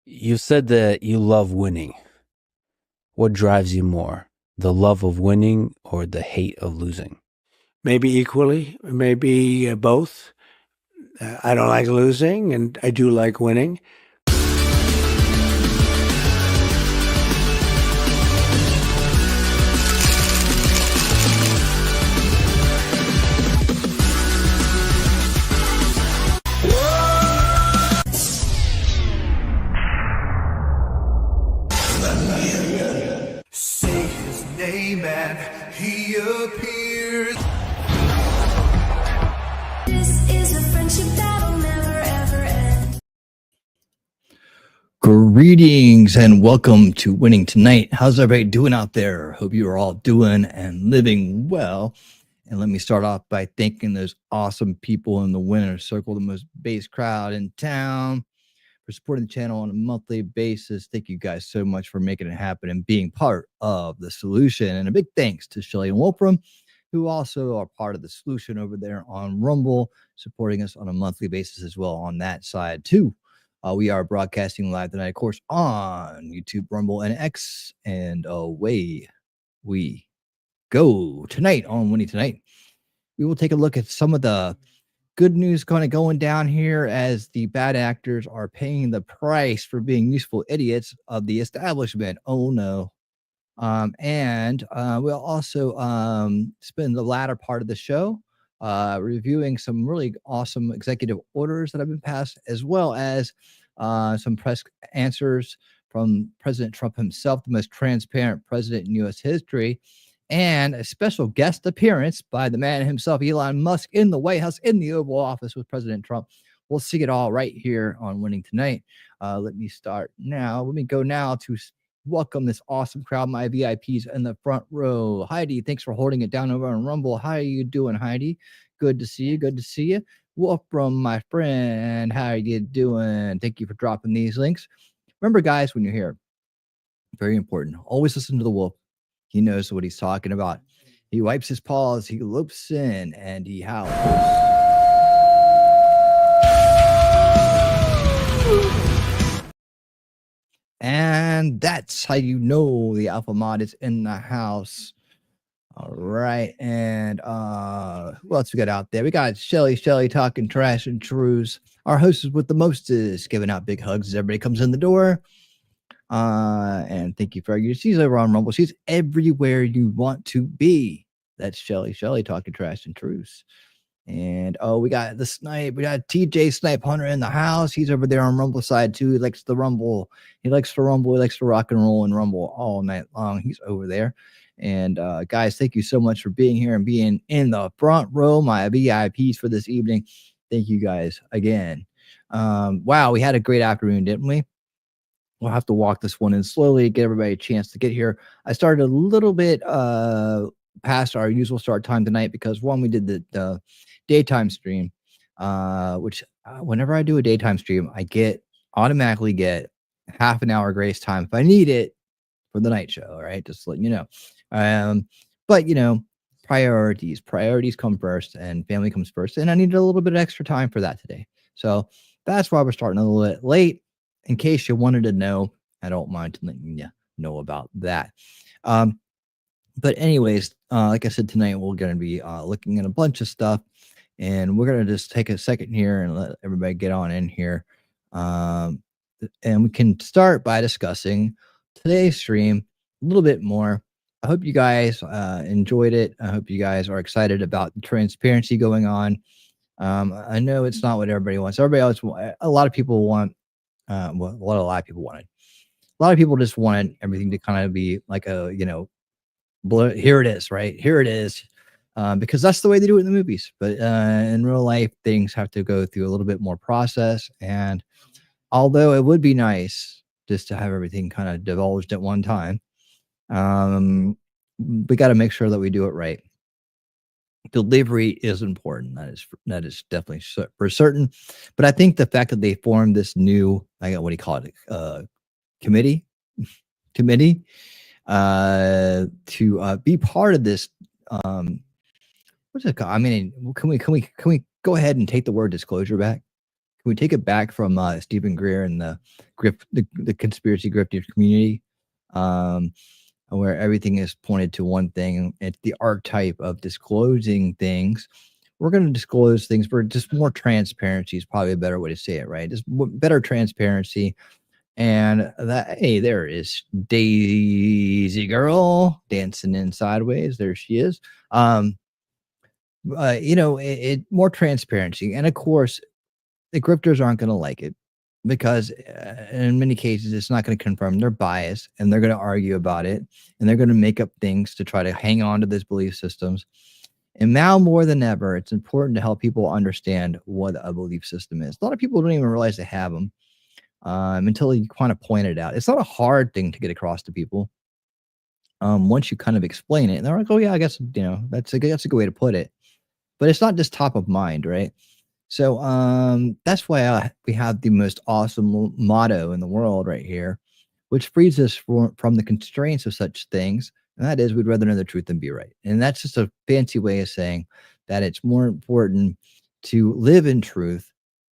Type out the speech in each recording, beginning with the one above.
You said that you love winning. What drives you more, the love of winning or the hate of losing? Maybe equally, maybe both. I don't like losing, and I do like winning. Say his name and he appears. This is a friendship that'll never ever end. Greetings and welcome to Winning Tonight. How's everybody doing out there? Hope you are all doing and living well. And let me start off by thanking those awesome people in the Winner's Circle, the most base crowd in town, for supporting the channel on a monthly basis. Thank you guys so much for making it happen and being part of the solution. And a big thanks to Shelly and Wolfram, who also are part of the solution over there on Rumble, supporting us on a monthly basis as well on that side too. We are broadcasting live tonight, of course, on YouTube, Rumble, and X. And away we go. Tonight on Winning Tonight, we will take a look at some of the good news kind of going down here as the bad actors are paying the price for being useful idiots of the establishment. Oh no. And we'll also spend the latter part of the show reviewing some really awesome executive orders that have been passed, as well as some press answers from President Trump himself, the most transparent president in U.S. history, and a special guest appearance by the man himself, Elon Musk, in the White House, in the Oval Office with President Trump. We'll see it all right here on Winning Tonight. Let me start now. Let me go now to welcome this awesome crowd, my VIPs in the front row. Heidi, thanks for holding it down over on Rumble. How are you doing, Heidi? Good to see you. Good to see you. Wolfram, my friend, how are you doing? Thank you for dropping these links. Remember, guys, when you're here, very important, always listen to the wolf. He knows what he's talking about. He wipes his paws, he loops in, and he howls. And that's how you know the alpha mod is in the house. All right. And who else we got out there? We got Shelly talking trash and truths. Our hostess with the mostest, giving out big hugs as everybody comes in the door. And thank you for your. She's over on Rumble. She's everywhere you want to be. That's Shelly talking trash and truths. And we got the snipe. We got TJ Snipe Hunter in the house. He's over there on Rumble side too. He likes the Rumble. He likes to rumble. He likes to rock and roll and rumble all night long. He's over there. And guys, thank you so much for being here and being in the front row, my VIPs for this evening. Thank you guys again. Wow, we had a great afternoon, didn't we? We'll have to walk this one in slowly, get everybody a chance to get here. I started a little bit past our usual start time tonight because one, we did the daytime stream, which whenever I do a daytime stream, I automatically get half an hour grace time if I need it for the night show. All right, just letting you know. But you know, priorities come first, and family comes first, and I needed a little bit of extra time for that today. So that's why we're starting a little bit late. In case you wanted to know, I don't mind letting you know about that. But anyways, like I said, tonight we're going to be looking at a bunch of stuff, and we're going to just take a second here and let everybody get on in here. And we can start by discussing today's stream a little bit more. I hope you guys enjoyed it. I hope you guys are excited about the transparency going on. I know it's not what everybody wants. Everybody else, a lot of people want, what a lot of people wanted. A lot of people just wanted everything to kind of be like a, here it is, right? Here it is. Because that's the way they do it in the movies. But in real life, things have to go through a little bit more process. And although it would be nice just to have everything kind of divulged at one time, we got to make sure that we do it right. Delivery is important. That is definitely for certain. But I think the fact that they formed this new, what do you call it? Committee to be part of this. What's it called? I mean, can we go ahead and take the word disclosure back? we take it back from Stephen Greer and the conspiracy grifter community, um, where everything is pointed to one thing. It's the archetype of disclosing things. We're going to disclose things for just more transparency is probably a better way to say it, right? Just better transparency. And that, hey, there is Daisy Girl dancing in sideways. There she is. More transparency. And of course, the grifters aren't going to like it because in many cases, it's not going to confirm their bias and they're going to argue about it and they're going to make up things to try to hang on to these belief systems. And now more than ever, it's important to help people understand what a belief system is. A lot of people don't even realize they have them until you kind of point it out. It's not a hard thing to get across to people. Once you kind of explain it, and they're like, "Oh yeah, I guess that's a good way to put it." But it's not just top of mind, right? So that's why we have the most awesome motto in the world right here, which frees us from the constraints of such things. And that is, we'd rather know the truth than be right. And that's just a fancy way of saying that it's more important to live in truth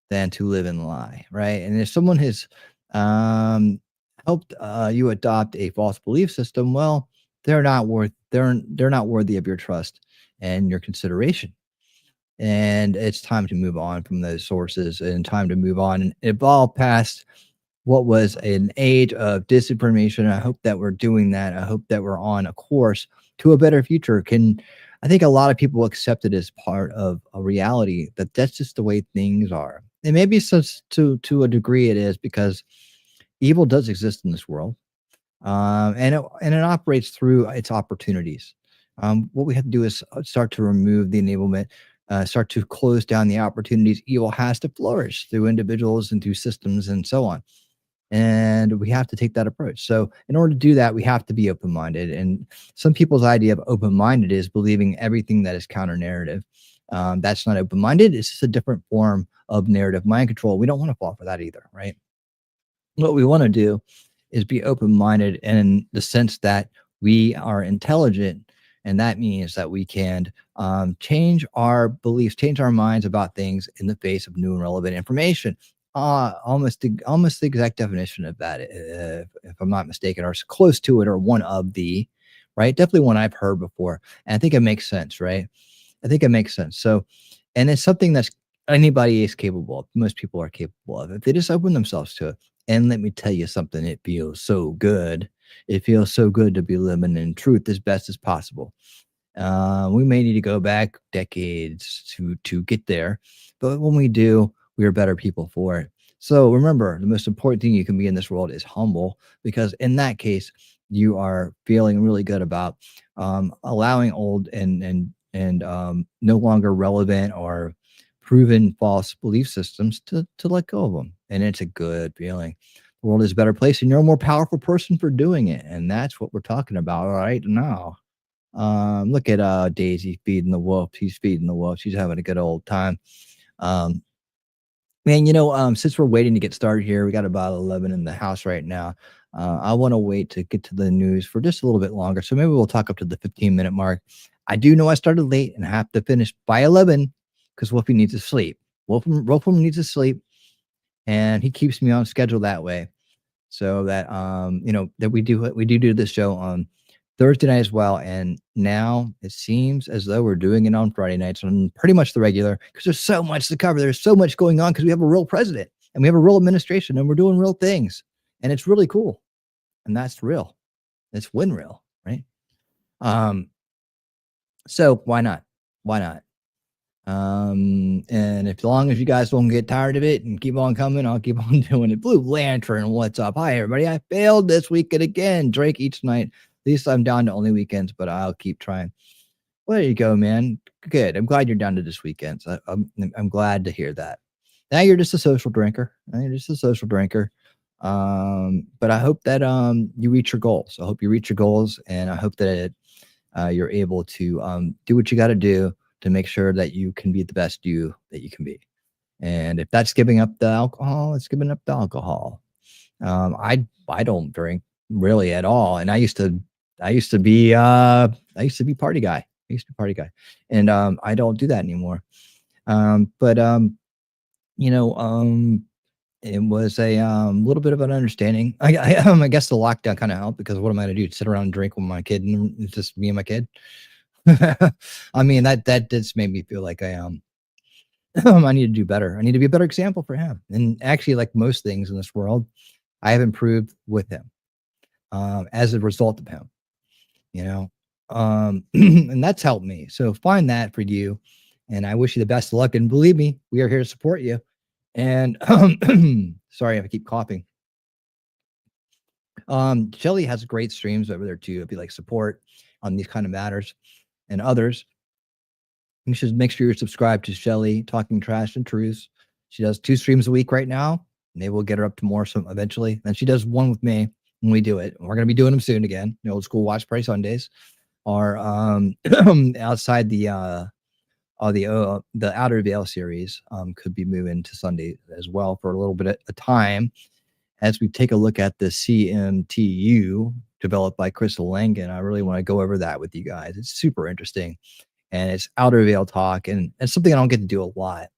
than to live in lie, right? And if someone has helped you adopt a false belief system, well, they're not worthy of your trust and your consideration. And it's time to move on from those sources and time to move on and evolve past what was an age of disinformation. I hope that we're doing that. I hope that we're on a course to a better future. I think a lot of people accept it as part of a reality that that's just the way things are. And maybe to a degree it is because evil does exist in this world. And it operates through its opportunities. What we have to do is start to remove the enablement, start to close down the opportunities evil has to flourish through individuals and through systems and so on. And we have to take that approach. So, in order to do that, we have to be open minded. And some people's idea of open minded is believing everything that is counter narrative. That's not open minded. It's just a different form of narrative mind control. We don't want to fall for that either, right? What we want to do is be open minded in the sense that we are intelligent. And that means that we can change our beliefs, change our minds about things in the face of new and relevant information. Almost the exact definition of that, if I'm not mistaken, or close to it, or one of the, right? Definitely one I've heard before. And I think it makes sense, right? I think it makes sense. So, and it's something that's anybody is capable of. Most people are capable of if they just open themselves to it. And let me tell you something, it feels so good. It feels so good to be living in truth as best as possible. We may need to go back decades to get there, but when we do, we are better people for it. So remember, the most important thing you can be in this world is humble, because in that case, you are feeling really good about allowing old and no longer relevant or proven false belief systems to let go of them, and it's a good feeling. The world is a better place, and you're a more powerful person for doing it, and that's what we're talking about right now. Look at Daisy feeding the wolf. She's feeding the wolf. She's having a good old time. Um, Man, since we're waiting to get started here, we got about 11 in the house right now. I want to wait to get to the news for just a little bit longer. So maybe we'll talk up to the 15-minute mark. I do know I started late and have to finish by 11 because Wolfie needs to sleep. Wolfram needs to sleep, and he keeps me on schedule that way. So that that we do this show on Thursday night as well. And now it seems as though we're doing it on Friday nights on pretty much the regular, because there's so much to cover. There's so much going on because we have a real president and we have a real administration and we're doing real things. And it's really cool. And that's real. It's win real, right? So why not? Why not? And if, as long as you guys don't get tired of it and keep on coming, I'll keep on doing it. Blue Lantern, what's up? Hi, everybody. I failed this weekend again. Drake each night. At least I'm down to only weekends, but I'll keep trying. Well, there you go, man. Good. I'm glad you're down to this weekend. So I'm glad to hear that. Now you're just a social drinker. You're just a social drinker. But I hope that you reach your goals. I hope you reach your goals, and I hope that you're able to do what you got to do to make sure that you can be the best you that you can be. And if that's giving up the alcohol, it's giving up the alcohol. I don't drink really at all, and I used to be party guy. And I don't do that anymore. But you know, it was a little bit of an understanding. I guess the lockdown kind of helped because what am I going to do? Sit around and drink with my kid, and it's just me and my kid. I mean that just made me feel like I need to do better. I need to be a better example for him. And actually, like most things in this world, I have improved with him as a result of him. You know, and that's helped me. So find that for you, and I wish you the best of luck. And believe me, we are here to support you. And sorry if I keep coughing. Shelly has great streams over there too. If you like support on these kind of matters and others, you should make sure you're subscribed to Shelly Talking Trash and Truths. She does 2 streams a week right now. Maybe we'll get her up to more some eventually. And she does one with me when we do it. We're gonna be doing them soon again. The old school watch party Sundays are outside the Outer Veil series could be moving to Sunday as well for a little bit of time as we take a look at the CMTU developed by Crystal Langan. I really want to go over that with you guys. It's super interesting. And it's Outer Veil talk. And it's something I don't get to do a lot.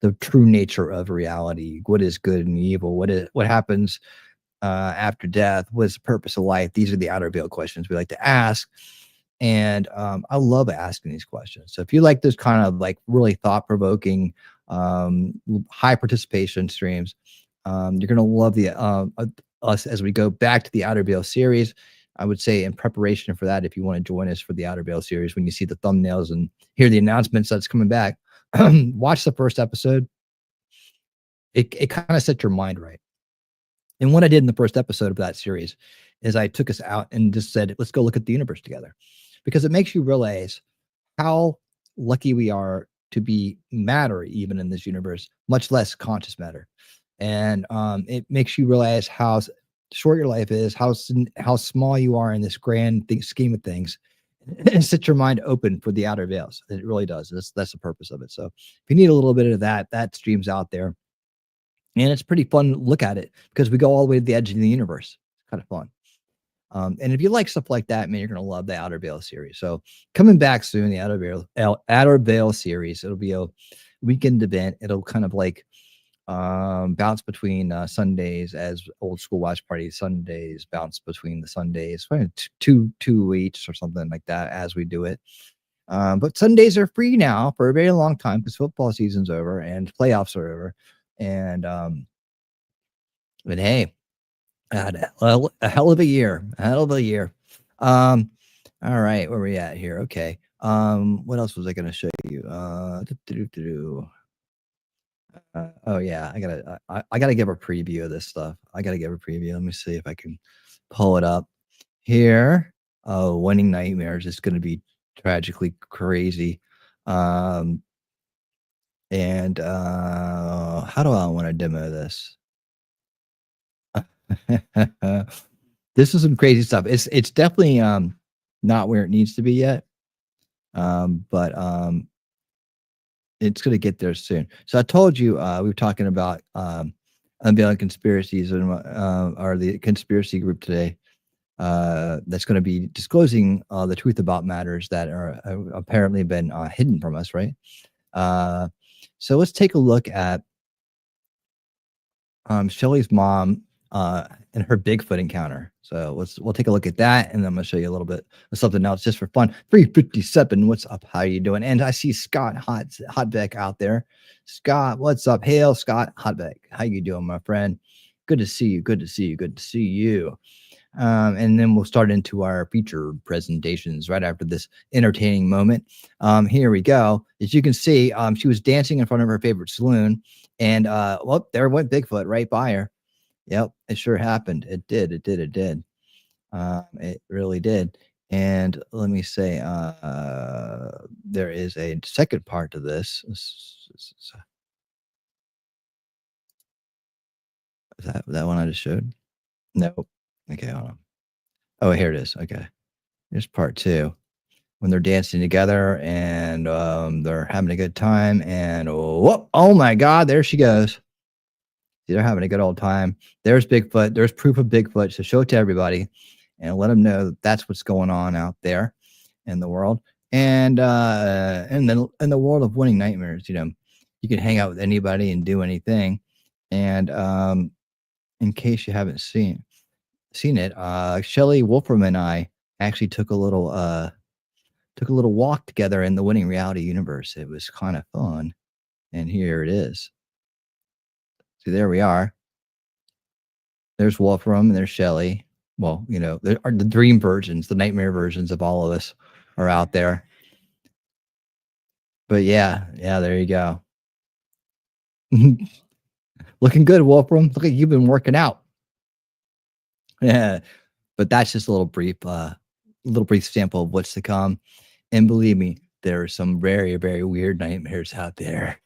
The true nature of reality. What is good and evil? What happens after death? What is the purpose of life? These are the Outer Veil questions we like to ask. And I love asking these questions. So if you like this kind of like really thought-provoking, high participation streams, you're going to love the us as we go back to the Outer Veil series. I would say in preparation for that, if you want to join us for the Outer Veil series, when you see the thumbnails and hear the announcements that's coming back, watch the first episode. It kind of sets your mind right. And what I did in the first episode of that series is I took us out and just said, let's go look at the universe together, because it makes you realize how lucky we are to be matter even in this universe, much less conscious matter. And it makes you realize how short your life is, how small you are in this grand scheme of things, and set your mind open for the outer veils. It really does. That's the purpose of it. So if you need a little bit of that stream's out there, and it's pretty fun to look at it because we go all the way to the edge of the universe. It's kind of fun. And if you like stuff like that, man, you're gonna love the Outer Veil series. So coming back soon, the Outer Veil series. It'll be a weekend event. It'll kind of like bounce between Sundays as old school watch party Sundays bounce between the Sundays, two each or something like that as we do it. But Sundays are free now for a very long time because football season's over and playoffs are over. And but hey, a hell of a year, all right, where we at here? Okay. What else was I going to show you? Oh yeah, I gotta give a preview of this stuff. I gotta give a preview. Let me see if I can pull it up here. Oh, Winning Nightmares is going to be tragically crazy. And how do I want to demo this? This is some crazy stuff. It's definitely not where it needs to be yet. But it's going to get there soon. So I told you we were talking about unveiling conspiracies and or the conspiracy group today that's going to be disclosing the truth about matters that are apparently been hidden from us, right? So let's take a look at Shelly's mom and her Bigfoot encounter. So we'll take a look at that, and then I'm gonna show you a little bit of something else just for fun. 357, what's up? How you doing? And I see Scott Hotbeck out there. Scott, what's up? Hail, Scott Hotbeck. How you doing, my friend? Good to see you. Good to see you. Good to see you. And then we'll start into our feature presentations right after this entertaining moment. Here we go. As you can see, she was dancing in front of her favorite saloon, and well, there went Bigfoot right by her. Yep, it sure happened. It did. It really did. And let me say, there is a second part to this. Is that one I just showed? Nope. Okay, hold on. Oh, here it is. Okay. Here's part 2. When they're dancing together and they're having a good time. And whoop, oh my God, there she goes. They're having a good old time. There's Bigfoot. There's proof of Bigfoot. So show it to everybody and let them know that that's what's going on out there in the world. And then in the world of Winning Nightmares, you know, You can hang out with anybody and do anything. And in case you haven't seen it, Shelley Wolfram and I actually took a little walk together in the Winning Reality universe. It was kind of fun. And here it is. See, there we are. There's Wolfram and there's Shelley. Well, there are the dream versions, the nightmare versions of all of us are out there. But yeah, there you go. Looking good, Wolfram. Look like you've been working out. Yeah, but that's just a little brief sample of what's to come. And believe me, there are some very, very weird nightmares out there.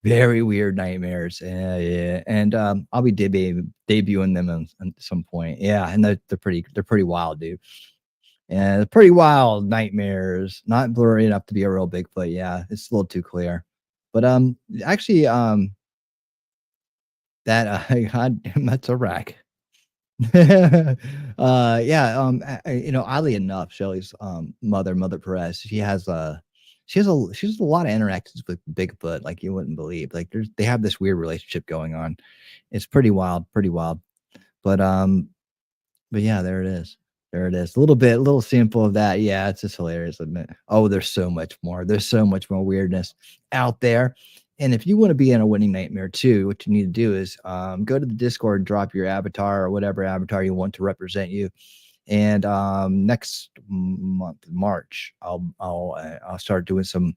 Very weird nightmares. Yeah. And I'll be debuting them at some point. Yeah, and they're pretty wild, dude. And they're pretty wild nightmares. Not blurry enough to be a real Bigfoot. Yeah, it's a little too clear. But actually, that's a rack. Oddly enough, Shelley's mother Perez, she has a lot of interactions with Bigfoot, like you wouldn't believe. Like they have this weird relationship going on. It's pretty wild. But yeah, there it is. A little sample of that. Yeah, it's just hilarious, isn't it? Oh, there's so much more. There's so much more weirdness out there. And if you want to be in a winning nightmare too, what you need to do is go to the Discord, drop your avatar or whatever avatar you want to represent you. And next month, March, I'll start doing some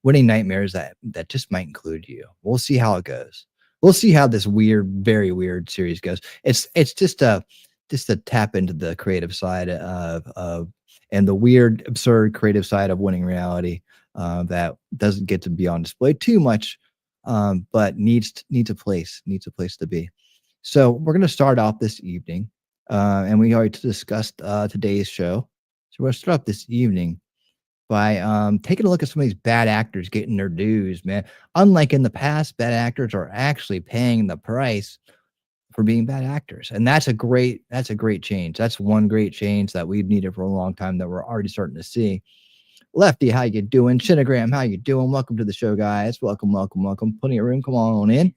winning nightmares that just might include you. We'll see how it goes. We'll see how this very weird series goes. It's just to tap into the creative side of and the weird, absurd creative side of Winning Reality that doesn't get to be on display too much, but needs a place to be. So we're going to start off this evening, and we already discussed today's show. So we're going to start off this evening by taking a look at some of these bad actors getting their dues, man. Unlike in the past, bad actors are actually paying the price for being bad actors. And that's a great change. That's one great change that we've needed for a long time that we're already starting to see. Lefty, how you doing? Shinagram, how you doing? Welcome to the show, guys. Welcome. Plenty of room. Come on in.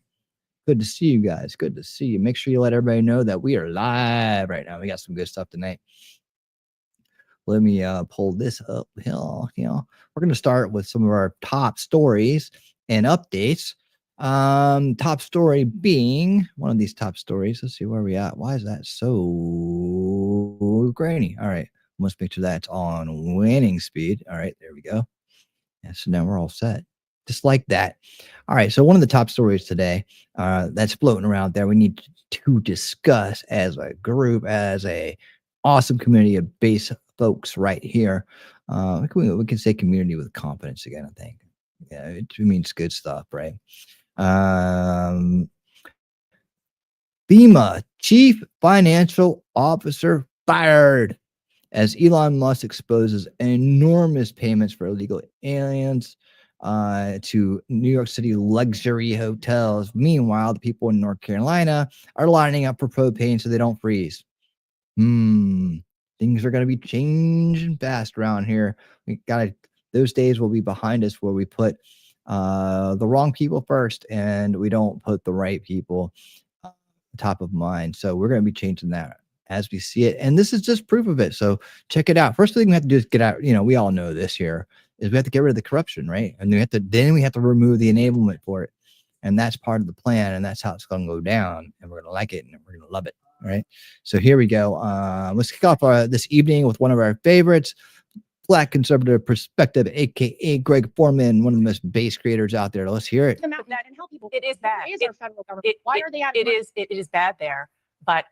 Good to see you guys. Good to see you. Make sure you let everybody know that we are live right now. We got some good stuff tonight. Let me pull this up. We're going to start with some of our top stories and updates. Top story being one of these top stories. Let's see where we at. Why is that so grainy? All right. Let's make sure that's on winning speed. All right. There we go. Yeah, so now we're all set. Just like that. All right. So one of the top stories today that's floating around there, we need to discuss as a group, as a awesome community of base folks right here. We can say community with confidence again, I think. Yeah, it means good stuff, right? FEMA chief financial officer fired as Elon Musk exposes enormous payments for illegal aliens to New York City luxury hotels. Meanwhile, the people in North Carolina are lining up for propane so they don't freeze. Things are going to be changing fast around here. Those days will be behind us where we put the wrong people first and we don't put the right people top of mind. So we're going to be changing that as we see it. And this is just proof of it. So check it out. First thing we have to do is get out, we all know this here is we have to get rid of the corruption, right? And then we have to remove the enablement for it. And that's part of the plan. And that's how it's going to go down. And we're going to like it and we're going to love it. All right. So here we go. Let's kick off this evening with one of our favorites, Black Conservative Perspective, aka Greg Foreman, one of the most base creators out there. Let's hear it. Come out and help people. It is bad. It is our federal government. Why are they adding money? It is bad there. But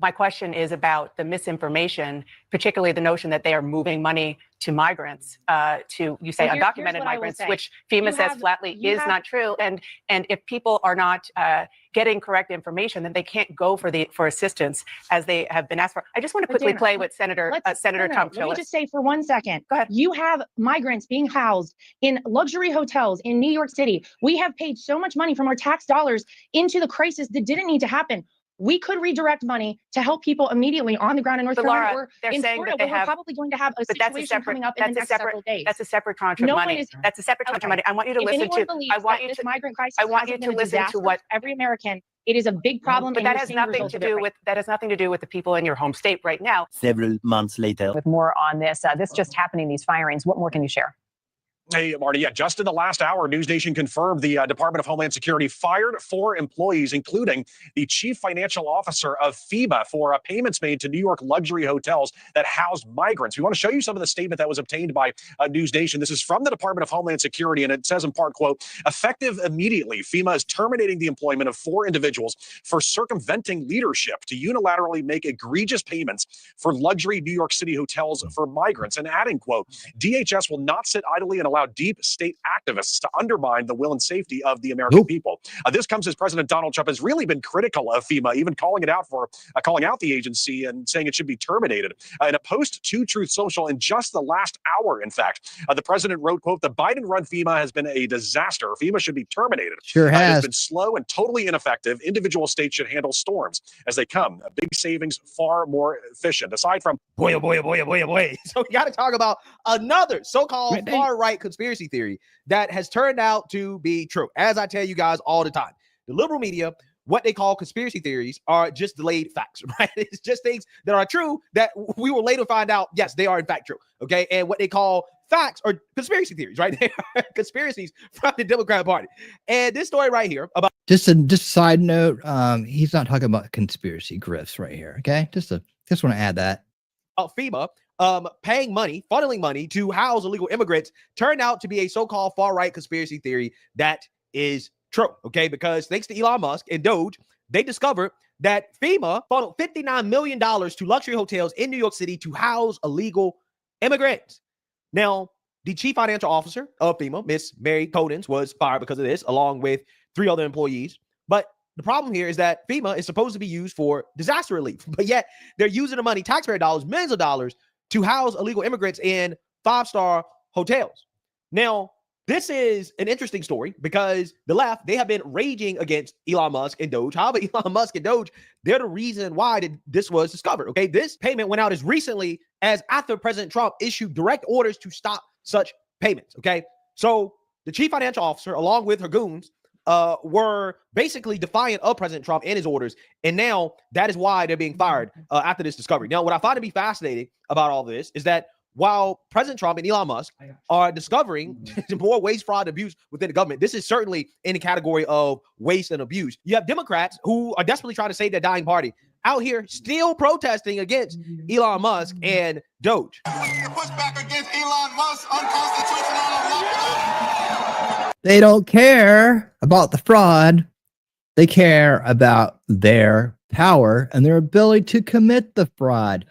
my question is about the misinformation, particularly the notion that they are moving money to migrants, to, you say, undocumented migrants, which FEMA says flatly is not true. And if people are not getting correct information, then they can't go for assistance as they have been asked for. I just want to quickly play with Senator Tom Tillis. Let me just say for 1 second. Go ahead. You have migrants being housed in luxury hotels in New York City. We have paid so much money from our tax dollars into the crisis that didn't need to happen. we could redirect money to help people immediately on the ground in North But Carolina Laura, or they're in saying Florida, that they where we're have, probably going to have a but that's a situation separate, coming up in the next several days. that's a separate tranche of No one money. is. That's a separate tranche of Okay. money. I want you to If listen anyone to, believes I want that you this to, migrant crisis I want you hasn't to been a listen to disaster what, for every American, it is a big problem. but and that you're has seeing the nothing results to of it do right with, that has nothing to do with the people in your home state right now. Several months later. With more on this, this just happening, these firings. What more can you share? Hey, Marty, yeah, just in the last hour, News Nation confirmed the Department of Homeland Security fired 4 employees, including the chief financial officer of FEMA for payments made to New York luxury hotels that house migrants. We want to show you some of the statement that was obtained by News Nation. This is from the Department of Homeland Security, and it says in part, quote, effective immediately, FEMA is terminating the employment of 4 individuals for circumventing leadership to unilaterally make egregious payments for luxury New York City hotels for migrants, and adding, quote, DHS will not sit idly and allow deep state activists to undermine the will and safety of the American people. This comes as President Donald Trump has really been critical of FEMA, even calling out the agency and saying it should be terminated. In a post to Truth Social in just the last hour, in fact, the president wrote, quote, the Biden-run FEMA has been a disaster. FEMA should be terminated. Sure It has. has been slow and totally ineffective. Individual states should handle storms as they come. Big savings, far more efficient. Aside from boy. So we got to talk about another so-called far-right conspiracy theory that has turned out to be true. As I tell you guys all the time, the liberal media, what they call conspiracy theories are just delayed facts, right? It's just things that are true that we will later find out, yes, they are in fact true, okay? And what they call facts are conspiracy theories, right? They are conspiracies from the Democratic Party. And this story right here about... Just a side note, he's not talking about conspiracy grifts right here, okay? Just want to add that. FEMA paying money, funneling money to house illegal immigrants turned out to be a so-called far-right conspiracy theory that is true, okay? Because thanks to Elon Musk and Doge, they discovered that FEMA funneled $59 million to luxury hotels in New York City to house illegal immigrants. Now, the chief financial officer of FEMA, Miss Mary Codens, was fired because of this, along with 3 other employees. But the problem here is that FEMA is supposed to be used for disaster relief, but yet they're using the money, taxpayer dollars, millions of dollars, to house illegal immigrants in 5-star hotels. Now, this is an interesting story because the left, they have been raging against Elon Musk and Doge. However, Elon Musk and Doge, they're the reason why this was discovered, okay? This payment went out as recently as after President Trump issued direct orders to stop such payments, okay? So the chief financial officer, along with her goons, were basically defiant of President Trump and his orders. And now that is why they're being fired after this discovery. Now, what I find to be fascinating about all this is that while President Trump and Elon Musk are discovering more waste, fraud, abuse within the government, this is certainly in the category of waste and abuse. You have Democrats who are desperately trying to save their dying party out here still protesting against Elon Musk and Doge. Push back against Elon Musk, unconstitutional. They don't care about the fraud. They care about their power and their ability to commit the fraud.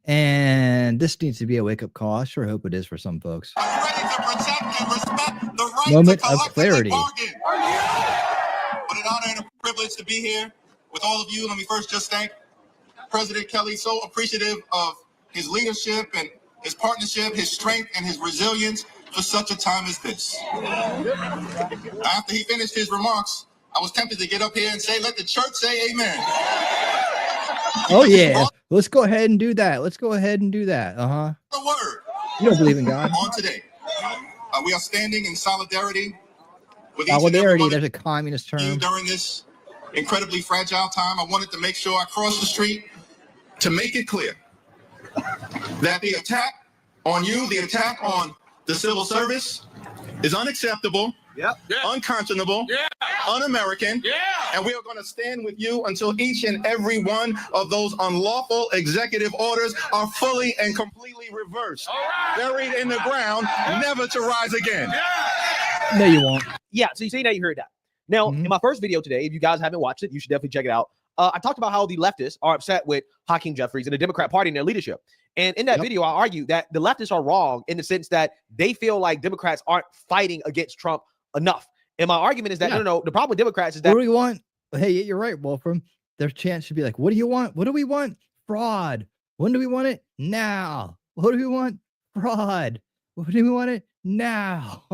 And this needs to be a wake-up call. I sure hope it is for some folks. I'm ready to protect and respect the right Moment to of clarity. bargain. What an honor and a privilege to be here with all of you. Let me first just thank President Kelly, so appreciative of his leadership and his partnership, his strength, and his resilience for such a time as this. After he finished his remarks, I was tempted to get up here and say, let the church say amen. Oh, yeah. Let's go ahead and do that. Let's go ahead and do that. The word. You don't believe in God. On today, we are standing in solidarity with Solidarity, there's a communist you term. during this incredibly fragile time. I wanted to make sure I crossed the street to make it clear that the attack on you, the attack on the civil service is unacceptable, unconscionable, un-American, and we are going to stand with you until each and every one of those unlawful executive orders are fully and completely reversed, buried in the ground, never to rise again. No, you won't. Yeah, so you see, now you heard that. Now, in my first video today, if you guys haven't watched it, you should definitely check it out. I talked about how the leftists are upset with Hakeem Jeffries and the Democrat Party and their leadership. And in that video, I argue that the leftists are wrong in the sense that they feel like Democrats aren't fighting against Trump enough. And my argument is that, no, the problem with Democrats is that... What do we want? Hey, you're right, Wolfram. Their chance should be like, what do you want? What do we want? Fraud. When do we want it? Now. What do we want? Fraud. When do we want it? Now.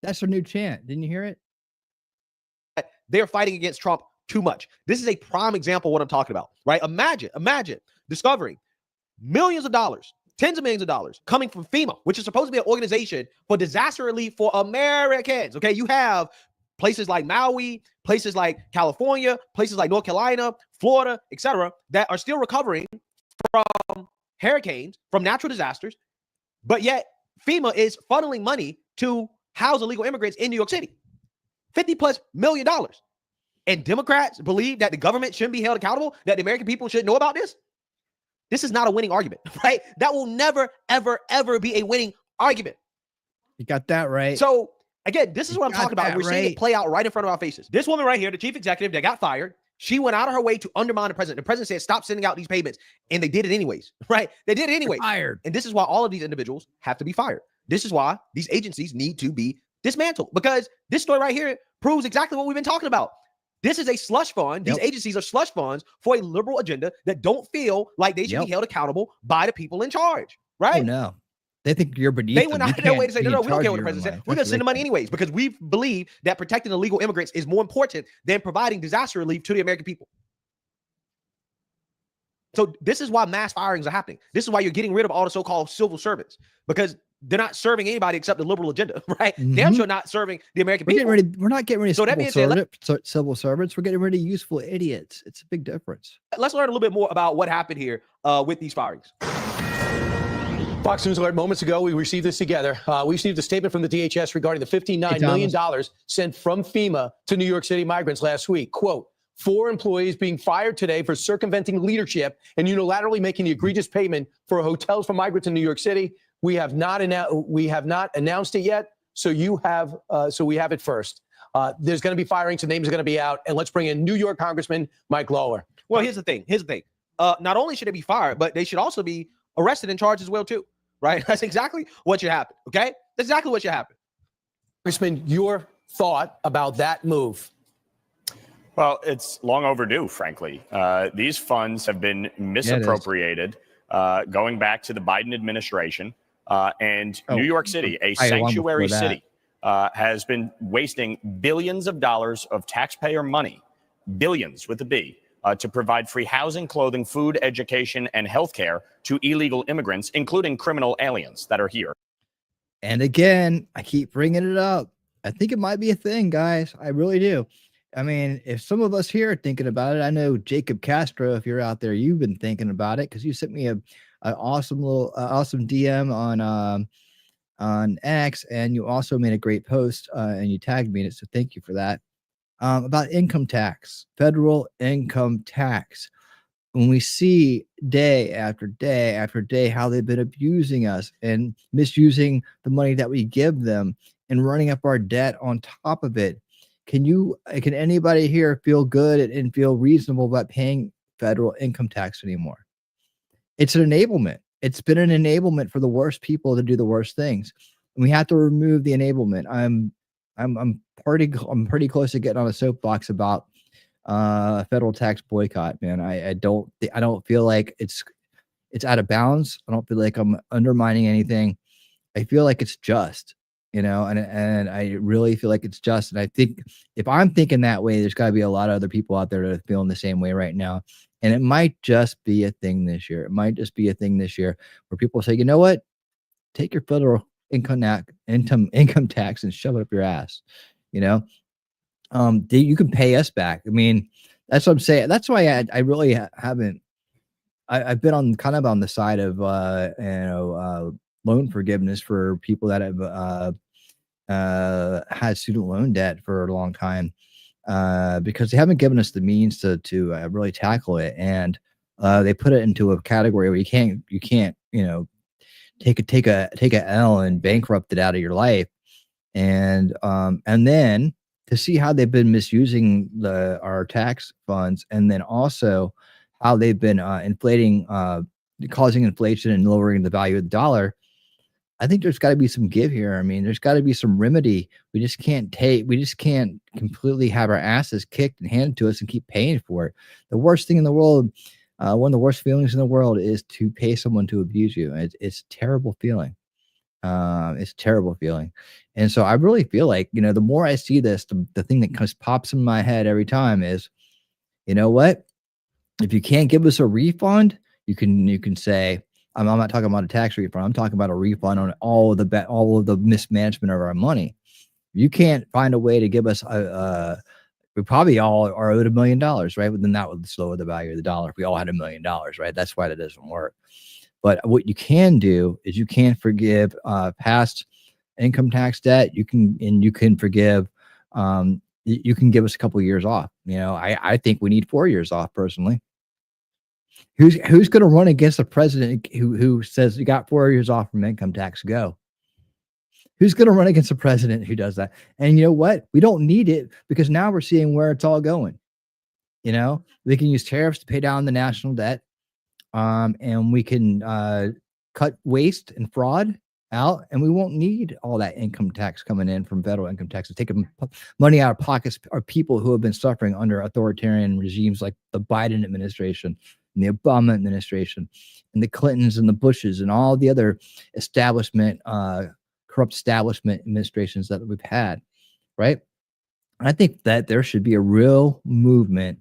That's their new chant. Didn't you hear it? They're fighting against Trump too much. This is a prime example of what I'm talking about, right? Imagine discovering millions of dollars, tens of millions of dollars coming from FEMA, which is supposed to be an organization for disaster relief for Americans. Okay, you have places like Maui, places like California, places like North Carolina, Florida, etc., that are still recovering from hurricanes, from natural disasters, but yet FEMA is funneling money to house illegal immigrants in New York City. $50+ million. And Democrats believe that the government shouldn't be held accountable, that the American people should know about this. This is not a winning argument, right? That will never, ever, ever be a winning argument. You got that right. So again, this is what I'm talking about. We're seeing it play out right in front of our faces. This woman right here, the chief executive that got fired, she went out of her way to undermine the president. The president said, stop sending out these payments. And they did it anyways, right? They did it anyways. Fired. And this is why all of these individuals have to be fired. This is why these agencies need to be dismantled, because this story right here proves exactly what we've been talking about. This is a slush fund. These agencies are slush funds for a liberal agenda that don't feel like they should be held accountable by the people in charge, right? Oh, no. They think you're beneath They went them. out of their way to say, no, we don't care what the president said. We're going to send the money anyways, because we believe that protecting illegal immigrants is more important than providing disaster relief to the American people. So this is why mass firings are happening. This is why you're getting rid of all the so-called civil servants, because they're not serving anybody except the liberal agenda, right? Damn sure not serving the American people. We're not getting rid of civil servants. We're getting rid of useful idiots. It's a big difference. Let's learn a little bit more about what happened here with these firings. Fox News alert moments ago, we received this together. We received a statement from the DHS regarding the $59 million sent from FEMA to New York City migrants last week. Quote, 4 employees being fired today for circumventing leadership and unilaterally making the egregious payment for hotels for migrants in New York City. We have not announced it yet, so we have it first. There's going to be firings, the names are going to be out, and let's bring in New York Congressman Mike Lower. Well, here's the thing. Not only should they be fired, but they should also be arrested and charged as well too, right? That's exactly what should happen. Okay, that's exactly what should happen. Congressman, your thought about that move? Well, it's long overdue, frankly. These funds have been misappropriated going back to the Biden administration. And New York City, a sanctuary city, has been wasting billions of dollars of taxpayer money, billions with a B, to provide free housing, clothing, food, education, and healthcare to illegal immigrants, including criminal aliens that are here. And again, I keep bringing it up. I think it might be a thing, guys. I really do. I mean, if some of us here are thinking about it, I know Jacob Castro, if you're out there, you've been thinking about it because you sent me an awesome DM on X, and you also made a great post and you tagged me in it. So thank you for that. About income tax, federal income tax. When we see day after day after day how they've been abusing us and misusing the money that we give them and running up our debt on top of it, can anybody here feel good and feel reasonable about paying federal income tax anymore? It's an enablement. It's been an enablement for the worst people to do the worst things. And we have to remove the enablement. I'm pretty close to getting on a soapbox about federal tax boycott, man. I don't feel like it's out of bounds. I don't feel like I'm undermining anything. I feel like it's just, and I really feel like it's just. And I think if I'm thinking that way, there's got to be a lot of other people out there that are feeling the same way right now. And it might just be a thing this year. It might just be a thing this year where people say, you know what? Take your federal income tax and shove it up your ass. You can pay us back. I mean, that's what I'm saying. That's why I really haven't. I've been on the side of loan forgiveness for people that have had student loan debt for a long time, because they haven't given us the means to really tackle it, and they put it into a category where you can't take a L and bankrupt it out of your life, and then to see how they've been misusing our tax funds, and then also how they've been causing inflation and lowering the value of the dollar. I think there's got to be some give here. I mean, there's got to be some remedy. We just can't completely have our asses kicked and handed to us and keep paying for it. The worst thing in the world, one of the worst feelings in the world, is to pay someone to abuse you. It's a terrible feeling. It's a terrible feeling. And so I really feel like, the more I see this, the thing that pops in my head every time is, you know what? If you can't give us a refund, you can say, I'm not talking about a tax refund. I'm talking about a refund on all of the mismanagement of our money. You can't find a way to give us we probably all are owed $1 million, right? But then that would slow the value of the dollar if we all had $1 million, right? That's why that doesn't work. But what you can do is you can forgive past income tax debt. You can forgive. You can give us a couple of years off. I think we need 4 years off personally. Who's going to run against a president who says you got 4 years off from income tax? Go. Who's going to run against a president who does that? And you know what? We don't need it because now we're seeing where it's all going. We can use tariffs to pay down the national debt. And we can cut waste and fraud out, and we won't need all that income tax coming in from federal income taxes, taking money out of pockets of people who have been suffering under authoritarian regimes like the Biden administration and the Obama administration and the Clintons and the Bushes and all the other corrupt establishment administrations that we've had, right? I think that there should be a real movement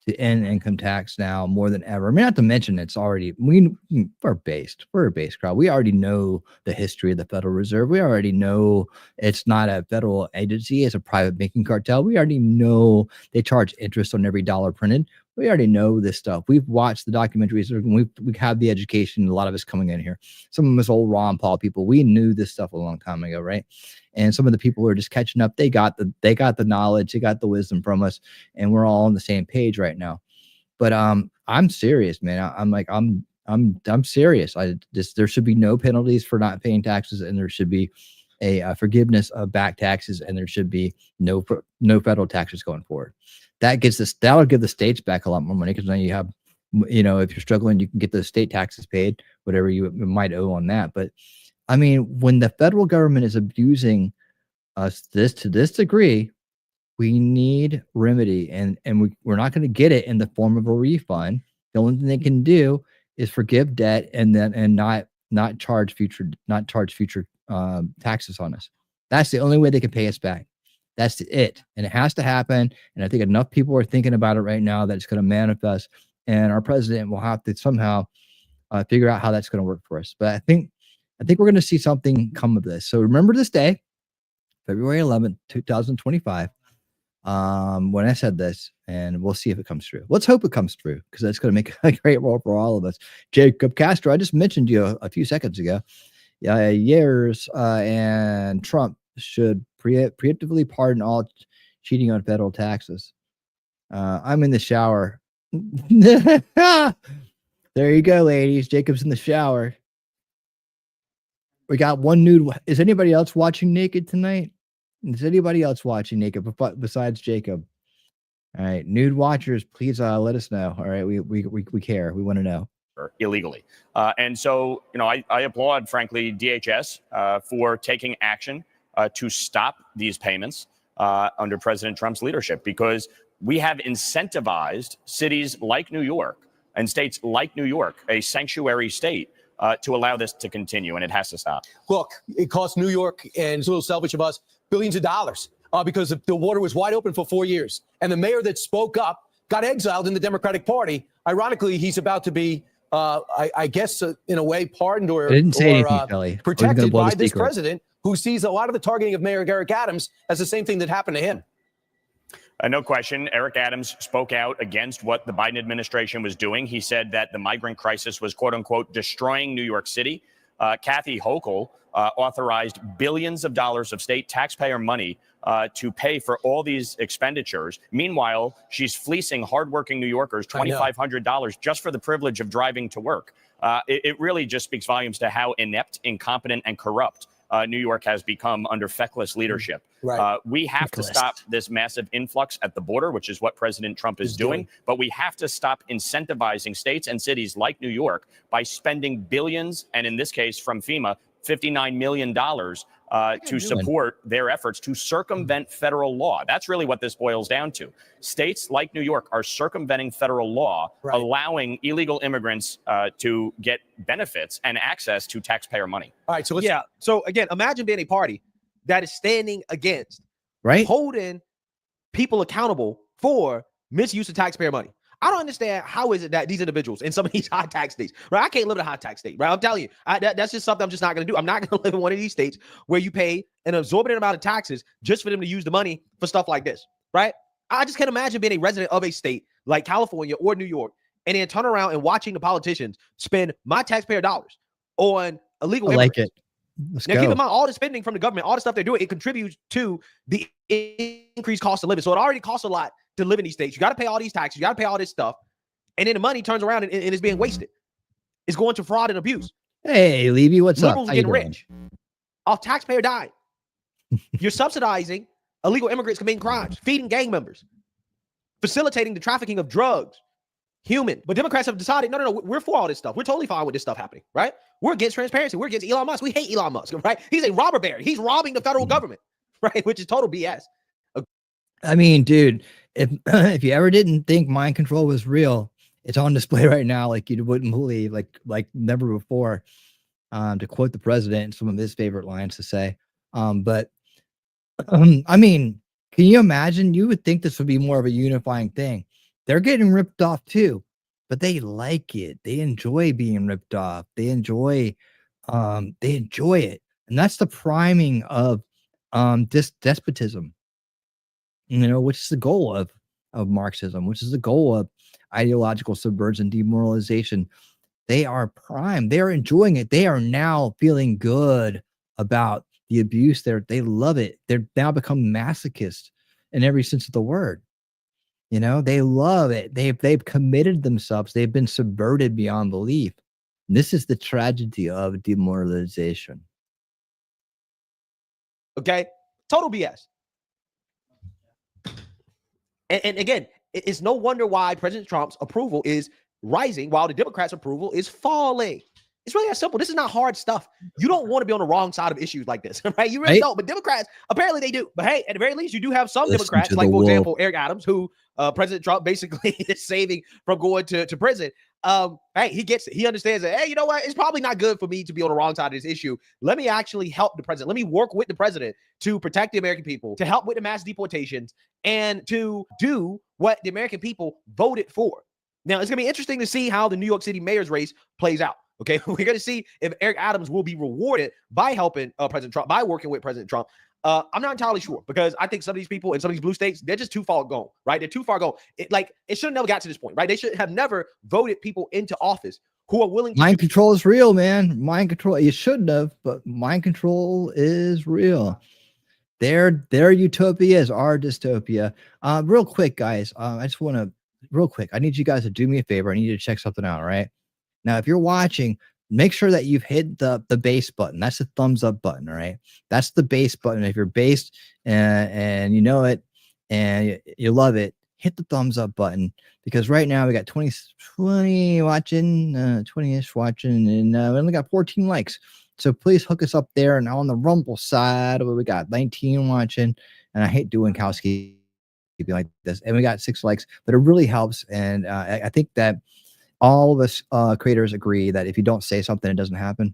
to end income tax now more than ever. I mean, not to mention it's already we're a based crowd. We already know the history of the Federal Reserve. We already know it's not a federal agency; it's a private banking cartel. We already know they charge interest on every dollar printed. We already know this stuff. We've watched the documentaries. We have the education. A lot of us coming in here. Some of us old Ron Paul people. We knew this stuff a long time ago, right? And some of the people who are just catching up, they got the knowledge, they got the wisdom from us, and we're all on the same page right now. But I'm serious, man. I'm serious. There should be no penalties for not paying taxes, and there should be a forgiveness of back taxes, and there should be no federal taxes going forward. That'll give the states back a lot more money because now you have, if you're struggling, you can get those state taxes paid, whatever you might owe on that. But I mean, when the federal government is abusing us to this degree, we need remedy, and we're not going to get it in the form of a refund. The only thing they can do is forgive debt and not charge future taxes on us. That's the only way they can pay us back. That's it, and it has to happen. And I think enough people are thinking about it right now that it's going to manifest, and our president will have to somehow figure out how that's going to work for us. But I think we're going to see something come of this. So remember this day, February 11th, 2025, when I said this, and we'll see if it comes true. Let's hope it comes true, because that's going to make a great role for all of us. Jacob Castro, I just mentioned you a few seconds ago. Years and Trump should preemptively pardon all cheating on federal taxes. I'm in the shower. There you go, ladies. Jacob's in the shower. We got one nude. Is anybody else watching naked tonight? Is anybody else watching naked besides Jacob? All right, nude watchers, please let us know. All right, we care. We want to know. Illegally. And so, I applaud, frankly, DHS for taking action to stop these payments under President Trump's leadership, because we have incentivized cities like New York and states like New York, a sanctuary state, to allow this to continue, and it has to stop. Look, it cost New York, and it's a little selfish of us, billions of dollars because the water was wide open for 4 years. And the mayor that spoke up got exiled in the Democratic Party. Ironically, he's about to be, I guess, in a way, pardoned or protected by this president, who sees a lot of the targeting of Mayor Eric Adams as the same thing that happened to him. No question. Eric Adams spoke out against what the Biden administration was doing. He said that the migrant crisis was, quote unquote, destroying New York City. Kathy Hochul authorized billions of dollars of state taxpayer money to pay for all these expenditures. Meanwhile, she's fleecing hardworking New Yorkers $2,500 just for the privilege of driving to work. It really just speaks volumes to how inept, incompetent, and corrupt New York has become under feckless leadership. Right. We have to stop this massive influx at the border, which is what President Trump is doing. But we have to stop incentivizing states and cities like New York by spending billions, and in this case from FEMA, $59 million to support their efforts to circumvent federal law. That's really what this boils down to. States like New York are circumventing federal law, allowing illegal immigrants to get benefits and access to taxpayer money. All right, so so again, imagine being a party that is standing against, holding people accountable for misuse of taxpayer money. I don't understand how is it that these individuals in some of these high tax states, right? I can't live in a high tax state, right? I'm telling you, that's just something I'm just not going to do. I'm not going to live in one of these states where you pay an exorbitant amount of taxes just for them to use the money for stuff like this, right? I just can't imagine being a resident of a state like California or New York and then turn around and watching the politicians spend my taxpayer dollars on illegal immigrants. I like it. Let's Now, go. keep in mind, all the spending from the government, all the stuff they're doing, it contributes to the increased cost of living. So it already costs a lot to live in these states. You got to pay all these taxes. You got to pay all this stuff. And then the money turns around and is being wasted. It's going to fraud and abuse. Hey, Levy, what's Liberals up? getting rich off taxpayer dime. You're subsidizing illegal immigrants committing crimes, feeding gang members, facilitating the trafficking of drugs, human. But Democrats have decided, no, we're for all this stuff. We're totally fine with this stuff happening, right? We're against transparency. We're against Elon Musk. We hate Elon Musk, right? He's a robber baron. He's robbing the federal government, right? Which is total BS. I mean, dude, if you ever didn't think mind control was real, it's on display right now, like you wouldn't believe, like never before. To quote the president, some of his favorite lines to say. But I mean, can you imagine? You would think this would be more of a unifying thing. They're getting ripped off too, but they like it. They enjoy being ripped off. They enjoy it, and that's the priming of despotism. Which is the goal of Marxism, which is the goal of ideological subversion, demoralization. They are prime. They are enjoying it. They are now feeling good about the abuse. They love it. They're now become masochists in every sense of the word. They love it. They've committed themselves. They've been subverted beyond belief. And this is the tragedy of demoralization. Okay, total BS. And again, it's no wonder why President Trump's approval is rising while the Democrats' approval is falling. It's really that simple. This is not hard stuff. You don't want to be on the wrong side of issues like this, right? You really don't. But Democrats, apparently they do. But hey, at the very least, you do have some Democrats, like, for example, Eric Adams, who President Trump basically is saving from going to prison. Hey, he gets it. He understands that, hey, you know what? It's probably not good for me to be on the wrong side of this issue. Let me actually help the president. Let me work with the president to protect the American people, to help with the mass deportations, and to do what the American people voted for. Now, it's going to be interesting to see how the New York City mayor's race plays out. Okay, we're going to see if Eric Adams will be rewarded by helping President Trump, by working with President Trump. I'm not entirely sure, because I think some of these people in some of these blue states, they're just too far gone, right? They're too far gone. It should have never got to this point, right? They should have never voted people into office who are willing to— Mind control is real, man. Mind control. You shouldn't have, but mind control is real. Their utopia is our dystopia. Real quick, guys. I just want to, real quick, I need you guys to do me a favor. I need you to check something out, right? Now, if you're watching, make sure that you've hit the base button. That's the thumbs up button, all right? That's the base button. If you're based and you know it and you love it, hit the thumbs up button, because right now we got 20 watching, 20-ish watching, and we only got 14 likes. So please hook us up there. And on the Rumble side, we got 19 watching, and I hate doing housekeeping like this. And we got 6 likes, but it really helps. And I think that all of us creators agree that if you don't say something, it doesn't happen.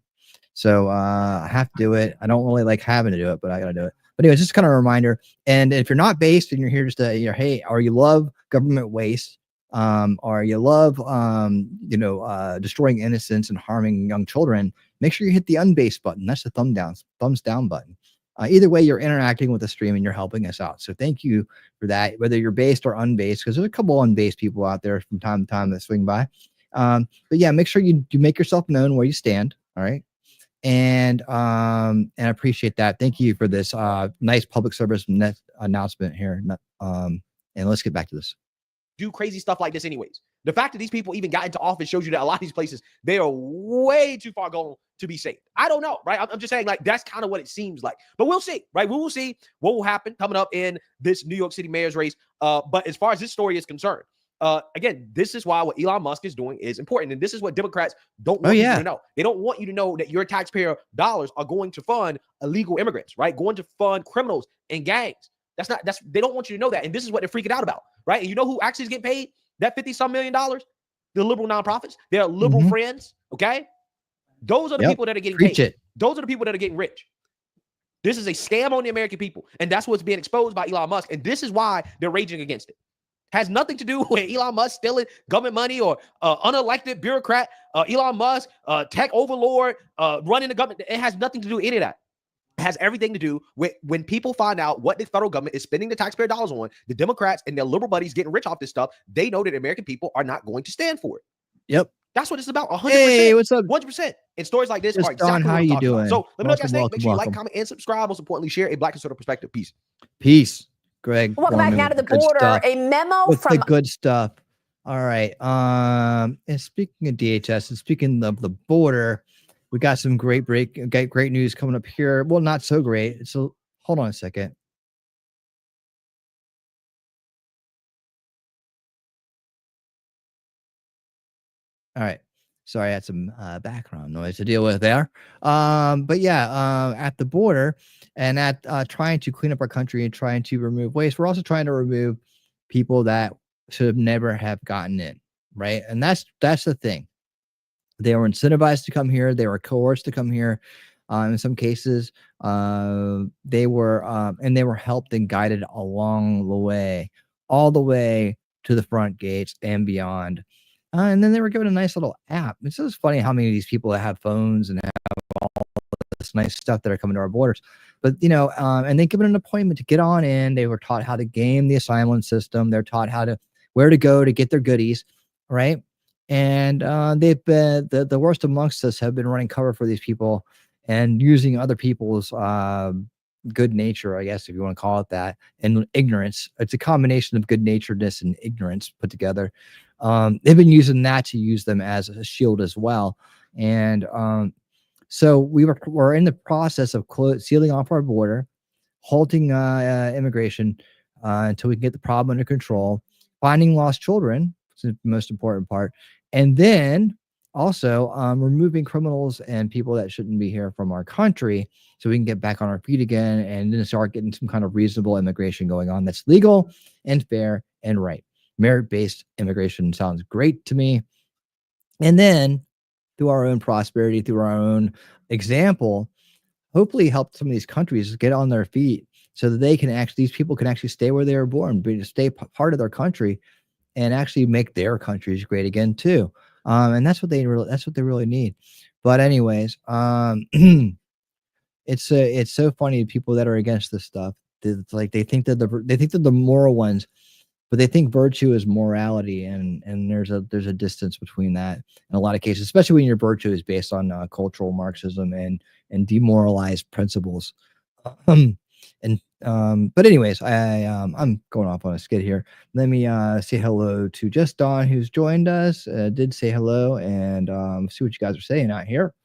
So I have to do it. I don't really like having to do it, but I got to do it. But anyway, just kind of a reminder. And if you're not based and you're here just to, hey, or you love government waste, or you love, destroying innocence and harming young children, make sure you hit the unbased button. That's the thumbs down button. Either way, you're interacting with the stream and you're helping us out. So thank you for that, whether you're based or unbased, because there's a couple unbased people out there from time to time that swing by. But yeah, make sure you make yourself known where you stand. All right. And I appreciate that. Thank you for this nice public service announcement here. And let's get back to this. Do crazy stuff like this anyways. The fact that these people even got into office shows you that a lot of these places, they are way too far gone to be safe. I don't know, right? I'm just saying, like, that's kind of what it seems like. But we'll see, right? We will see what will happen coming up in this New York City mayor's race. But as far as this story is concerned, again, this is why what Elon Musk is doing is important. And this is what Democrats don't want you to know. They don't want you to know that your taxpayer dollars are going to fund illegal immigrants, right? Going to fund criminals and gangs. They don't want you to know that. And this is what they're freaking out about, right? And you know who actually is getting paid that $50-some million? The liberal nonprofits. They're liberal friends, okay? Those are the people that are getting paid. Those are the people that are getting rich. This is a scam on the American people. And that's what's being exposed by Elon Musk. And this is why they're raging against it. Has nothing to do with Elon Musk stealing government money or unelected bureaucrat, Elon Musk, tech overlord, running the government. It has nothing to do with any of that. It has everything to do with when people find out what the federal government is spending the taxpayer dollars on, the Democrats and their liberal buddies getting rich off this stuff, they know that American people are not going to stand for it. Yep. That's what it's about. 100%. Hey, what's up? 100%. And stories like this Just are exactly Don, what how I'm you talking doing? about. So let me know what you guys think. Welcome, Make sure you like, welcome. comment, and subscribe. Most importantly, share a Black conservative perspective. Peace. Peace, Greg. Welcome back now to the border. A memo with from the good stuff. All right. And speaking of DHS and speaking of the border, we got some great news coming up here. Well, not so great. So hold on a second. All right. Sorry, I had some background noise to deal with there. But yeah, at the border and at trying to clean up our country and trying to remove waste, we're also trying to remove people that should never have gotten in, right? And that's the thing. They were incentivized to come here. They were coerced to come here. In some cases, they were helped and guided along the way, all the way to the front gates and beyond. And then they were given a nice little app. It's just funny how many of these people that have phones and have all this nice stuff that are coming to our borders. But, and they given an appointment to get on in. They were taught how to game the asylum system. They're taught where to go to get their goodies, right? And they've been, the worst amongst us have been running cover for these people and using other people's good nature, I guess, if you want to call it that, and ignorance. It's a combination of good naturedness and ignorance put together. They've been using that to use them as a shield as well. And so we're in the process of sealing off our border, halting immigration until we can get the problem under control, finding lost children, which is the most important part, and then also removing criminals and people that shouldn't be here from our country so we can get back on our feet again and then start getting some kind of reasonable immigration going on that's legal and fair and right. Merit-based immigration sounds great to me. And then through our own prosperity, through our own example, hopefully help some of these countries get on their feet so that these people can actually stay where they were born, stay part of their country and actually make their countries great again too. And that's what they really need. But anyways, it's so funny, people that are against this stuff. It's like they think they're the moral ones, but they think virtue is morality, and there's a distance between that in a lot of cases, especially when your virtue is based on cultural Marxism and demoralized principles. But anyways, I'm going off on a skid here. Let me say hello to Just Don, who's joined us. Did say hello and see what you guys are saying out here.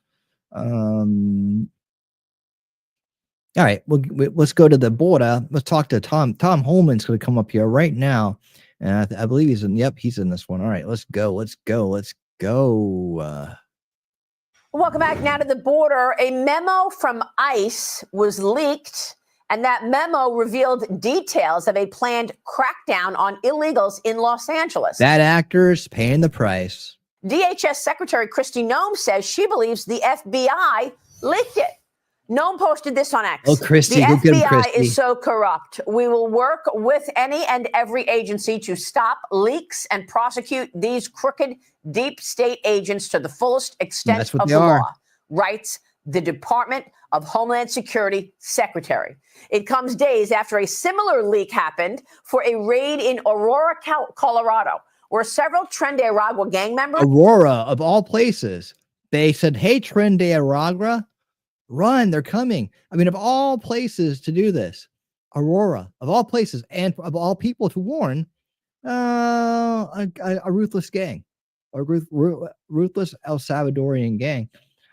All right, let's go to the border. Let's talk to Tom. Tom Holman's going to come up here right now, and I believe he's in. Yep, he's in this one. All right, let's go. Welcome back now to the border. A memo from ICE was leaked, and that memo revealed details of a planned crackdown on illegals in Los Angeles. Bad actors paying the price. DHS Secretary Kristi Noem says she believes the FBI leaked it. Noem posted this on X. Oh, Kristi, the FBI Kristi is so corrupt. We will work with any and every agency to stop leaks and prosecute these crooked deep state agents to the fullest extent of the law, writes the Department of Homeland Security Secretary. It comes days after a similar leak happened for a raid in Aurora, Colorado, where several Tren de Aragua gang members... Aurora, of all places. They said, hey, Tren de Aragua, run, they're coming. I mean, of all places to do this, Aurora, of all places, and of all people to warn a ruthless gang, a ruthless El Salvadorian gang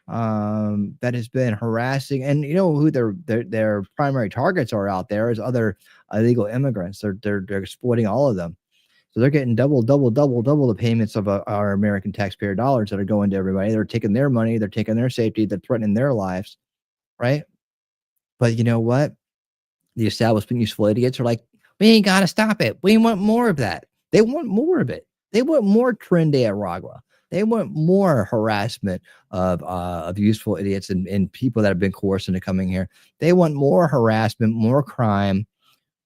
that has been harassing, and you know who their primary targets are out there is other illegal immigrants. They're exploiting all of them. So they're getting double the payments of our American taxpayer dollars that are going to everybody. They're taking their money, they're taking their safety, they're threatening their lives. Right. But you know what? The establishment useful idiots are like, we ain't got to stop it. We want more of that. They want more of it. They want more Tren de Aragua. They want more harassment of useful idiots and people that have been coerced into coming here. They want more harassment, more crime,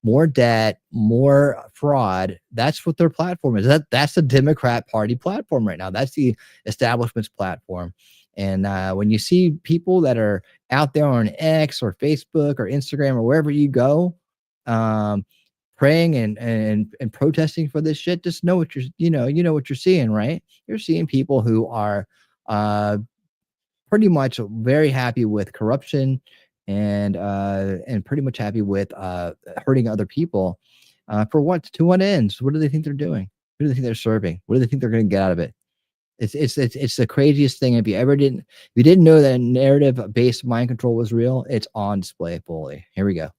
more debt, more fraud. That's what their platform is. That's the Democrat Party platform right now. That's the establishment's platform. And when you see people that are out there on X or Facebook or Instagram or wherever you go, praying and protesting for this shit, just know what you're what you're seeing, right? You're seeing people who are pretty much very happy with corruption and pretty much happy with hurting other people for what? To what ends? What do they think they're doing? Who do they think they're serving? What do they think they're going to get out of it? It's the craziest thing. If you didn't know that narrative-based mind control was real, it's on display fully. Here we go.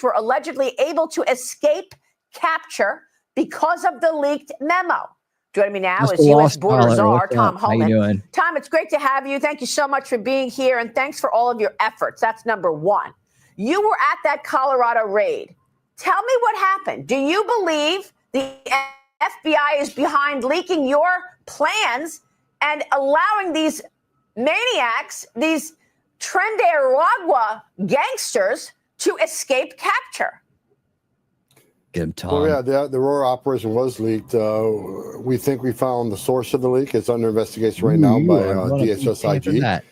Were allegedly able to escape capture because of the leaked memo. Joining me now is U.S. Border Czar Tom Homan. Tom, it's great to have you. Thank you so much for being here, and thanks for all of your efforts. That's number one. You were at that Colorado raid. Tell me what happened. Do you believe the FBI is behind leaking your plans and allowing these maniacs, these Tren de Aragua gangsters, to escape capture? Get him, Tom. Well, yeah, the Aurora operation was leaked. We think we found the source of the leak. It's under investigation right now by DHS-IG.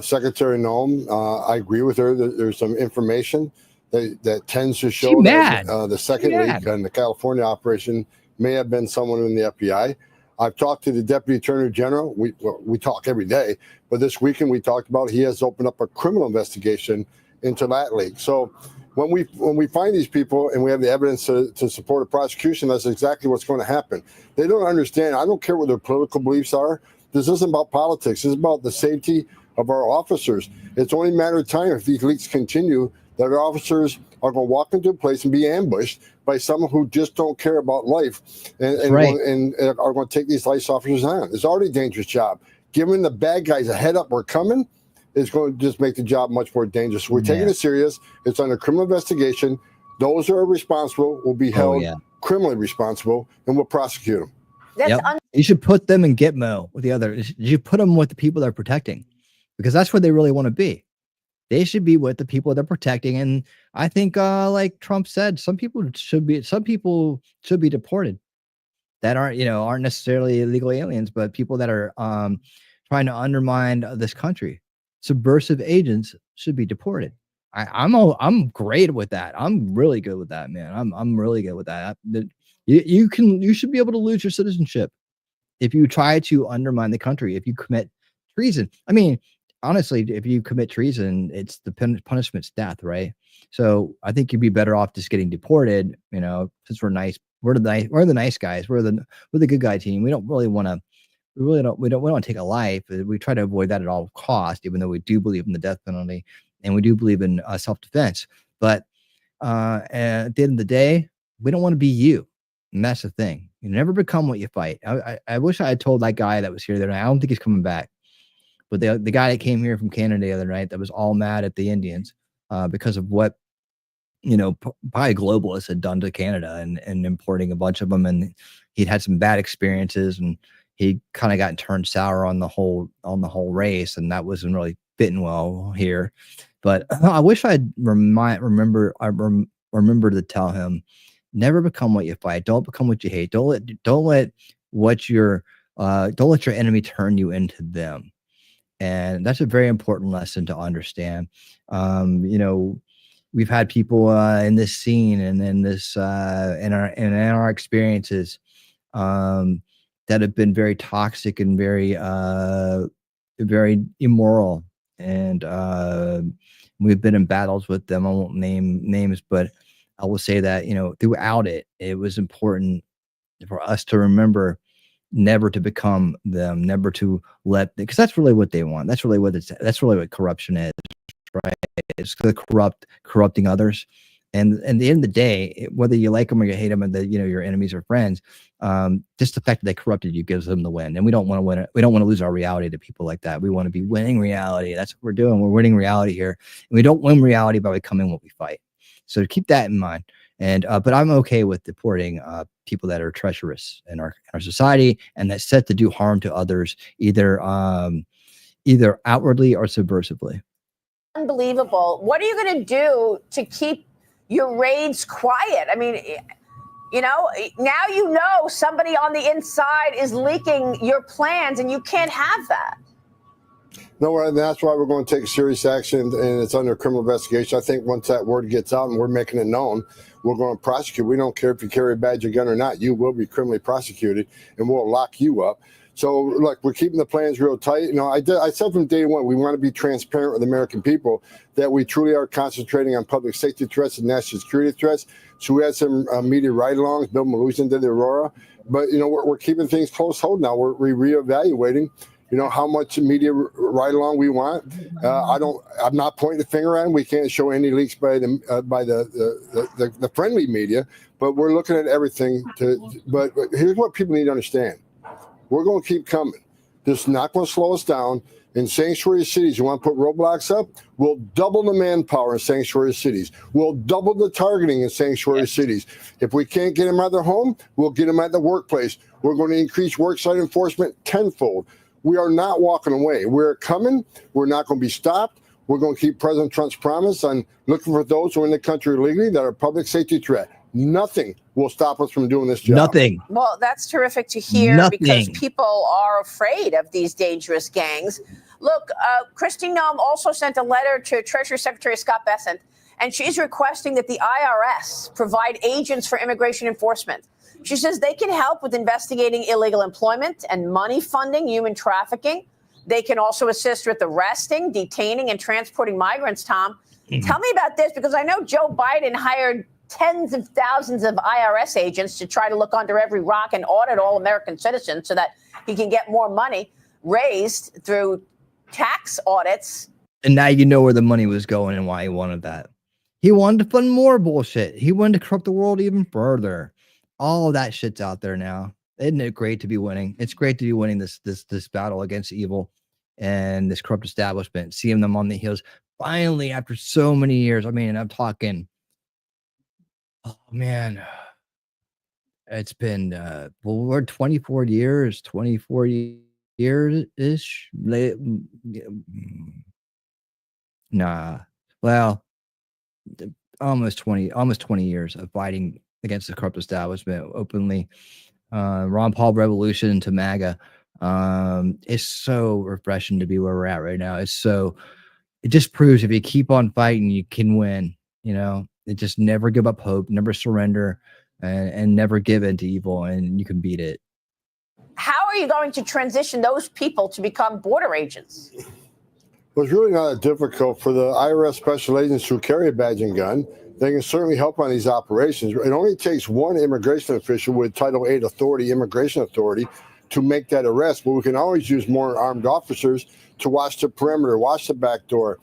Secretary Noem, I agree with her. There's some information that tends to show that the second leak in the California operation may have been someone in the FBI. I've talked to the Deputy Attorney General. We talk every day, but this weekend we talked about he has opened up a criminal investigation into that leak. So when we find these people and we have the evidence to support a prosecution, that's exactly what's going to happen. They don't understand. I don't care what their political beliefs are. This isn't about politics. This is about the safety of our officers. It's only a matter of time if these leaks continue that our officers are going to walk into a place and be ambushed by someone who just don't care about life and are going to take these ICE officers on. It's already a dangerous job. Giving the bad guys a head up, we're coming, is going to just make the job much more dangerous. So we're taking it serious. It's under criminal investigation. Those who are responsible will be held criminally responsible, and we'll prosecute them. You should put them in Gitmo with the others. You put them with the people they're protecting, because that's where they really want to be. They should be with the people they're protecting. And I think, like Trump said, some people should be deported that aren't necessarily illegal aliens, but people that are trying to undermine this country. Subversive agents should be deported. I'm great with that. I'm really good with that, man. I'm really good with that. You should be able to lose your citizenship if you try to undermine the country, if you commit treason. I mean, honestly, if you commit treason, it's the punishment's death, right? So I think you'd be better off just getting deported. Since we're nice, we're the nice guys. We're the good guy team. We don't really want to. We don't want to take a life. We try to avoid that at all costs, even though we do believe in the death penalty and we do believe in self-defense. But at the end of the day, we don't want to be you. And that's the thing. You never become what you fight. I wish I had told that guy that was here the other night. I don't think he's coming back. But the guy that came here from Canada the other night that was all mad at the Indians because of what probably globalists had done to Canada and importing a bunch of them, and he'd had some bad experiences, and he kind of got turned sour on the whole race, and that wasn't really fitting well here. But I wish I'd remember to tell him, never become what you fight. Don't become what you hate. Don't let your enemy turn you into them. And that's a very important lesson to understand. We've had people in this scene and in this in our experiences that have been very toxic and very immoral, and we've been in battles with them. I won't name names, but I will say that throughout it was important for us to remember never to become them, never to because that's really what they want. That's really what corruption is, right? It's corrupting others. And at the end of the day, whether you like them or you hate them, and your enemies or friends, just the fact that they corrupted you gives them the win. And we don't want to win. We don't want to lose our reality to people like that. We want to be winning reality. That's what we're doing. We're winning reality here, and we don't win reality by becoming what we fight. So keep that in mind. And but I'm okay with deporting people that are treacherous in our society and that's set to do harm to others, either outwardly or subversively. Unbelievable. What are you going to do to keep your raids quiet. I mean, now somebody on the inside is leaking your plans, and you can't have that. No, and that's why we're going to take serious action, and it's under criminal investigation. I think once that word gets out and we're making it known, we're going to prosecute. We don't care if you carry a badge or gun or not. You will be criminally prosecuted, and we'll lock you up. So, look, we're keeping the plans real tight. I said from day one, we want to be transparent with American people that we truly are concentrating on public safety threats and national security threats. So we had some media ride-alongs. Bill Malusian did the Aurora. But, we're keeping things close hold now. We're reevaluating how much media ride-along we want. I'm not pointing the finger at them. We can't show any leaks by the friendly media, but we're looking at everything. But here's what people need to understand. We're going to keep coming. This is not going to slow us down. In sanctuary cities, you want to put roadblocks up? We'll double the manpower in sanctuary cities. We'll double the targeting in sanctuary cities. If we can't get them at their home, we'll get them at the workplace. We're going to increase worksite enforcement tenfold. We are not walking away. We're coming. We're not going to be stopped. We're going to keep President Trump's promise on looking for those who are in the country illegally that are a public safety threat. Nothing will stop us from doing this job. Nothing. Well, that's terrific to hear because people are afraid of these dangerous gangs. Look, Kristi Noem also sent a letter to Treasury Secretary Scott Bessent, and she's requesting that the IRS provide agents for immigration enforcement. She says they can help with investigating illegal employment and money funding, human trafficking. They can also assist with arresting, detaining, and transporting migrants, Tom. Tell me about this, because I know Joe Biden hired tens of thousands of IRS agents to try to look under every rock and audit all American citizens so that he can get more money raised through tax audits. And now you know where the money was going and why he wanted that. He wanted to fund more bullshit. He wanted to corrupt the world even further. All of that shit's out there now. Isn't it great to be winning? It's great to be winning this battle against evil and this corrupt establishment, seeing them on the heels. Finally, after so many years, I mean, I'm talking, oh man, it's been, we're 24 years ish. Nah, well, almost 20 years of fighting against the corrupt establishment openly. Ron Paul revolution to MAGA. It's so refreshing to be where we're at right now. It just proves if you keep on fighting, you can win. It just never give up hope, never surrender, and never give in to evil, and you can beat it. How are you going to transition those people to become border agents? Well, it's really not that difficult for the IRS special agents who carry a badge and gun. They can certainly help on these operations. It only takes one immigration official with Title VIII authority, immigration authority, to make that arrest. But we can always use more armed officers to watch the perimeter, watch the back door.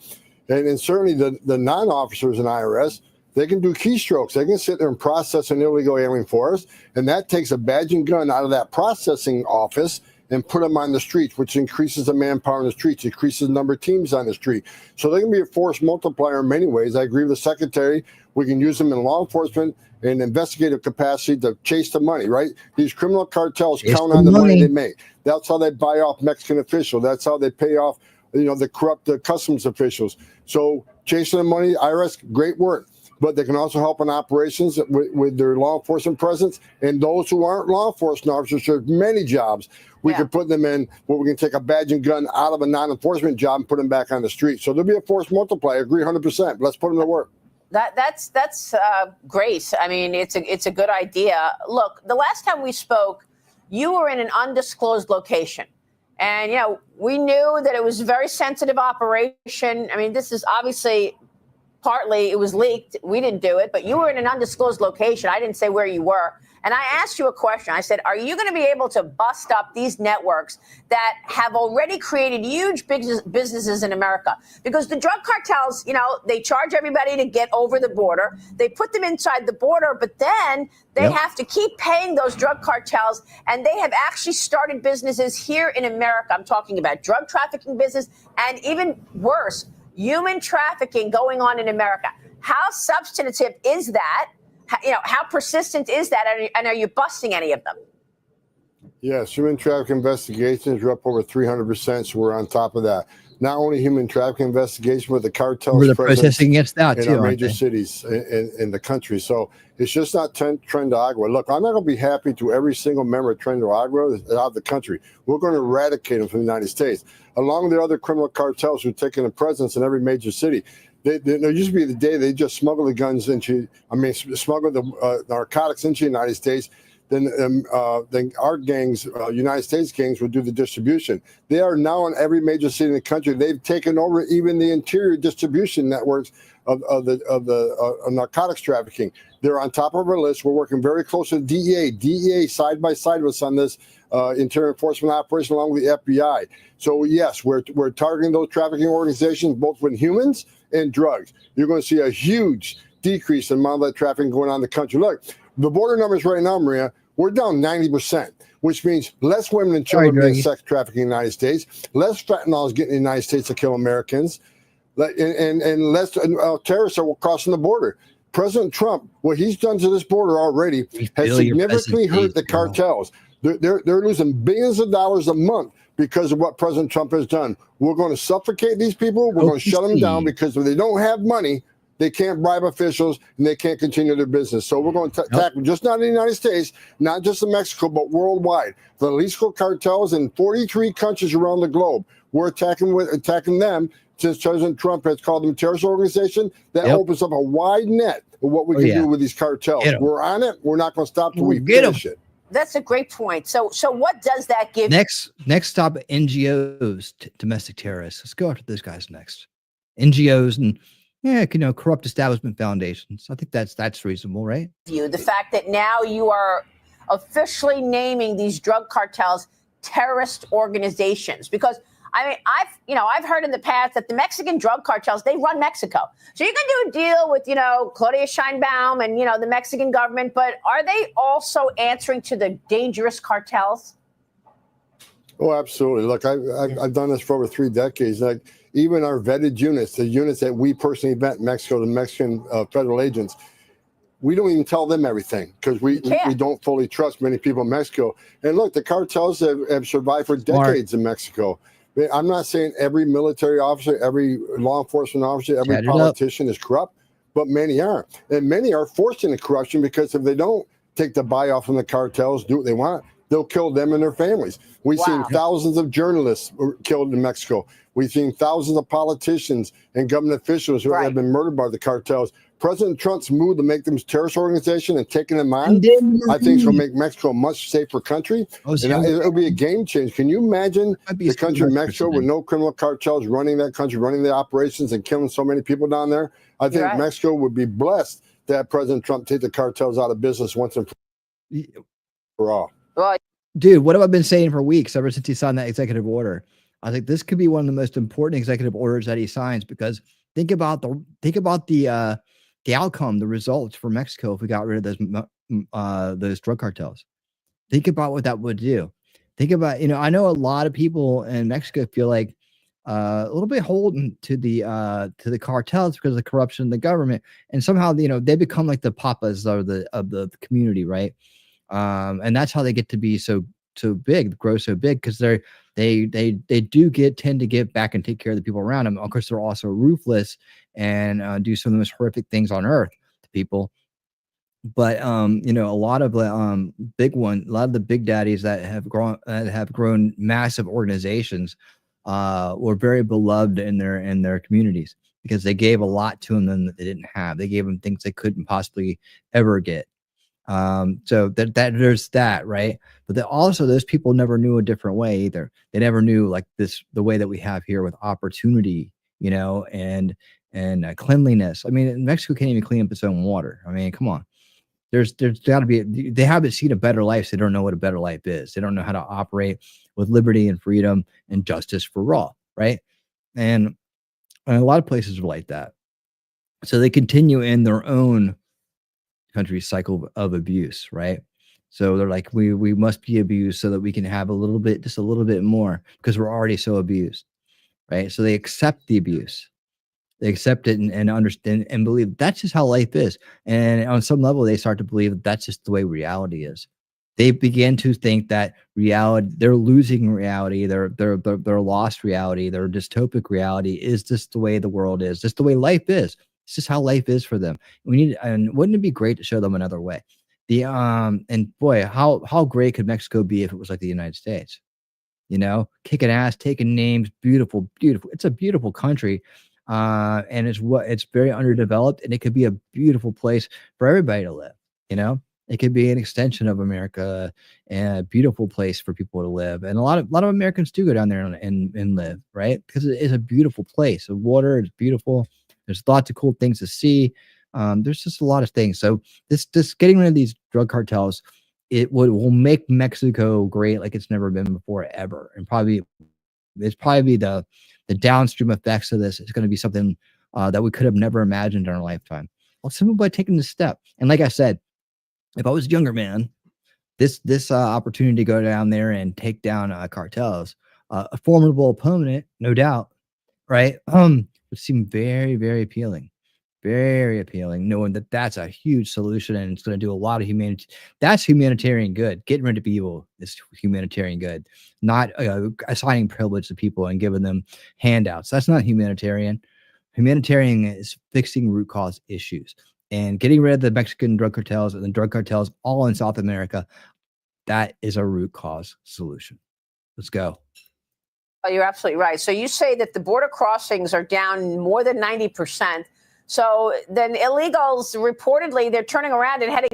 And certainly the non-officers in IRS, they can do keystrokes. They can sit there and process an illegal alien for us. And that takes a badge and gun out of that processing office and put them on the streets, which increases the manpower in the streets, increases the number of teams on the street. So they can be a force multiplier in many ways. I agree with the secretary. We can use them in law enforcement and investigative capacity to chase the money, right? These criminal cartels count on the money they make. That's how they buy off Mexican officials. That's how they pay off, the corrupt customs officials. So chasing the money, IRS, great work. But they can also help in operations with their law enforcement presence. And those who aren't law enforcement officers, there's many jobs. We can put them in where we can take a badge and gun out of a non-enforcement job and put them back on the street. So there'll be a force multiplier. I agree 100%. Let's put them to work. That's great. I mean, it's a good idea. Look, the last time we spoke, you were in an undisclosed location. And, we knew that it was a very sensitive operation. I mean, this is obviously partly it was leaked. We didn't do it, but you were in an undisclosed location. I didn't say where you were. And I asked you a question. I said, are you going to be able to bust up these networks that have already created huge businesses in America? Because the drug cartels, they charge everybody to get over the border. They put them inside the border, but then they have to keep paying those drug cartels. And they have actually started businesses here in America. I'm talking about drug trafficking business and even worse, human trafficking going on in America. How substantive is that? How persistent is that? And are you busting any of them? Yes, human trafficking investigations are up over 300%, so we're on top of that. Not only human trafficking investigation, but the cartels We're the presence protesting against that in too, our aren't major they? cities in the country. So it's just not Tren de Agua. Look, I'm not going to be happy to every single member of Tren de Agua out of the country. We're going to eradicate them from the United States, along with the other criminal cartels who are taking a presence in every major city. There used to be the day they just smuggle the guns into, smuggle the narcotics into the United States. Then our gangs, United States gangs, would do the distribution. They are now in every major city in the country. They've taken over even the interior distribution networks of narcotics trafficking. They're on top of our list. We're working very closely with DEA. DEA side by side with us on this interior enforcement operation along with the FBI. So yes, we're targeting those trafficking organizations both with humans and drugs. You're going to see a huge decrease in the amount of that trafficking going on in the country. Look, the border numbers right now, Maria, we're down 90%, which means less women and children being sex trafficking in the United States, less fentanyl is getting in the United States to kill Americans, and less terrorists are crossing the border. President Trump, what he's done to this border already has significantly hurt the cartels. They're losing billions of dollars a month because of what President Trump has done. We're going to suffocate these people. We're going to shut them down because if they don't have money, they can't bribe officials and they can't continue their business. So we're going to tackle just not in the United States, not just in Mexico, but worldwide. The Jalisco cartels in 43 countries around the globe. We're attacking them since President Trump has called them a terrorist organization. That opens up a wide net of what we can do with these cartels. We're on it. We're not going to stop till we finish it. That's a great point. So what does that give? Next stop, NGOs, domestic terrorists. Let's go after those guys next. NGOs and corrupt establishment foundations. I think that's reasonable, right? The fact that now you are officially naming these drug cartels terrorist organizations, because I've heard in the past that the Mexican drug cartels, they run Mexico. So you can do a deal with, Claudia Sheinbaum and, the Mexican government, but are they also answering to the dangerous cartels? Oh, absolutely. Look, I've done this for over 3 decades. Like even our vetted units, the units that we personally vet in Mexico, the Mexican federal agents, we don't even tell them everything because we don't fully trust many people in Mexico. And look, the cartels have survived for decades in Mexico. I'm not saying every military officer, every law enforcement officer, every politician is corrupt, but many are. And many are forced into corruption because if they don't take the buy-off from the cartels, do what they want, they'll kill them and their families. We've seen thousands of journalists killed in Mexico. We've seen thousands of politicians and government officials who have been murdered by the cartels. President Trump's move to make them a terrorist organization and taking them on, I think, is going to make Mexico a much safer country. It'll be a game change. Can you imagine the country of Mexico with no criminal cartels running that country, running the operations and killing so many people down there? I think Mexico would be blessed to have President Trump take the cartels out of business once and for all. Dude, what have I been saying for weeks ever since he signed that executive order? I think this could be one of the most important executive orders that he signs, because think about the outcome, the results for Mexico if we got rid of those drug cartels. Think about what that would do. Think about, I know a lot of people in Mexico feel like a little bit holden to the cartels because of the corruption in the government, and somehow they become like the papas of the community, right? And that's how they get to be so big, grow so big, because they tend to get back and take care of the people around them. Of course, they're also ruthless and do some of the most horrific things on earth to people. But a lot of the big daddies that have grown massive organizations were very beloved in their communities because they gave a lot to them that they didn't have. They gave them things they couldn't possibly ever get. So that there's that, right? But also those people never knew a different way either. They never knew like the way that we have here with opportunity, and cleanliness. I mean, Mexico can't even clean up its own water. I mean, come on. There's got to be, they haven't seen a better life. So they don't know what a better life is. They don't know how to operate with liberty and freedom and justice for all, right? And a lot of places are like that. So they continue in their own country's cycle of abuse, right? So they're like, we must be abused so that we can have just a little bit more, because we're already so abused, right? So they accept the abuse. They accept it and understand and believe that's just how life is. And on some level, they start to believe that that's just the way reality is. They begin to think that reality, they're losing reality, their lost reality, their dystopic reality is just the way the world is, just the way life is. It's just how life is for them. And wouldn't it be great to show them another way? And boy, how great could Mexico be if it was like the United States? Kicking ass, taking names, beautiful, beautiful. It's a beautiful country. And it's very underdeveloped, and it could be a beautiful place for everybody to live. It could be an extension of America and a beautiful place for people to live. And a lot of Americans do go down there and live, right? Because it is a beautiful place. The water is beautiful. There's lots of cool things to see. There's just a lot of things. So this getting rid of these drug cartels, will make Mexico great like it's never been before ever. And it's probably the downstream effects of this is going to be something that we could have never imagined in our lifetime. Well, simply by taking this step. And like I said, if I was a younger man, this opportunity to go down there and take down cartels, a formidable opponent, no doubt, right? Would seem very, very appealing. Very appealing, knowing that that's a huge solution and it's going to do a lot of humanity. That's humanitarian good. Getting rid of evil is humanitarian good, not assigning privilege to people and giving them handouts. That's not humanitarian. Humanitarian is fixing root cause issues and getting rid of the Mexican drug cartels and the drug cartels all in South America. That is a root cause solution. Let's go. Oh, you're absolutely right. So you say that the border crossings are down more than 90%. So then illegals, reportedly, they're turning around and heading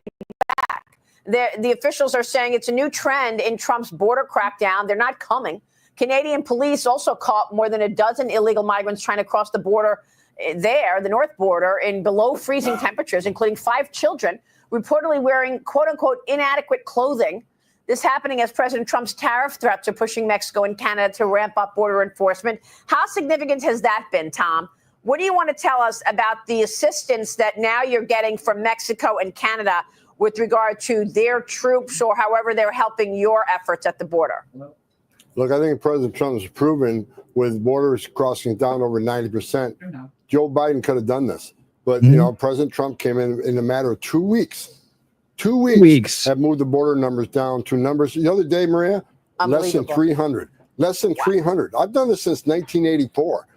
back. The officials are saying it's a new trend in Trump's border crackdown. They're not coming. Canadian police also caught more than a dozen illegal migrants trying to cross the border there, the north border, in below freezing temperatures, including 5 children, reportedly wearing, quote unquote, inadequate clothing. This happening as President Trump's tariff threats are pushing Mexico and Canada to ramp up border enforcement. How significant has that been, Tom? What do you want to tell us about the assistance that now you're getting from Mexico and Canada with regard to their troops or however they're helping your efforts at the border? Look, I think President Trump has proven with borders crossing down over 90%, Joe Biden could have done this. But, President Trump came in a matter of 2 weeks. 2 weeks have moved the border numbers down to numbers. The other day, Maria, less than 300. Less than 300. I've done this since 1984.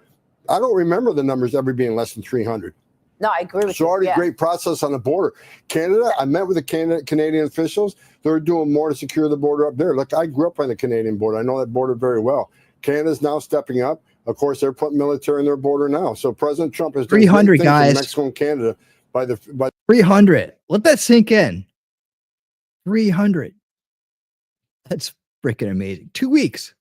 I don't remember the numbers ever being less than 300. No, I agree with you. It's already a great process on the border. Canada, I met with the Canadian officials. They're doing more to secure the border up there. Look, I grew up on the Canadian border. I know that border very well. Canada's now stepping up. Of course, they're putting military in their border now. So President Trump has done 300 guys in Mexico and Canada by 300. Let that sink in. 300. That's freaking amazing. 2 weeks.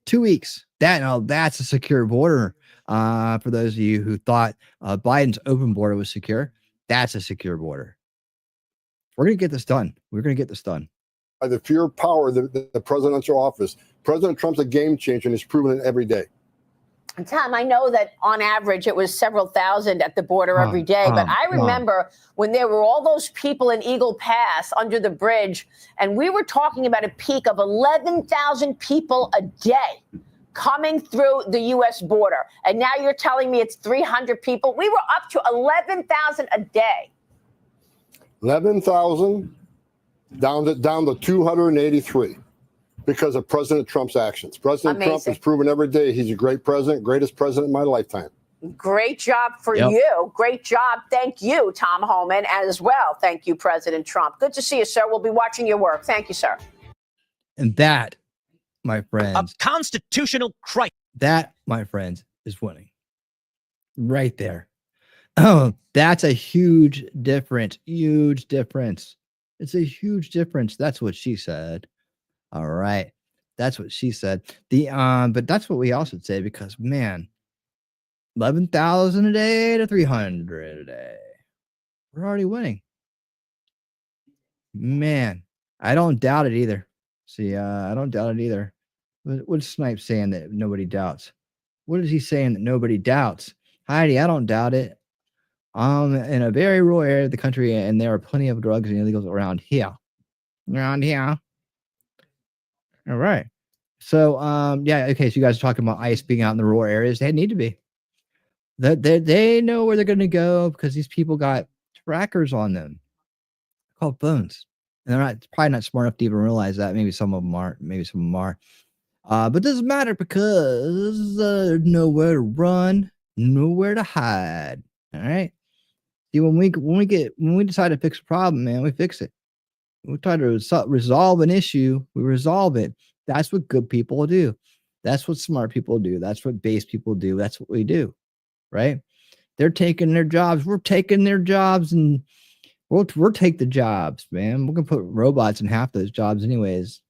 2 weeks. That's a secure border. For those of you who thought Biden's open border was secure, that's a secure border. We're going to get this done. We're going to get this done. By the pure power of the presidential office. President Trump's a game changer, and he's proven it every day. And Tom, I know that on average it was several thousand at the border every day, but I remember when there were all those people in Eagle Pass under the bridge, and we were talking about a peak of 11,000 people a day coming through the U.S. border. And now you're telling me it's 300 people. We were up to 11,000 a day. 11,000 down to 283 because of President Trump's actions. President Trump has proven every day he's a great president, greatest president in my lifetime. Great job for you. Great job. Thank you, Tom Homan, as well. Thank you, President Trump. Good to see you, sir. We'll be watching your work. Thank you, sir. And that, my friends, a constitutional crisis. That, my friends, is winning. Right there. Oh, that's a huge difference. Huge difference. It's a huge difference. That's what she said. All right. That's what she said. But that's what we also say because, man, 11,000 a day to 300 a day. We're already winning. Man, I don't doubt it either. See, I don't doubt it either. What's Snipe saying that nobody doubts? What is he saying that nobody doubts? Heidi, I don't doubt it. In a very rural area of the country, and there are plenty of drugs and illegals around here. Around here. All right. So, yeah, okay. So you guys are talking about ICE being out in the rural areas. They need to be. They know where they're going to go because these people got trackers on them called phones. And they're probably not smart enough to even realize that. Maybe some of them aren't. Maybe some of them are. But it doesn't matter because there's nowhere to run, nowhere to hide. All right. See, when we decide to fix a problem, man, we fix it. We try to resolve an issue, we resolve it. That's what good people do. That's what smart people do. That's what base people do. That's what we do, right? They're taking their jobs. We're taking their jobs, and we'll take the jobs, man. We're gonna put robots in half those jobs, anyways.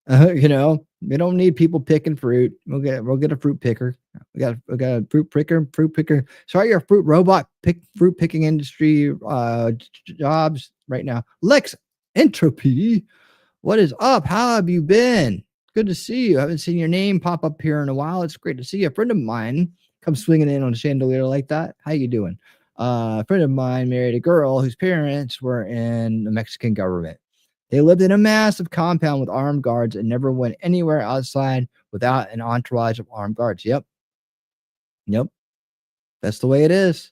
We don't need people picking fruit. We'll get a fruit picker. We got a fruit picker. Sorry, your fruit robot fruit picking industry jobs right now. Lex Entropy, what is up? How have you been? Good to see you. I haven't seen your name pop up here in a while. It's great to see you. A friend of mine comes swinging in on a chandelier like that. How you doing? A friend of mine married a girl whose parents were in the Mexican government. They lived in a massive compound with armed guards and never went anywhere outside without an entourage of armed guards. Yep. That's the way it is.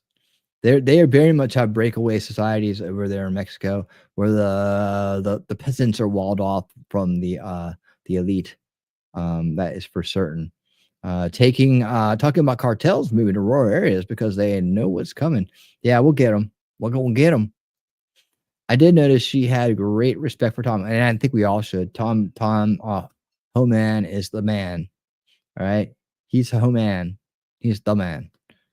They are very much have breakaway societies over there in Mexico, where the peasants are walled off from the elite. That is for certain. Talking about cartels moving to rural areas because they know what's coming. Yeah, we'll get them. We're gonna get them. I did notice she had great respect for Tom, and I think we all should. Tom, Homan is the man. All right, he's Homan. He's the man.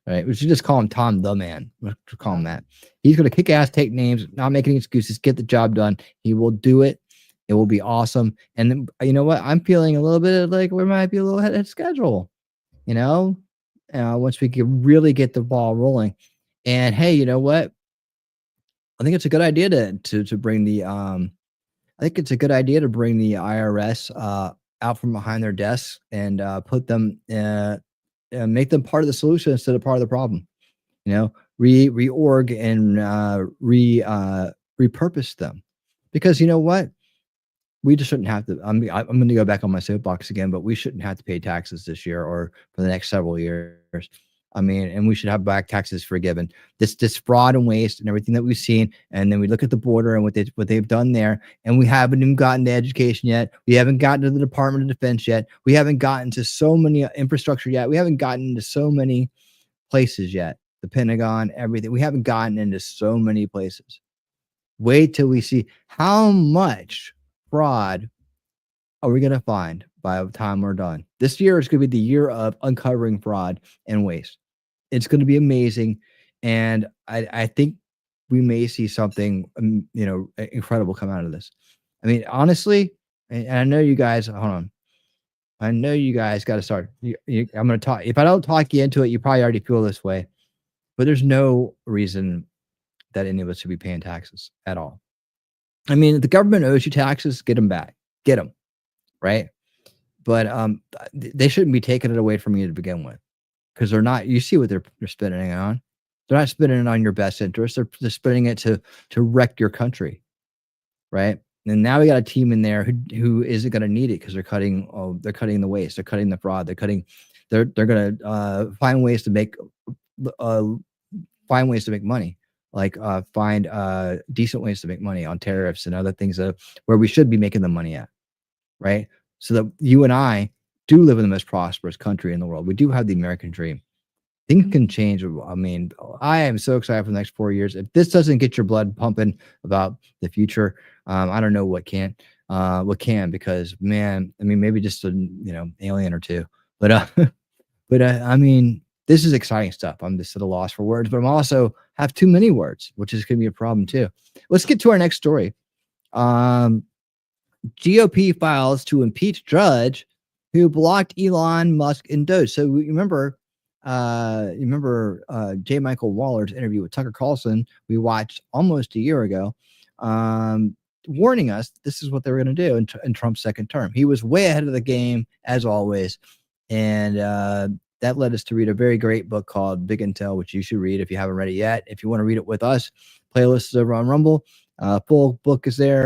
All right, we should just call him Tom the man. We'll call him that. He's gonna kick ass, take names, not make any excuses, get the job done. He will do it. It will be awesome. And then, you know what? I'm feeling a little bit like we might be a little ahead of schedule. Once we can really get the ball rolling. And hey, you know what? I think it's a good idea to bring the IRS out from behind their desks and put them make them part of the solution instead of part of the problem. Reorg and repurpose them, because you know what, we just shouldn't have to. I'm going to go back on my soapbox again, but we shouldn't have to pay taxes this year or for the next several years. And we should have back taxes forgiven. This fraud and waste and everything that we've seen, and then we look at the border and what they've done there, and we haven't even gotten to education yet. We haven't gotten to the Department of Defense yet. We haven't gotten to so many infrastructure yet. We haven't gotten to so many places yet. The Pentagon, everything. We haven't gotten into so many places. Wait till we see how much fraud are we going to find by the time we're done. This year is going to be the year of uncovering fraud and waste. It's going to be amazing. And I think we may see something, incredible come out of this. I mean, honestly, and I know you guys, hold on. I know you guys got to start. I'm going to talk. If I don't talk you into it, you probably already feel this way. But there's no reason that any of us should be paying taxes at all. I mean, the government owes you taxes, get them back. Get them. Right? But they shouldn't be taking it away from you to begin with, because they're not. You see what they're spending it on. They're not spending it on your best interest. They're spending it to wreck your country, right? And now we got a team in there who isn't going to need it because they're cutting the waste, they're cutting the fraud, they're going to find ways to make money, like find decent ways to make money on tariffs and other things where we should be making the money at. Right? So that you and I do live in the most prosperous country in the world. We do have the American dream. Things can change. I mean, I am so excited for the next 4 years. If this doesn't get your blood pumping about the future, I don't know what can, because man, I mean, maybe just a, alien or two, but I mean, this is exciting stuff. I'm just at a loss for words, but I'm also have too many words, which is going to be a problem too. Let's get to our next story. GOP files to impeach judge who blocked Elon Musk and Doge. So you remember J. Michael Waller's interview with Tucker Carlson we watched almost a year ago, warning us this is what they were going to do in Trump's second term. He was way ahead of the game, as always, and that led us to read a very great book called Big Intel, which you should read if you haven't read it yet. If you want to read it with us, playlist is over on Rumble. Full book is there,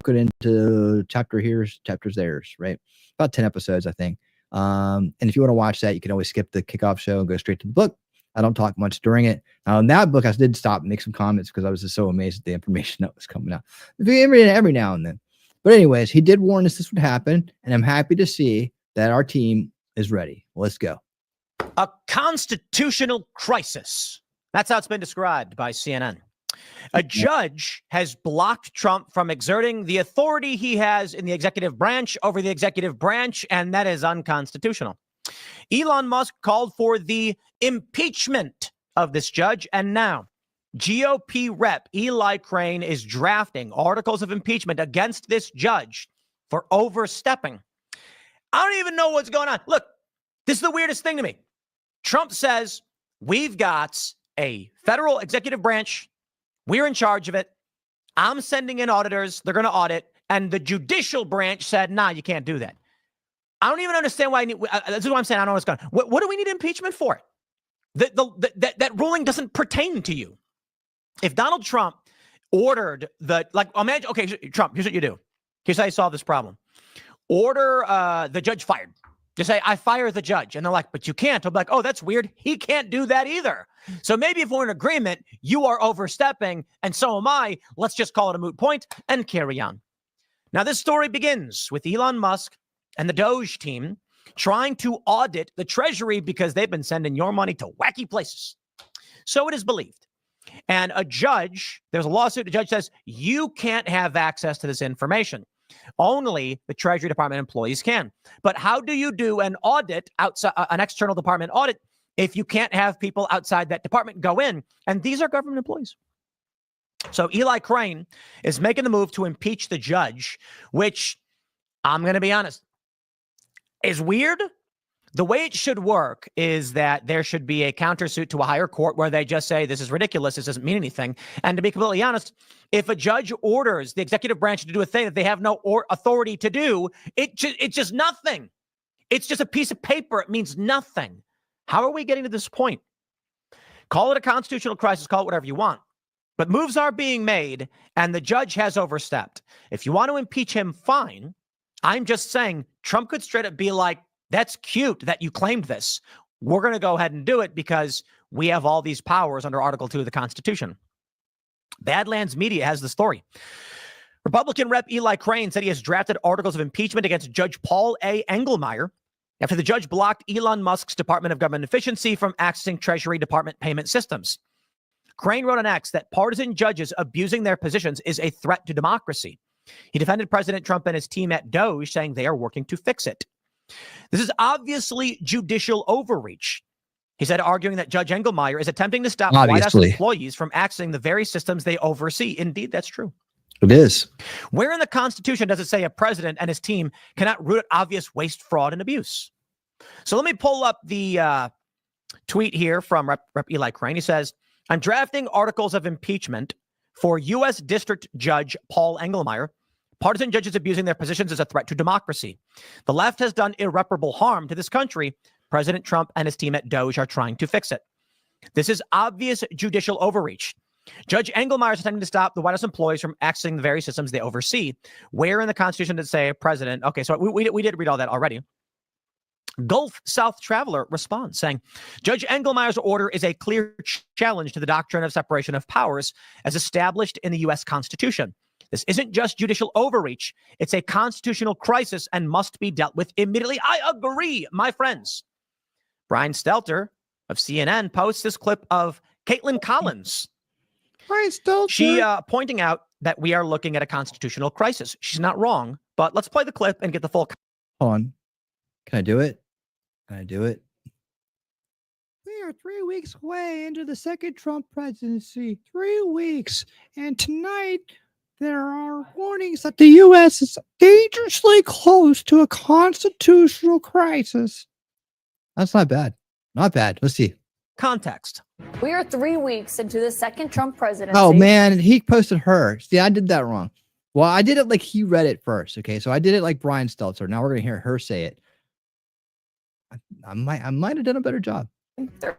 broken into chapter here's, chapters there's, right? About 10 episodes, I think. And if you want to watch that, you can always skip the kickoff show and go straight to the book. I don't talk much during it. Now, in that book, I did stop and make some comments because I was just so amazed at the information that was coming out every now and then. But anyways, he did warn us this would happen, and I'm happy to see that our team is ready. Let's go. A constitutional crisis. That's how it's been described by CNN. A judge has blocked Trump from exerting the authority he has in the executive branch over the executive branch, and that is unconstitutional. Elon Musk called for the impeachment of this judge, and now GOP rep Eli Crane is drafting articles of impeachment against this judge for overstepping. I don't even know what's going on. Look, this is the weirdest thing to me. Trump says, we've got a federal executive branch. We're in charge of it. I'm sending in auditors. They're going to audit. And the judicial branch said, nah, you can't do that. I don't even understand why. This is what I'm saying. I don't know what's going on. What do we need impeachment for? That ruling doesn't pertain to you. If Donald Trump ordered imagine, okay, Trump, here's what you do. Here's how you solve this problem. Order the judge fired. Just say, I fire the judge. And they're like, but you can't. I'm like, oh, that's weird. He can't do that either. So maybe if we're in agreement, you are overstepping and so am I. Let's just call it a moot point and carry on. Now, this story begins with Elon Musk and the Doge team trying to audit the Treasury because they've been sending your money to wacky places. So it is believed. And a judge, there's a lawsuit. The judge says, you can't have access to this information. Only the Treasury Department employees can. But how do you do an audit outside, an external department audit, if you can't have people outside that department go in? And these are government employees. So Eli Crane is making the move to impeach the judge, which I'm going to be honest, is weird. The way it should work is that there should be a countersuit to a higher court where they just say, this is ridiculous. This doesn't mean anything. And to be completely honest, if a judge orders the executive branch to do a thing that they have no authority to do, it's just nothing. It's just a piece of paper. It means nothing. How are we getting to this point? Call it a constitutional crisis, call it whatever you want. But moves are being made and the judge has overstepped. If you want to impeach him, fine. I'm just saying Trump could straight up be like, that's cute that you claimed this. We're going to go ahead and do it because we have all these powers under Article 2 of the Constitution. Badlands Media has the story. Republican Rep Eli Crane said he has drafted articles of impeachment against Judge Paul A. Engelmeyer after the judge blocked Elon Musk's Department of Government Efficiency from accessing Treasury Department payment systems. Crane wrote on X that partisan judges abusing their positions is a threat to democracy. He defended President Trump and his team at Doge, saying they are working to fix it. This is obviously judicial overreach. He said, arguing that Judge Engelmeyer is attempting to stop White House employees from accessing the very systems they oversee. Indeed, that's true. It is. Where in the Constitution does it say a president and his team cannot root out obvious waste, fraud, and abuse? So let me pull up the tweet here from Rep Eli Crane. He says, I'm drafting articles of impeachment for U.S. District Judge Paul Engelmeyer. Partisan judges abusing their positions is a threat to democracy. The left has done irreparable harm to this country. President Trump and his team at Doge are trying to fix it. This is obvious judicial overreach. Judge Engelmeyer is attempting to stop the White House employees from accessing the very systems they oversee. Where in the Constitution did it say president? Okay, so we did read all that already. Gulf South Traveler responds saying, Judge Engelmeyer's order is a clear challenge to the doctrine of separation of powers as established in the U.S. Constitution. This isn't just judicial overreach. It's a constitutional crisis and must be dealt with immediately. I agree, my friends. Brian Stelter of CNN posts this clip of Caitlin Collins. Brian Stelter. She pointing out that we are looking at a constitutional crisis. She's not wrong, but let's play the clip and get the full. Hold on. Can I do it? Can I do it? We are 3 weeks away into the second Trump presidency. 3 weeks. And tonight, there are warnings that the U.S. is dangerously close to a constitutional crisis. That's not bad. Not bad. Let's see. Context. We are 3 weeks into the second Trump presidency. Oh, man. He posted her. See, I did that wrong. Well, I did it like he read it first. Okay. So I did it like Brian Stelter. Now we're going to hear her say it. I might have done a better job.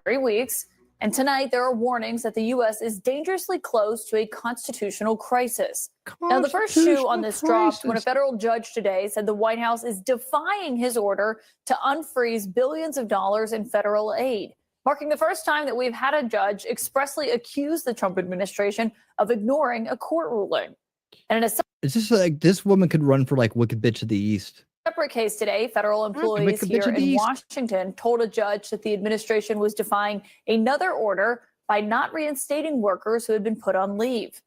3 weeks. And tonight, there are warnings that the U.S. is dangerously close to a constitutional crisis. Now, the first shoe on this dropped when a federal judge today said the White House is defying his order to unfreeze billions of dollars in federal aid. marking the first time that we've had a judge expressly accuse the Trump administration of ignoring a court ruling. And in a It's just like this woman could run for like Wicked Bitch of the East. separate case today, federal employees here in Washington told a judge that the administration was defying another order by not reinstating workers who had been put on leave.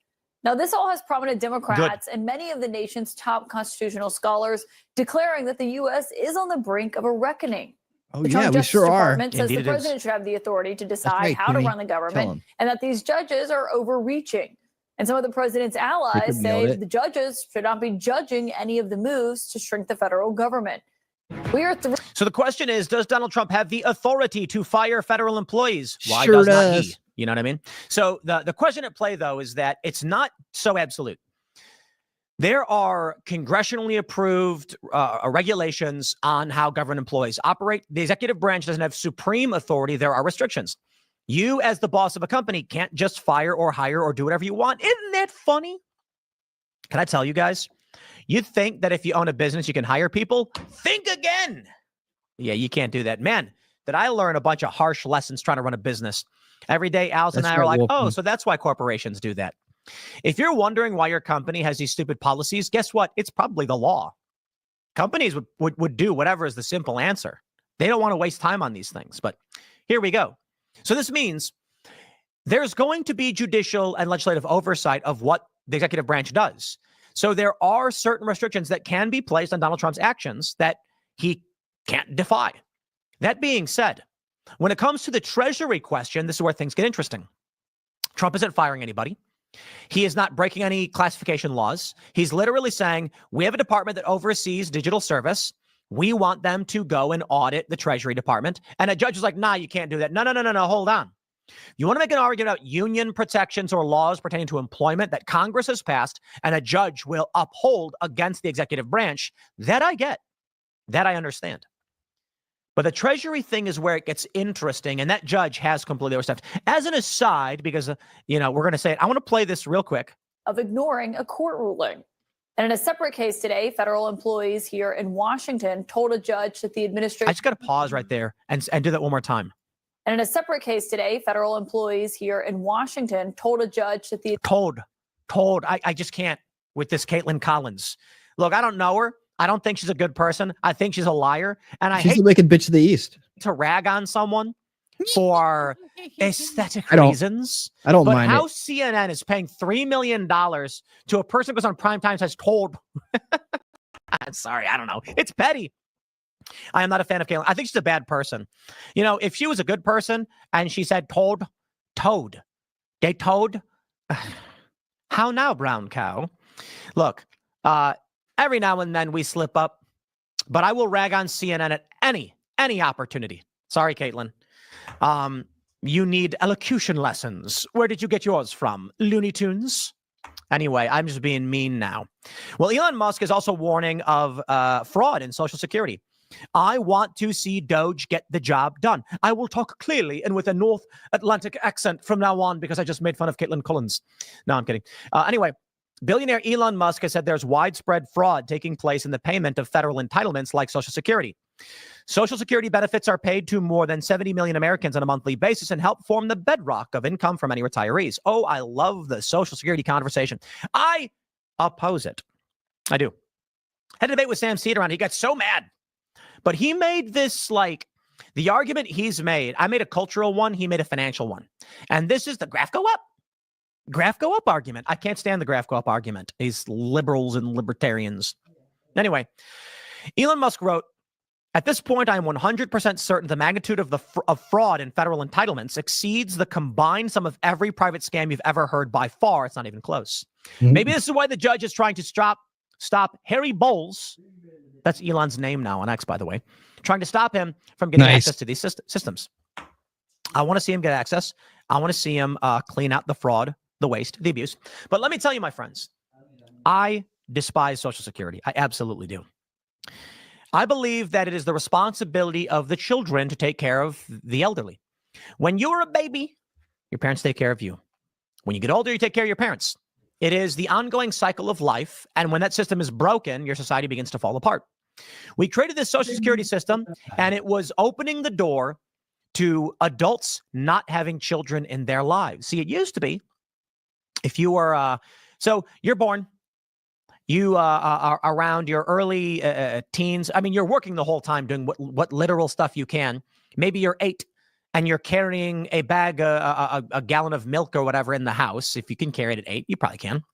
Now, this all has prominent Democrats and many of the nation's top constitutional scholars declaring that the U.S. is on the brink of a reckoning. Oh, the yeah, Trump we Justice sure are. Department says the president should have the authority to decide right, how to Queenie. run the Tell government, him. and that these judges are overreaching. And some of the president's allies say nailed it. the judges should not be judging any of the moves to shrink the federal government. We are So the question is, does Donald Trump have the authority to fire federal employees? Why Sure not he? does. You know what I mean? So the question at play, though, is that it's not so absolute. There are congressionally approved regulations on how government employees operate. The executive branch doesn't have supreme authority. There are restrictions. You, as the boss of a company, can't just fire or hire or do whatever you want. Isn't that funny? Can I tell you guys? You think that if you own a business, you can hire people? Think again. Yeah, you can't do that. Man, did I learn a bunch of harsh lessons trying to run a business. Every day, Alice and I are like, oh, so that's why corporations do that. If you're wondering why your company has these stupid policies, guess what? It's probably the law. Companies would do whatever is the simple answer. They don't want to waste time on these things. But here we go. So this means there's going to be judicial and legislative oversight of what the executive branch does. So there are certain restrictions that can be placed on Donald Trump's actions that he can't defy. That being said, when it comes to the Treasury question, this is where things get interesting. Trump isn't firing anybody. He is not breaking any classification laws. He's literally saying, we have a department that oversees digital service. We want them to go and audit the Treasury Department. And a judge is like, nah, you can't do that. No, hold on. You want to make an argument about union protections or laws pertaining to employment that Congress has passed and a judge will uphold against the executive branch. That I get. That I understand. But the Treasury thing is where it gets interesting, and that judge has completely overstepped. As an aside, because, we're going to say it, I want to play this real quick. Of ignoring a court ruling. And in a separate case today, federal employees here in Washington told a judge that the administration... I just got to pause right there and do that one more time. And in a separate case today, federal employees here in Washington told a judge that the... Told. I just can't with this Caitlin Collins. Look, I don't know her. I don't think she's a good person. I think she's a liar. And She's the Wicked Bitch of the East. To rag on someone for aesthetic reasons. I don't but mind how it. CNN is paying $3 million to a person who goes on primetime says told. I'm sorry, I don't know. It's petty. I am not a fan of Caitlin. I think she's a bad person. If she was a good person and she said told, they told. How now, brown cow? Look, every now and then we slip up, but I will rag on CNN at any opportunity. Sorry, Caitlin. You need elocution lessons. Where did you get yours from? Looney Tunes? Anyway, I'm just being mean now. Well, Elon Musk is also warning of fraud in Social Security. I want to see Doge get the job done. I will talk clearly and with a North Atlantic accent from now on because I just made fun of Caitlin Collins. No, I'm kidding. Anyway, billionaire Elon Musk has said there's widespread fraud taking place in the payment of federal entitlements like Social Security. Social Security benefits are paid to more than 70 million Americans on a monthly basis and help form the bedrock of income for many retirees. Oh, I love the Social Security conversation. I oppose it. I do. Had a debate with Sam Cedar on it. He got so mad. But he made this the argument he's made. I made a cultural one. He made a financial one. And this is the graph go up argument. I can't stand the graph go up argument. These liberals and libertarians. Anyway, Elon Musk wrote, at this point, I am 100% certain the magnitude of fraud in federal entitlements exceeds the combined sum of every private scam you've ever heard by far. It's not even close. Maybe this is why the judge is trying to stop Harry Bowles. That's Elon's name now on X, by the way. Trying to stop him from getting access to these systems. I want to see him get access. I want to see him clean out the fraud, the waste, the abuse. But let me tell you, my friends, I despise Social Security. I absolutely do. I believe that it is the responsibility of the children to take care of the elderly. When you're a baby, your parents take care of you. When you get older, you take care of your parents. It is the ongoing cycle of life. And when that system is broken, your society begins to fall apart. We created this Social Security system, and it was opening the door to adults not having children in their lives. See, it used to be if you were, so you're born, you are around your early teens. I mean, you're working the whole time doing what literal stuff you can. Maybe you're 8 and you're carrying a bag, a gallon of milk or whatever in the house. If you can carry it at 8, you probably can.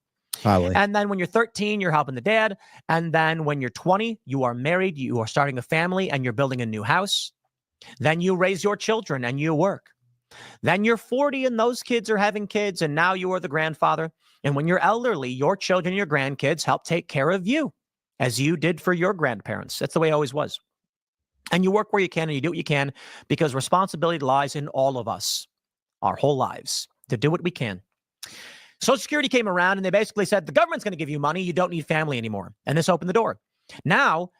Probably. And then when you're 13, you're helping the dad. And then when you're 20, you are married, you are starting a family, and you're building a new house. Then you raise your children and you work. Then you're 40 and those kids are having kids, and now you are the grandfather. And when you're elderly, your children and your grandkids help take care of you as you did for your grandparents. That's the way it always was. And you work where you can and you do what you can because responsibility lies in all of us, our whole lives, to do what we can. Social Security came around and they basically said, the government's going to give you money. You don't need family anymore. And this opened the door. Now,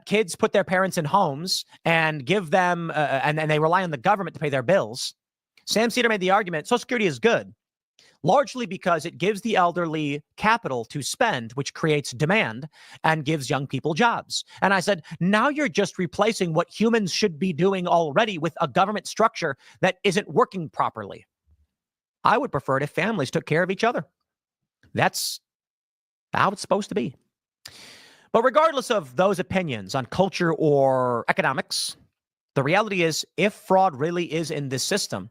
kids put their parents in homes and give them, and they rely on the government to pay their bills. Sam Cedar made the argument, Social Security is good, largely because it gives the elderly capital to spend, which creates demand and gives young people jobs. And I said, now you're just replacing what humans should be doing already with a government structure that isn't working properly. I would prefer it if families took care of each other. That's how it's supposed to be. But regardless of those opinions on culture or economics, the reality is if fraud really is in this system,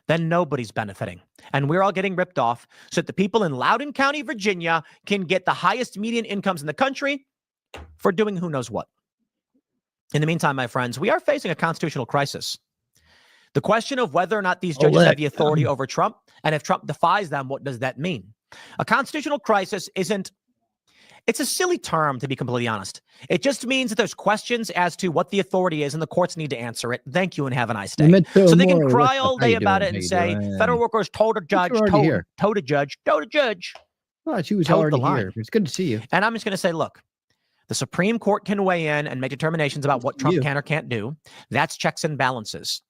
then nobody's benefiting. And we're all getting ripped off so that the people in Loudoun County, Virginia can get the highest median incomes in the country for doing who knows what. In the meantime, my friends, we are facing a constitutional crisis. The question of whether or not these judges have the authority over Trump, and if Trump defies them, what does that mean? A constitutional crisis it's a silly term, to be completely honest. It just means that there's questions as to what the authority is, and the courts need to answer it. Thank you, and have a nice day. So they can cry all day about it and say, federal workers told a judge, toe to judge. Oh, she was already here. It's good to see you. And I'm just going to say, look, the Supreme Court can weigh in and make determinations about what Trump can or can't do. That's checks and balances.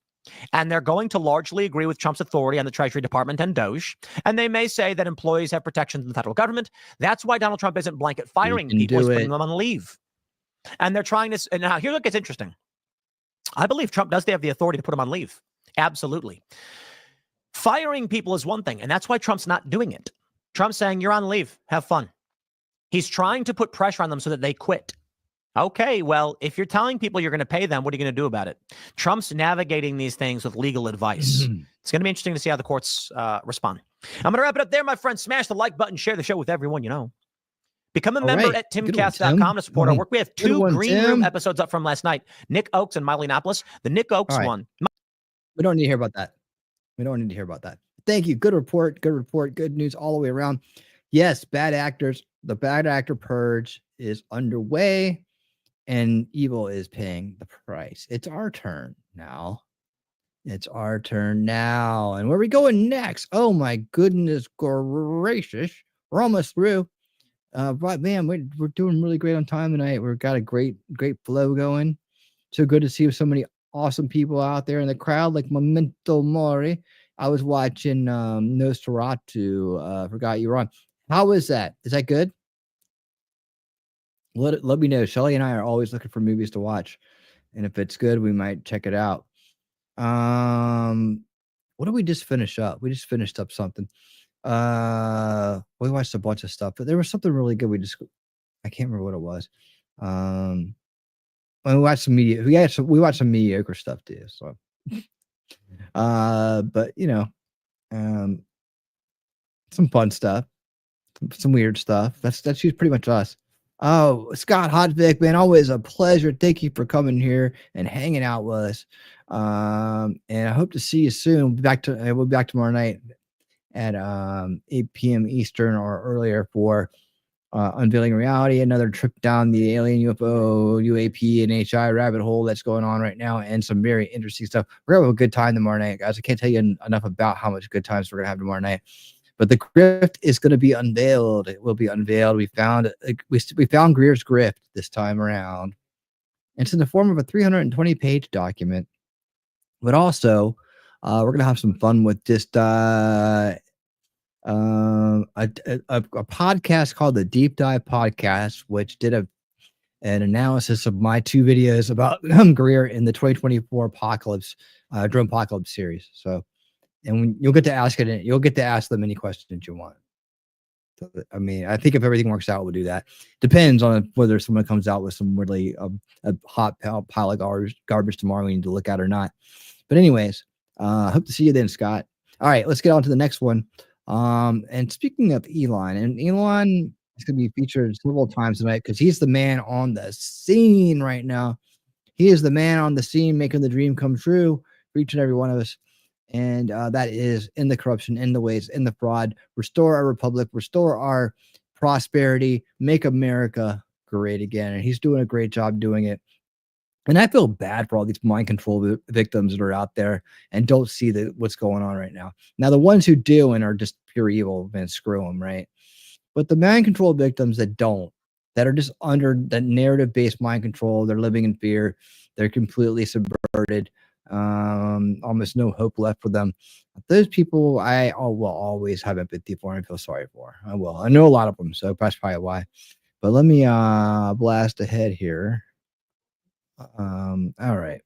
And they're going to largely agree with Trump's authority on the Treasury Department and DOJ. And they may say that employees have protections in the federal government. That's why Donald Trump isn't blanket firing people. He's putting them on leave. And they're trying to. And now, here's what gets interesting. I believe Trump does have the authority to put them on leave. Absolutely. Firing people is one thing. And that's why Trump's not doing it. Trump's saying, you're on leave. Have fun. He's trying to put pressure on them so that they quit. Okay, well, if you're telling people you're going to pay them, what are you going to do about it? Trump's navigating these things with legal advice. It's going to be interesting to see how the courts respond. I'm going to wrap it up there, my friend. Smash the like button, share the show with everyone you know. Become a member at timcast.com to support our work. We have 2 Green Room episodes up from last night. Nick Oakes and Miley Annapolis. The Nick Oakes one. We don't need to hear about that. Thank you. Good report. Good news all the way around. Yes, bad actors. The bad actor purge is underway. And evil is paying the price. It's our turn now. And where are we going next? Oh, my goodness gracious. We're almost through. But, man, we're doing really great on time tonight. We've got a great flow going. So good to see so many awesome people out there in the crowd, like Memento Mori. I was watching Nosferatu. Forgot you were on. How is that? Is that good? Let me know. Shelly and I are always looking for movies to watch. And if it's good, we might check it out. What did we just finish up? We just finished up something. We watched a bunch of stuff, but there was something really good. I can't remember what it was. We watched some we watched some mediocre stuff too. So, but some fun stuff, some weird stuff. That's pretty much us. Oh, Scott Hodvick, man, always a pleasure. Thank you for coming here and hanging out with us. And I hope to see you soon. We'll be back tomorrow night at 8 p.m. Eastern or earlier for Unveiling Reality, another trip down the alien UFO, UAP, and HI rabbit hole that's going on right now, and some very interesting stuff. We're going to have a good time tomorrow night, guys. I can't tell you enough about how much good times we're going to have tomorrow night. But the grift is going to be unveiled. It will be unveiled. We found Greer's grift this time around. It's in the form of a 320-page document. But also, we're going to have some fun with just a podcast called the Deep Dive Podcast, which did a an analysis of my 2 videos about Greer in the 2024 apocalypse, drone apocalypse series. So, and you'll get to ask it. You'll get to ask them any questions you want. So, I mean, I think if everything works out, we'll do that. Depends on whether someone comes out with some really a hot pile of garbage tomorrow we need to look at or not. But anyways, hope to see you then, Scott. All right, let's get on to the next one. And speaking of Elon, and Elon is going to be featured several times tonight because he's the man on the scene right now. He is the man on the scene making the dream come true for each and every one of us. And that is in the corruption, in the waste, in the fraud, restore our republic, restore our prosperity, make America great again. And he's doing a great job doing it. And I feel bad for all these mind control victims that are out there and don't see what's going on right now. Now, the ones who do and are just pure evil, man, screw them, right? But the mind control victims that don't, that are just under that narrative-based mind control, they're living in fear, they're completely subverted, almost no hope left for them. Those people, I will always have empathy for and feel sorry for. I will. I know a lot of them, so that's probably why. But let me blast ahead here. All right.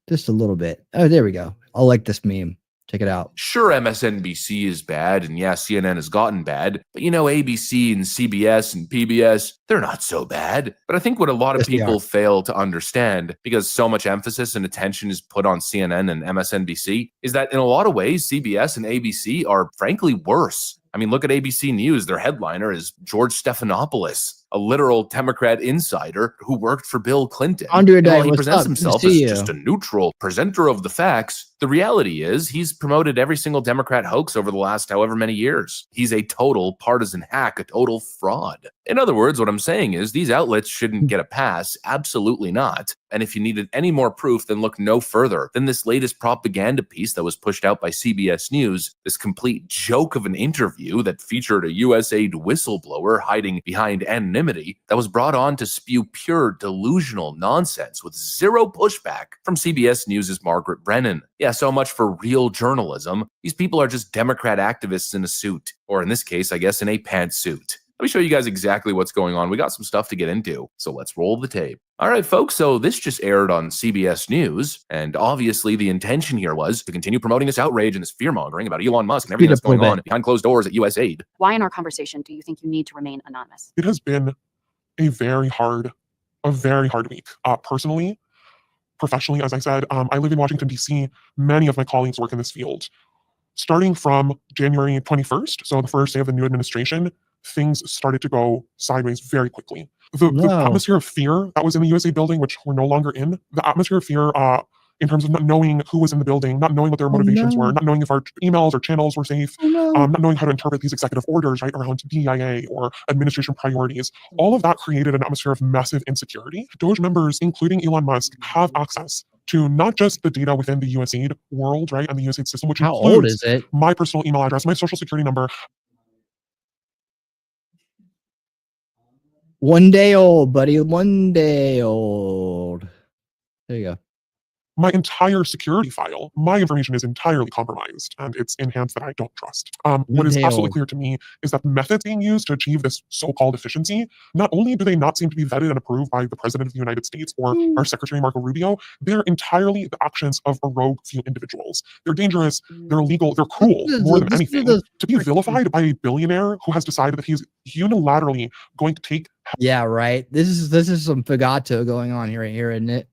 Just a little bit. Oh, there we go. I like this meme. Check it out. Sure, MSNBC is bad, and yeah, CNN has gotten bad, but you know, ABC and CBS and PBS, they're not so bad. But I think what a lot of people fail to understand, because so much emphasis and attention is put on CNN and MSNBC, is that in a lot of ways, CBS and ABC are frankly worse. I mean, look at ABC News. Their headliner is George Stephanopoulos, a literal Democrat insider who worked for Bill Clinton. Andre Day, while he presents himself as just a neutral presenter of the facts, the reality is he's promoted every single Democrat hoax over the last however many years. He's a total partisan hack, a total fraud. In other words, what I'm saying is these outlets shouldn't get a pass. Absolutely not. And if you needed any more proof, then look no further than this latest propaganda piece that was pushed out by CBS News, this complete joke of an interview that featured a USAID whistleblower hiding behind anonymity that was brought on to spew pure delusional nonsense with zero pushback from CBS News' Margaret Brennan. Yeah, so much for real journalism. These people are just Democrat activists in a suit, or in this case, I guess in a pantsuit. Let me show you guys exactly what's going on. We got some stuff to get into, so let's roll the tape. All right, folks, so this just aired on CBS News, and obviously the intention here was to continue promoting this outrage and this fear-mongering about Elon Musk and everything that's going on behind closed doors at USAID. Why in our conversation do you think you need to remain anonymous? It has been a very hard week. Personally, professionally, as I said, I live in Washington, D.C. Many of my colleagues work in this field. Starting from January 21st, so the first day of the new administration, things started to go sideways very quickly. The atmosphere of fear that was in the USA building, which we're no longer in, the atmosphere of fear in terms of not knowing who was in the building, not knowing what their motivations were, not knowing if our emails or channels were safe, not knowing how to interpret these executive orders, right, around DIA or administration priorities. All of that created an atmosphere of massive insecurity. Doge members, including Elon Musk, have access to not just the data within the USAID world, right, and the USAID system, which includes old is it? My personal email address, my social security number. 1 day old, buddy. 1 day old. There you go. My entire security file, my information is entirely compromised, and it's in hands that I don't trust. What is absolutely clear to me is that the methods being used to achieve this so-called efficiency, not only do they not seem to be vetted and approved by the President of the United States or our Secretary Marco Rubio, they're entirely the actions of a rogue few individuals. They're dangerous, they're illegal, they're cruel, more than anything. To be vilified by a billionaire who has decided that he's unilaterally going to take... Yeah, right. This is some Fagato going on here, isn't it?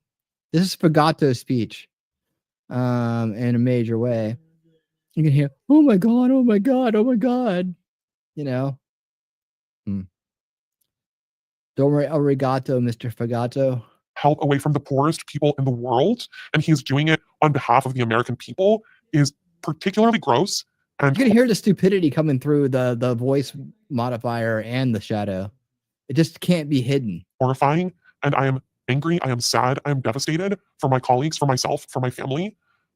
This is Fagato's speech in a major way. You can hear, oh my God, oh my God, oh my God. You know. Don't worry, arigato, Mr. Fagato. Help away from the poorest people in the world, and he's doing it on behalf of the American people, is particularly gross. And you can hear the stupidity coming through the voice modifier and the shadow. It just can't be hidden. Horrifying, and I am angry, I am sad, I am devastated for my colleagues, for myself, for my family.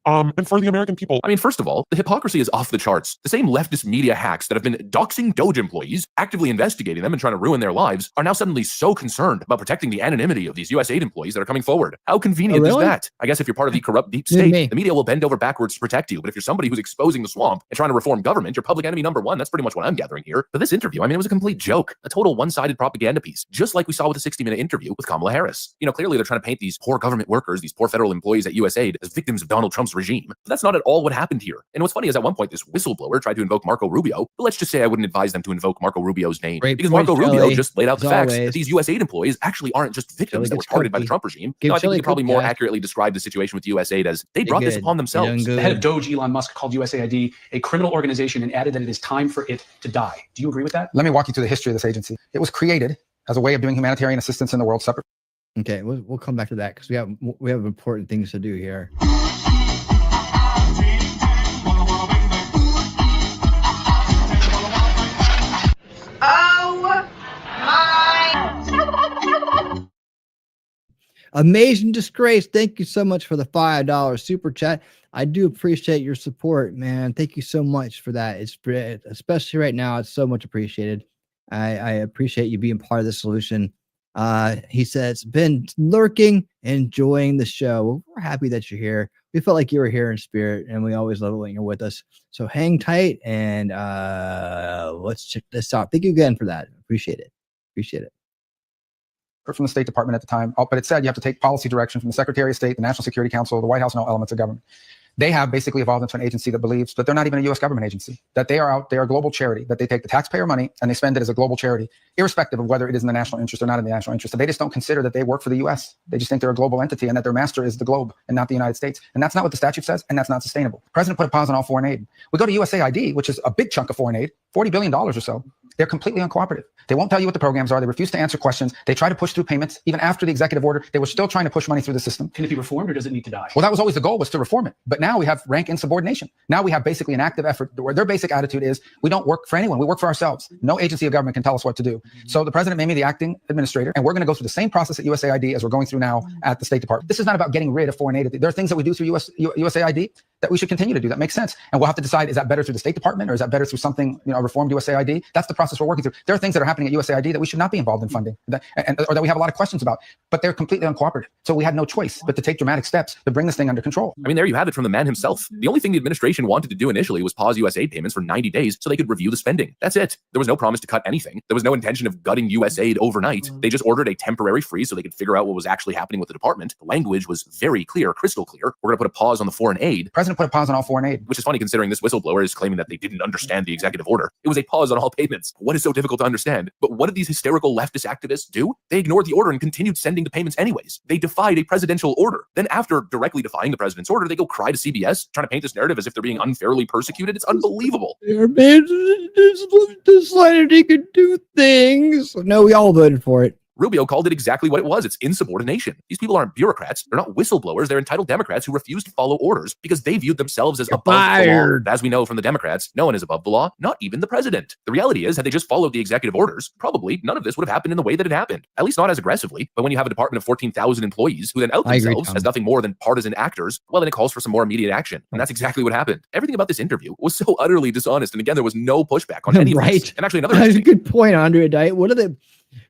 and for the American people. I mean, first of all, the hypocrisy is off the charts. The same leftist media hacks that have been doxing Doge employees, actively investigating them and trying to ruin their lives, are now suddenly so concerned about protecting the anonymity of these US aid employees that are coming forward. How convenient is that? I guess if you're part of the corrupt deep state, the media will bend over backwards to protect you. But if you're somebody who's exposing the swamp and trying to reform government, you're public enemy number one. That's pretty much what I'm gathering here. But this interview, I mean, it was a complete joke, a total one-sided propaganda piece, just like we saw with the 60-minute interview with Kamala Harris. You know, clearly they're trying to paint these poor government workers, these poor federal employees at USAID as victims of Donald Trump's regime. But that's not at all what happened here. And what's funny is at one point, this whistleblower tried to invoke Marco Rubio, but let's just say I wouldn't advise them to invoke Marco Rubio's name. Because Marco Rubio just laid out the facts that these USAID employees actually aren't just victims that were targeted by the Trump regime. No, I think you could probably more accurately describe the situation with USAID as they brought this upon themselves. The head of Doge, Elon Musk, called USAID a criminal organization and added that it is time for it to die. Do you agree with that? Let me walk you through the history of this agency. It was created as a way of doing humanitarian assistance in the world separate. Okay, we'll come back to that because we have important things to do here. Amazing Disgrace, thank you so much for the $5 super chat. I do appreciate your support, man. Thank you so much for that. It's especially right now, it's so much appreciated. I appreciate you being part of the solution. He says, been lurking, enjoying the show. Well, we're happy that you're here. We felt like you were here in spirit, and we always love it when you're with us. So hang tight, and let's check this out. Thank you again for that. Appreciate it. Appreciate it. From the State Department at the time, but it said you have to take policy direction from the Secretary of State, the National Security Council, the White House, and all elements of government. They have basically evolved into an agency that believes that they're not even a U.S. government agency, that they are a global charity, that they take the taxpayer money and they spend it as a global charity, irrespective of whether it is in the national interest or not in the national interest. So they just don't consider that they work for the U.S. They just think they're a global entity and that their master is the globe and not the United States. And that's not what the statute says, and that's not sustainable. The president put a pause on all foreign aid. We go to USAID, which is a big chunk of foreign aid, $40 billion or so. They're completely uncooperative. They won't tell you what the programs are. They refuse to answer questions. They try to push through payments. Even after the executive order, they were still trying to push money through the system. Can it be reformed or does it need to die? Well, that was always the goal, was to reform it. But now we have rank insubordination. Now we have basically an active effort where their basic attitude is, we don't work for anyone. We work for ourselves. No agency of government can tell us what to do. So the president made me the acting administrator, and we're going to go through the same process at USAID as we're going through now at the State Department. This is not about getting rid of foreign aid. There are things that we do through USAID that we should continue to do. That makes sense. And we'll have to decide, is that better through the State Department or is that better through something, reformed USAID? That's the process we're working through. There are things that are happening at USAID that we should not be involved in funding, or that we have a lot of questions about, but they're completely uncooperative. So we had no choice but to take dramatic steps to bring this thing under control. I mean, there you have it from the man himself. The only thing the administration wanted to do initially was pause USAID payments for 90 days so they could review the spending. That's it. There was no promise to cut anything. There was no intention of gutting USAID overnight. They just ordered a temporary freeze so they could figure out what was actually happening with the department. The language was very clear, crystal clear. We're going to put a pause on the foreign aid. The president put a pause on all foreign aid. Which is funny considering this whistleblower is claiming that they didn't understand the executive order. It was a pause on all payments. What is so difficult to understand? But what did these hysterical leftist activists do? They ignored the order and continued sending the payments anyways. They defied a presidential order. Then after directly defying the president's order, they go cry to CBS, trying to paint this narrative as if they're being unfairly persecuted. It's unbelievable. This letter could do things. No, we all voted for it. Rubio called it exactly what it was. It's insubordination. These people aren't bureaucrats. They're not whistleblowers. They're entitled Democrats who refuse to follow orders because they viewed themselves as above the law. As we know from the Democrats, no one is above the law, not even the president. The reality is, had they just followed the executive orders, probably none of this would have happened in the way that it happened. At least not as aggressively. But when you have a department of 14,000 employees who then out themselves as nothing more than partisan actors, well, then it calls for some more immediate action. And that's exactly what happened. Everything about this interview was so utterly dishonest. And again, there was no pushback on any of this. And actually, That's a good point, Andre.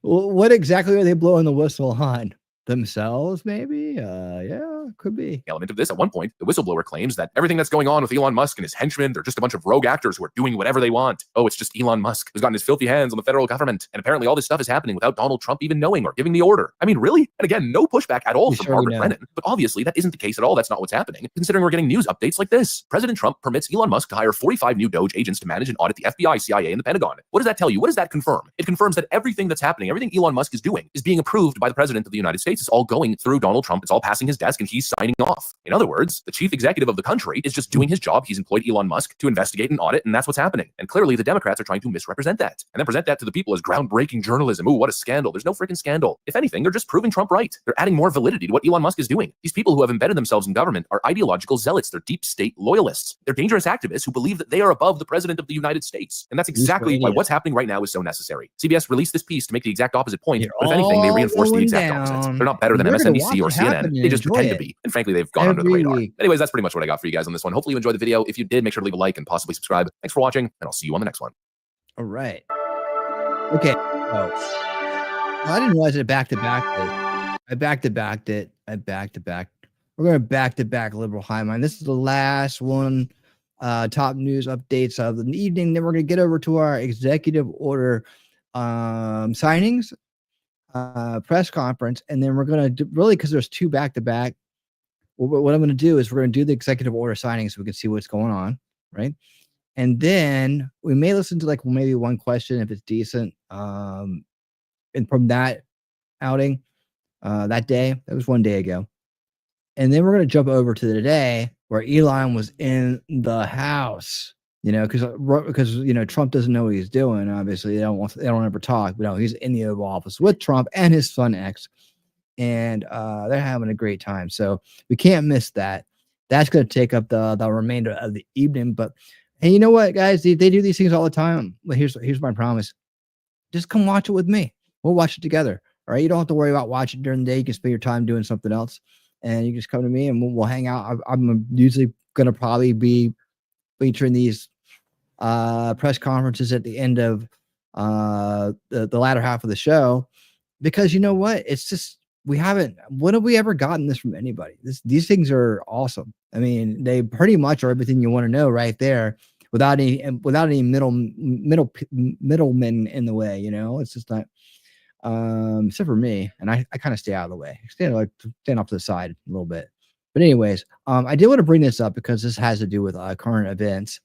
What exactly are they blowing the whistle on? Themselves, maybe? Yeah, could be. Element of this. At one point, the whistleblower claims that everything that's going on with Elon Musk and his henchmen, they're just a bunch of rogue actors who are doing whatever they want. Oh, it's just Elon Musk who's gotten his filthy hands on the federal government. And apparently all this stuff is happening without Donald Trump even knowing or giving the order. I mean, really? And again, no pushback at all from Margaret Brennan. But obviously that isn't the case at all. That's not what's happening, considering we're getting news updates like this. President Trump permits Elon Musk to hire 45 new Doge agents to manage and audit the FBI, CIA, and the Pentagon. What does that tell you? What does that confirm? It confirms that everything that's happening, everything Elon Musk is doing, is being approved by the president of the United States. It's all going through Donald Trump. It's all passing his desk and he's signing off. In other words, the chief executive of the country is just doing his job. He's employed Elon Musk to investigate and audit, and that's what's happening. And clearly the Democrats are trying to misrepresent that and then present that to the people as groundbreaking journalism. Ooh, what a scandal. There's no freaking scandal. If anything, they're just proving Trump right. They're adding more validity to what Elon Musk is doing. These people who have embedded themselves in government are ideological zealots. They're deep state loyalists. They're dangerous activists who believe that they are above the president of the United States. And that's exactly why what's happening right now is so necessary. CBS released this piece to make the exact opposite point, but if anything, they reinforce the exact opposite. They're not better than MSNBC or CNN. They just pretend to be. And frankly, they've gone under the radar. Anyways, that's pretty much what I got for you guys on this one. Hopefully you enjoyed the video. If you did, make sure to leave a like and possibly subscribe. Thanks for watching, and I'll see you on the next one. All right. Okay. Oh, I didn't realize it back-to-back. I back-to-backed it. We're going to back-to-back liberal high mind. This is the last one. Top news updates of the evening. Then we're going to get over to our executive order signings, press conference, and then we're going to do, really, because there's two back-to-back. What I'm going to do is we're going to do the executive order signings so we can see what's going on, right? And then we may listen to like maybe one question if it's decent. And from that outing, that day, that was one day ago. And then we're going to jump over to today where Elon was in the house, you know, because you know, Trump doesn't know what he's doing. Obviously, they don't ever talk, but no, he's in the Oval Office with Trump and his son X, and they're having a great time. So we can't miss that. That's going to take up the remainder of the evening. But hey, you know what, guys? They do these things all the time. But here's my promise: just come watch it with me. We'll watch it together. All right, you don't have to worry about watching during the day. You can spend your time doing something else. And you just come to me and we'll hang out. I'm usually going to probably be featuring these press conferences at the end of the latter half of the show, because you know what? It's just, when have we ever gotten this from anybody? These things are awesome. I mean, they pretty much are everything you want to know right there without any middlemen in the way, you know. It's just not, except for me, and I kind of stay out of the way, stand off to the side a little bit. But anyways, I did want to bring this up because this has to do with current events,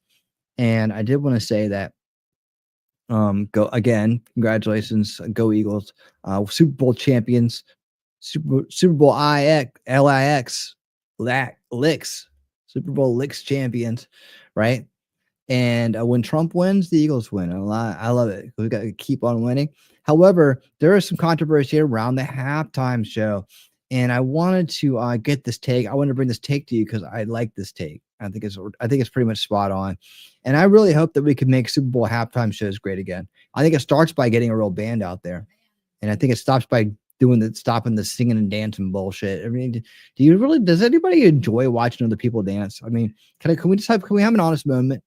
and I did want to say that go again, congratulations, go Eagles, Super Bowl champions, Super Bowl LIX licks, Super Bowl licks champions, right? And when Trump wins, the Eagles win. I love it. We got to keep on winning. However, there is some controversy around the halftime show, and I wanted to get this take. I wanted to bring this take to you because I like this take. I think it's pretty much spot on, and I really hope that we can make Super Bowl halftime shows great again. I think it starts by getting a real band out there, and I think it stops by stopping the singing and dancing bullshit. I mean, does anybody enjoy watching other people dance? I mean, can we have an honest moment?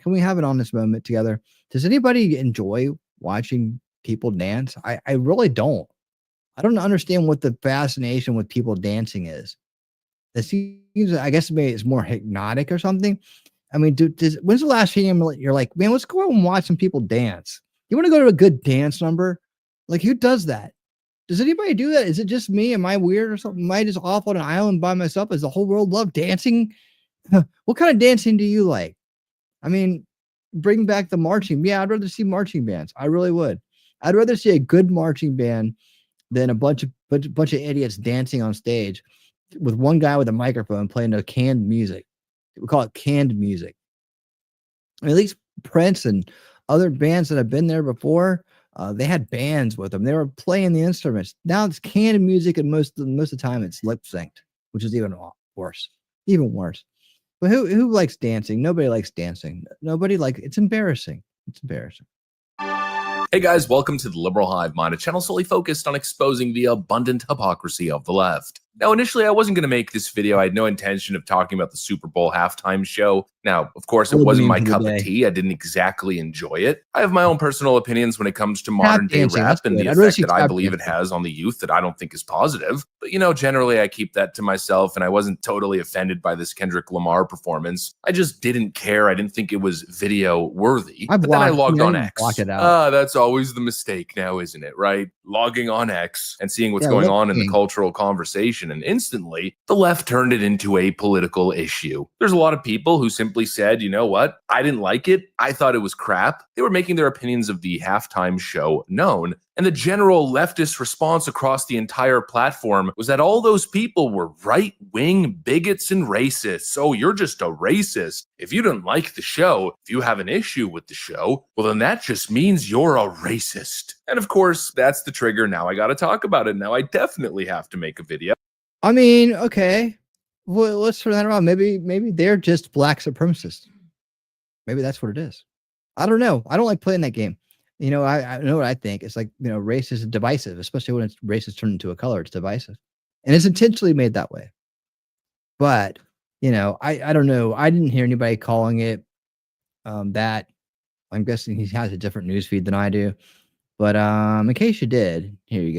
Can we have an honest moment together? Does anybody enjoy watching people dance? I really don't. I don't understand what the fascination with people dancing is. It seems, I guess maybe it's more hypnotic or something. I mean, when's the last time you're like, man, let's go out and watch some people dance? You want to go to a good dance number? Like, who does that? Does anybody do that? Is it just me? Am I weird or something? Am I just off on an island by myself? Does the whole world love dancing? What kind of dancing do you like? I mean, bring back the marching. Yeah, I'd rather see marching bands. I really would. I'd rather see a good marching band than a bunch of idiots dancing on stage with one guy with a microphone playing a canned music. We call it canned music. At least Prince and other bands that have been there before, they had bands with them. They were playing the instruments. Now it's canned music, and most of the time it's lip synced, which is even worse. Even worse. But who likes dancing? Nobody likes dancing. It's embarrassing. It's embarrassing. Hey guys, welcome to the Liberal Hive Mind, a channel solely focused on exposing the abundant hypocrisy of the left. Now, initially, I wasn't going to make this video. I had no intention of talking about the Super Bowl halftime show. Now, of course, it wasn't my cup of tea. I didn't exactly enjoy it. I have my own personal opinions when it comes to modern day rap and the effect that I believe it has on the youth that I don't think is positive. But, you know, generally, I keep that to myself, and I wasn't totally offended by this Kendrick Lamar performance. I just didn't care. I didn't think it was video worthy. But then I logged on X. That's always the mistake now, isn't it? Right? Logging on X and seeing what's going on in the cultural conversation. And instantly, the left turned it into a political issue. There's a lot of people who simply said, you know what? I didn't like it. I thought it was crap. They were making their opinions of the halftime show known. And the general leftist response across the entire platform was that all those people were right-wing bigots and racists. Oh, you're just a racist. If you don't like the show, if you have an issue with the show, well, then that just means you're a racist. And of course, that's the trigger. Now I got to talk about it. Now I definitely have to make a video. I mean, okay. Well, let's turn that around. Maybe they're just black supremacists. Maybe that's what it is. I don't know. I don't like playing that game. You know, I know what I think. It's like, you know, race is divisive, especially when race is turned into a color. It's divisive. And it's intentionally made that way. But I don't know. I didn't hear anybody calling it that. I'm guessing he has a different news feed than I do. But in case you did, here you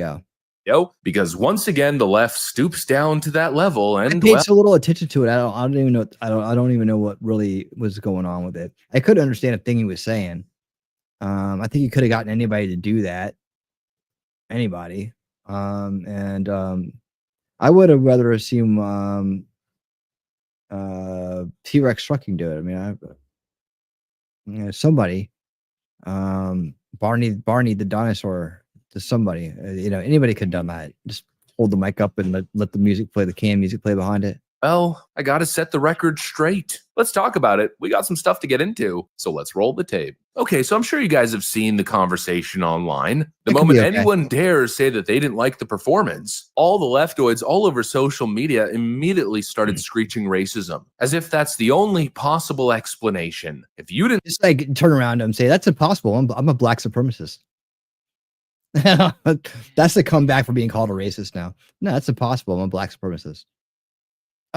go. Because once again the left stoops down to that level, and I paid so little attention to it. I don't even know. I don't even know what really was going on with it. I couldn't understand a thing he was saying. I think he could have gotten anybody to do that. Anybody. And I would have rather assume T-Rex trucking do it. I mean, somebody. Barney the dinosaur to somebody. Anybody could have done that. Just hold the mic up and let the music play, the canned music play behind it. Well, I got to set the record straight. Let's talk about it. We got some stuff to get into, so let's roll the tape. Okay, so I'm sure you guys have seen the conversation online. The moment anyone dares say that they didn't like the performance, all the leftoids all over social media immediately started screeching racism, as if that's the only possible explanation. If you didn't just turn around and say, that's impossible. I'm a black supremacist. That's the comeback for being called a racist now. No, that's impossible. I'm a black supremacist.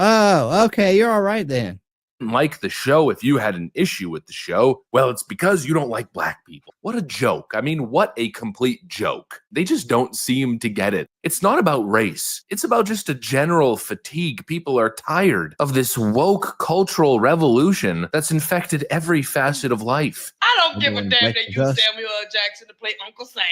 Oh, okay. You're all right then. Like the show, if you had an issue with the show, well, it's because you don't like black people. What a joke. I mean, what a complete joke. They just don't seem to get it. It's not about race. It's about just a general fatigue. People are tired of this woke cultural revolution that's infected every facet of life. I don't give a damn that you Samuel L. Jackson to play Uncle Sam,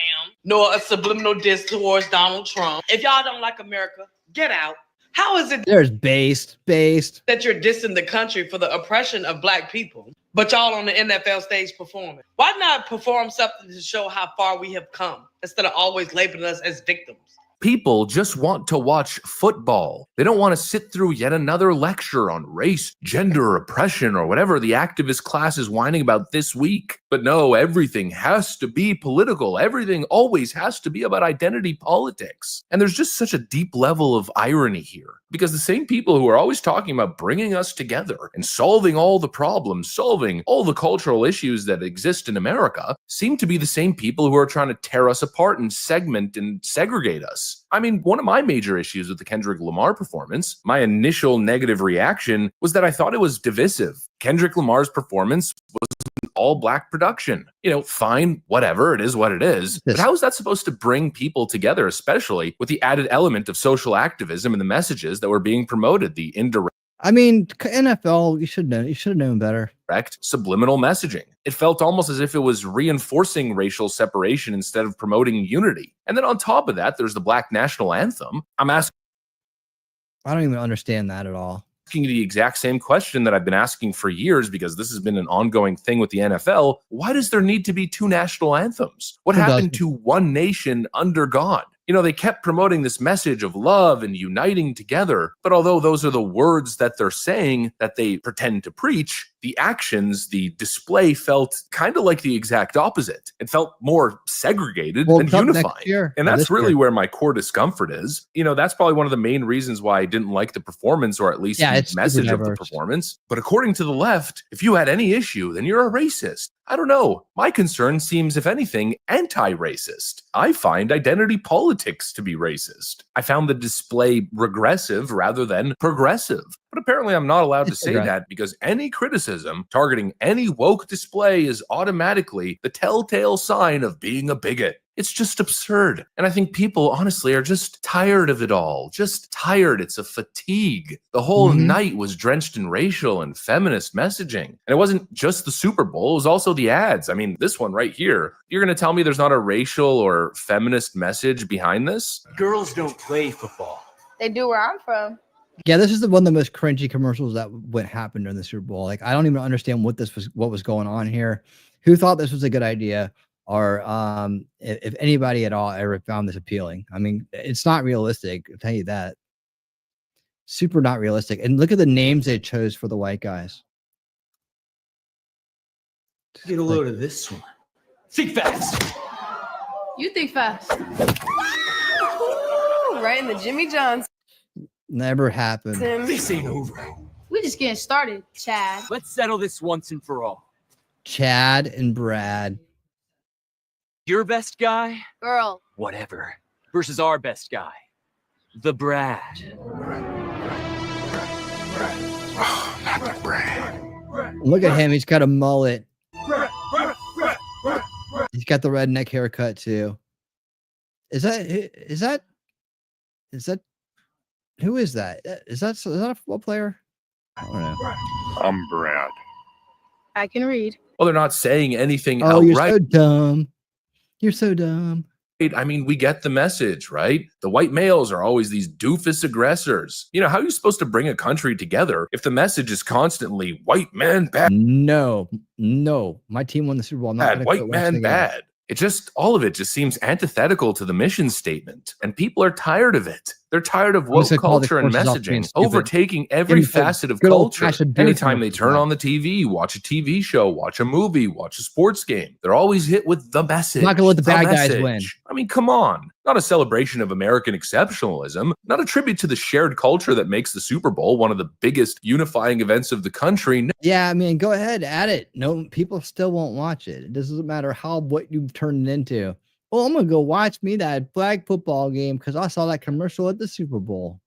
nor a subliminal diss towards Donald Trump. If y'all don't like America, get out. How is it there's based that you're dissing the country for the oppression of black people, but y'all on the NFL stage performing? Why not perform something to show how far we have come instead of always labeling us as victims? People just want to watch football. They don't want to sit through yet another lecture on race, gender, oppression, or whatever the activist class is whining about this week. But no, everything has to be political. Everything always has to be about identity politics. And there's just such a deep level of irony here, because the same people who are always talking about bringing us together and solving all the problems, solving all the cultural issues that exist in America, seem to be the same people who are trying to tear us apart and segment and segregate us. I mean, one of my major issues with the Kendrick Lamar performance, my initial negative reaction was that I thought it was divisive. Kendrick Lamar's performance was an all-black production. Fine, whatever, it is what it is. But how is that supposed to bring people together, especially with the added element of social activism and the messages that were being promoted, the indirect NFL, you should have known better. Correct subliminal messaging. It felt almost as if it was reinforcing racial separation instead of promoting unity. And then on top of that, there's the Black National Anthem. I don't even understand that at all. Asking the exact same question that I've been asking for years, because this has been an ongoing thing with the NFL. Why does there need to be two national anthems? What happened to one nation under God? They kept promoting this message of love and uniting together. But although those are the words that they're saying that they pretend to preach, the actions, the display felt kind of like the exact opposite. It felt more segregated than unifying. And that's really where my core discomfort is. That's probably one of the main reasons why I didn't like the performance, or at least the message of the performance. But according to the left, if you had any issue, then you're a racist. I don't know. My concern seems, if anything, anti-racist. I find identity politics to be racist. I found the display regressive rather than progressive. But apparently I'm not allowed to say that, because any criticism targeting any woke display is automatically the telltale sign of being a bigot. It's just absurd. And I think people, honestly, are just tired of it all. Just tired. It's a fatigue. The whole night was drenched in racial and feminist messaging. And it wasn't just the Super Bowl. It was also the ads. I mean, this one right here. You're going to tell me there's not a racial or feminist message behind this? Girls don't play football. They do where I'm from. Yeah, this is one of the most cringy commercials that happened during the Super Bowl. Like, I don't even understand what was going on here. Who thought this was a good idea? Or if anybody at all ever found this appealing. I mean, it's not realistic, I'll tell you that. Super not realistic. And look at the names they chose for the white guys. Get a load of this one. Think fast. You think fast. Right in the Jimmy John's. Never happened. This ain't over. We just getting started, Chad. Let's settle this once and for all. Chad and Brad. Your best guy? Girl. Whatever. Versus our best guy. The Brad. Look at him. He's got a mullet. He's got the redneck haircut too. Is that who is that? Is that a football player? I don't know. I'm Brad. I can read. Well, they're not saying anything Oh, you're outright. so dumb. You're so dumb. I mean, we get the message, right? The white males are always these doofus aggressors. You know, how are you supposed to bring a country together if the message is constantly white man bad? No. My team won the Super Bowl. I'm not Bad, gonna white quit man watching the game. bad. It just, all of it just seems antithetical to the mission statement. And people are tired of it. They're tired of woke culture and messaging overtaking every facet of culture. Anytime they turn on the TV, watch a TV show, watch a movie, watch a sports game, they're always hit with the message. I'm not gonna let the bad guys win. I mean, come on. Not a celebration of American exceptionalism, not a tribute to the shared culture that makes the Super Bowl one of the biggest unifying events of the country. No. Yeah, I mean, go ahead, add it. No, people still won't watch it. It doesn't matter what you've turned it into. Well, I'm gonna go watch me that flag football game because I saw that commercial at the Super Bowl.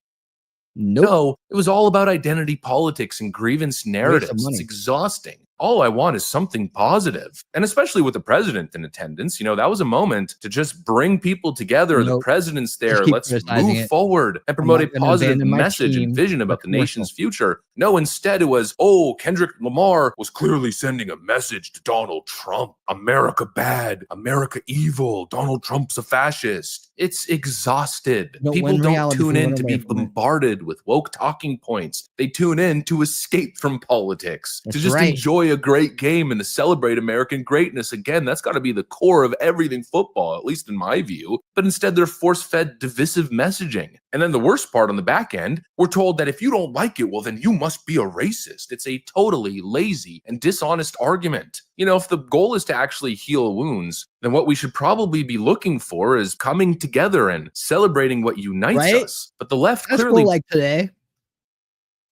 Nope. No, it was all about identity politics and grievance narratives. It's exhausting. All I want is something positive. And especially with the president in attendance, you know, that was a moment to just bring people together. The president's there. Let's move forward and promote a positive message and vision about the nation's future. No, instead it was, oh, Kendrick Lamar was clearly sending a message to Donald Trump. America bad, America evil, Donald Trump's a fascist. It's exhausted. People don't tune in to be bombarded with woke talking points. They tune in to escape from politics, to just enjoy a great game and to celebrate American greatness. Again, that's got to be the core of everything football, at least in my view. But instead, they're force-fed divisive messaging. And then the worst part on the back end, we're told that if you don't like it, well, then you must be a racist. It's a totally lazy and dishonest argument. You know, if the goal is to actually heal wounds, then what we should probably be looking for is coming together and celebrating what unites us. But the left clearly, like today.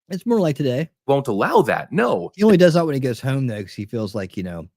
It's more like today. Won't allow that. No. He only does that when he goes home, though, because he feels like, you know,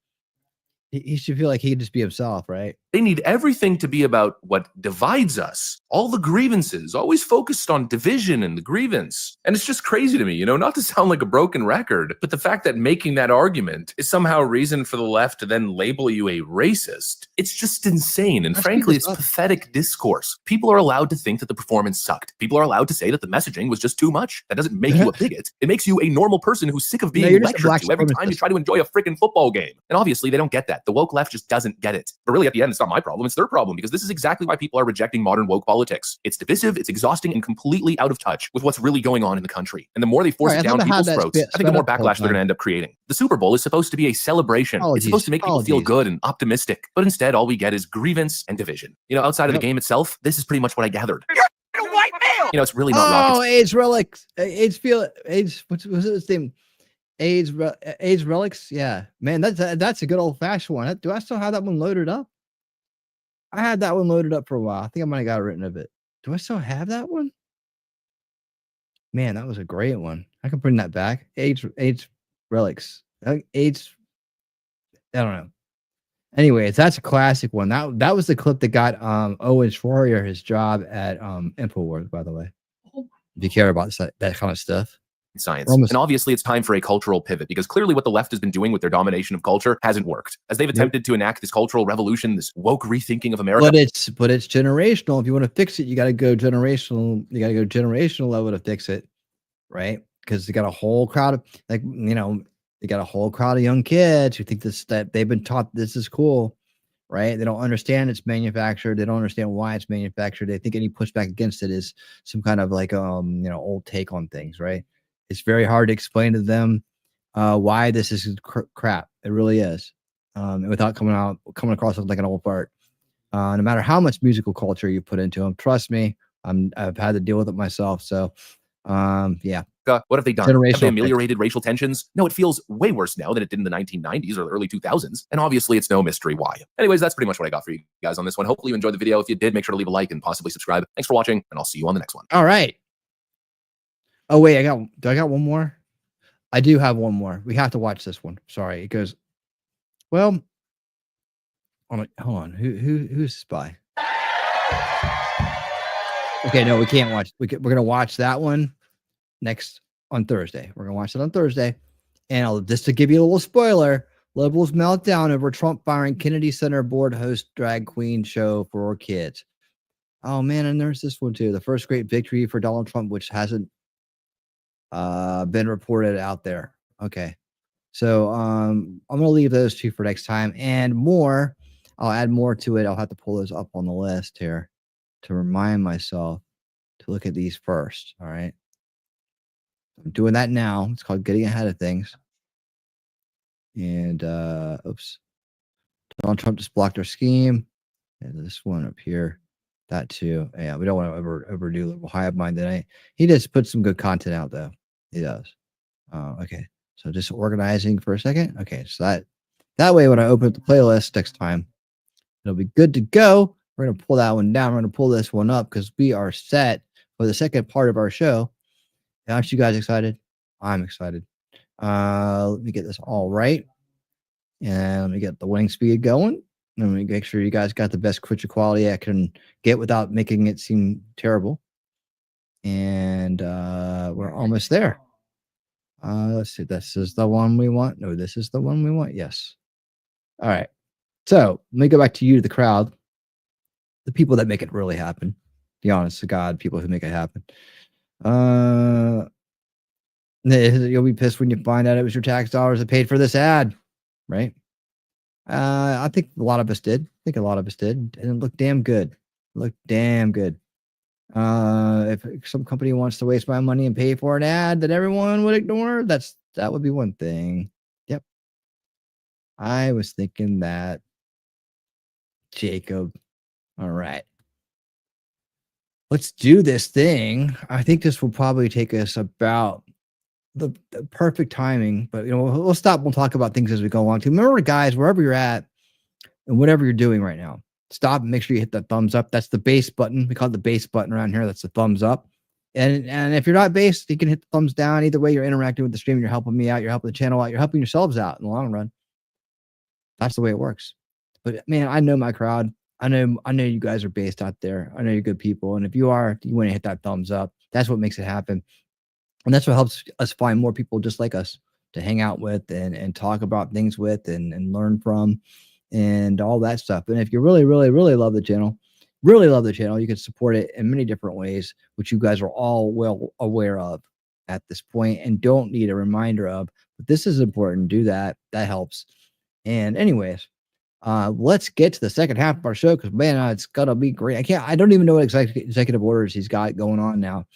he should feel like he can just be himself, right? They need everything to be about what divides us. All the grievances, always focused on division and the grievance. And it's just crazy to me, you know, not to sound like a broken record, but the fact that making that argument is somehow a reason for the left to then label you a racist. It's just insane. And frankly, it's pathetic discourse. People are allowed to think that the performance sucked. People are allowed to say that the messaging was just too much. That doesn't make you a bigot. It makes you a normal person who's sick of being lectured to every time you try to enjoy a freaking football game. And obviously, they don't get that. The woke left just doesn't get it. But really, at the end, it's not my problem. It's their problem, because this is exactly why people are rejecting modern woke politics. It's divisive, it's exhausting, and completely out of touch with what's really going on in the country. And the more they force it down people's throats, I think the more backlash they're going to end up creating. The Super Bowl is supposed to be a celebration. It's supposed to make people feel good and optimistic. But instead, all we get is grievance and division. You know, outside of the game itself, this is pretty much what I gathered. You're a white male! You know, it's really not rocket AIDS relics. What's his name? AIDS relics. Yeah, man, that's a good old fashioned one. Do I still have that one loaded up? I had that one loaded up for a while. I think I might have got it written a bit. Do I still have that one? Man, that was a great one. I can bring that back. AIDS relics. AIDS. I don't know. Anyways, that's a classic one. That was the clip that got Owen Schwarrier his job at InfoWars, by the way. If you care about that kind of stuff. Science. And obviously it's time for a cultural pivot, because clearly what the left has been doing with their domination of culture hasn't worked. As they've attempted to enact this cultural revolution, this woke rethinking of America. But it's generational. If you want to fix it, you got to go generational. You got to go generational level to fix it, right? Because they got a whole crowd of, like, you know, they got a whole crowd of young kids who think that they've been taught this is cool, right? They don't understand it's manufactured. They don't understand why it's manufactured. They think any pushback against it is some kind of like old take on things, right? It's very hard to explain to them why this is crap. It really is, without coming across like an old fart. No matter how much musical culture you put into them, trust me, I've had to deal with it myself. So, yeah. What have they done? Have they ameliorated racial tensions? No, it feels way worse now than it did in the 1990s or the early 2000s. And obviously, it's no mystery why. Anyways, that's pretty much what I got for you guys on this one. Hopefully, you enjoyed the video. If you did, make sure to leave a like and possibly subscribe. Thanks for watching, and I'll see you on the next one. All right. Oh, wait, do I got one more? I do have one more. We have to watch this one. Sorry. It goes, well, hold on. Who's this by? Okay, no, we can't watch. We're going to watch that one on Thursday. We're going to watch it on Thursday. And just to give you a little spoiler, liberals melt down over Trump firing Kennedy Center board host drag queen show for kids. Oh man, and there's this one too. The first great victory for Donald Trump, which hasn't been reported out there. Okay. So I'm gonna leave those two for next time and more. I'll add more to it. I'll have to pull those up on the list here to remind myself to look at these first. All right. I'm doing that now. It's called getting ahead of things. And oops. Donald Trump just blocked our scheme. And this one up here. That too. Yeah, we don't want to overdo Liberal Hive Mind tonight. He just put some good content out though. He does. Okay. So just organizing for a second. Okay, so that way when I open up the playlist next time, it'll be good to go. We're gonna pull that one down. We're gonna pull this one up because we are set for the second part of our show. Aren't you guys excited? I'm excited. Let me get this all right. And let me get the winning speed going. Let me make sure you guys got the best picture quality I can get without making it seem terrible. And we're almost there. Let's see. This is the one we want. No, this is the one we want. Yes. All right. So let me go back to you, the crowd, the people that make it really happen. The honest to God, people who make it happen. You'll be pissed when you find out it was your tax dollars that paid for this ad, right? I think a lot of us did. And it looked damn good. If some company wants to waste my money and pay for an ad that everyone would ignore, that would be one thing. Yep. I was thinking that, Jacob. All right. Let's do this thing. I think this will probably take us about the perfect timing, but we'll stop. We'll talk about things as we go along too. Remember, guys, wherever you're at and whatever you're doing right now, stop and make sure you hit that thumbs up. That's the base button. We call it the base button around here. That's the thumbs up. And if you're not based, you can hit the thumbs down. Either way, you're interacting with the stream. You're helping me out. You're helping the channel out. You're helping yourselves out in the long run. That's the way it works. But man, I know my crowd. I know you guys are based out there. I know you're good people. And if you are, you want to hit that thumbs up. That's what makes it happen. And that's what helps us find more people just like us to hang out with and talk about things with and learn from and all that stuff. And if you really, really, really love the channel, you can support it in many different ways, which you guys are all well aware of at this point and don't need a reminder of. But this is important. Do that. That helps. And anyways, let's get to the second half of our show because man, it's gonna be great. I don't even know what executive orders he's got going on now.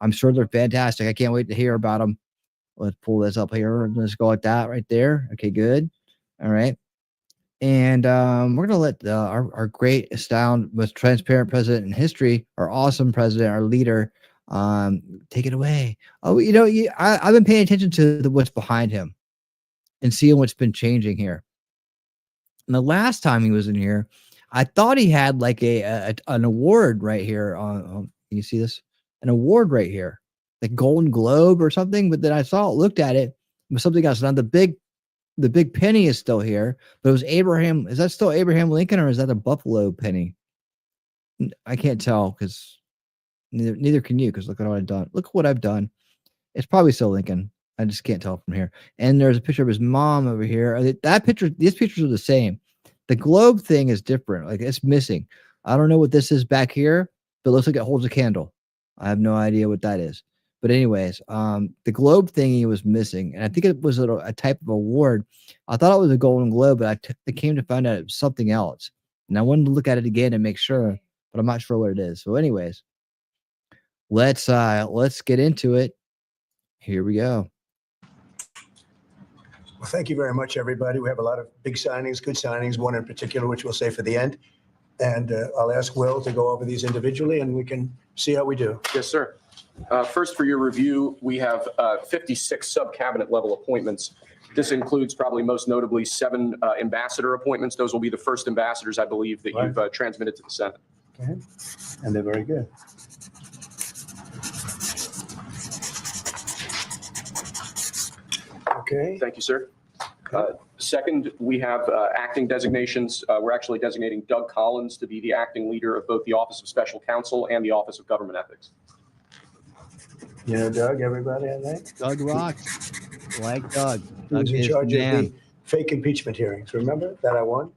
I'm sure they're fantastic. I can't wait to hear about them. Let's pull this up here. Let's go like that right there. Okay, good. All right. And we're going to let our great, astounding, most transparent president in history, our awesome president, our leader, take it away. Oh, I've been paying attention to what's behind him and seeing what's been changing here. And the last time he was in here, I thought he had like an award right here. Can you see this? An award right here, like Golden Globe or something. But then I looked at it, it was something else. Now the big penny is still here, but it was Abraham. Is that still Abraham Lincoln or is that a Buffalo penny? I can't tell because neither can you. Because look at what I've done. Look what I've done. It's probably still Lincoln. I just can't tell from here. And there's a picture of his mom over here. These pictures are the same. The globe thing is different. Like it's missing. I don't know what this is back here, but it looks like it holds a candle. I have no idea what that is. But anyways, the globe thingy was missing. And I think it was a type of award. I thought it was a Golden Globe, but I came to find out it was something else. And I wanted to look at it again and make sure, but I'm not sure what it is. So anyways, let's get into it. Here we go. Well, thank you very much, everybody. We have a lot of big signings, good signings, one in particular, which we'll say for the end. And I'll ask Will to go over these individually and we can see how we do. Yes, sir. First, for your review, we have 56 sub-cabinet level appointments. This includes probably most notably 7 ambassador appointments. Those will be the first ambassadors, I believe, that you've transmitted to the Senate. Okay. And they're very good. Okay. Thank you, sir. Second, we have acting designations. We're actually designating Doug Collins to be the acting leader of both the Office of Special Counsel and the Office of Government Ethics. You know Doug, everybody, I think? Doug rocks. Like Doug. He was Doug in is charge the of man. the fake impeachment hearings. Remember that I won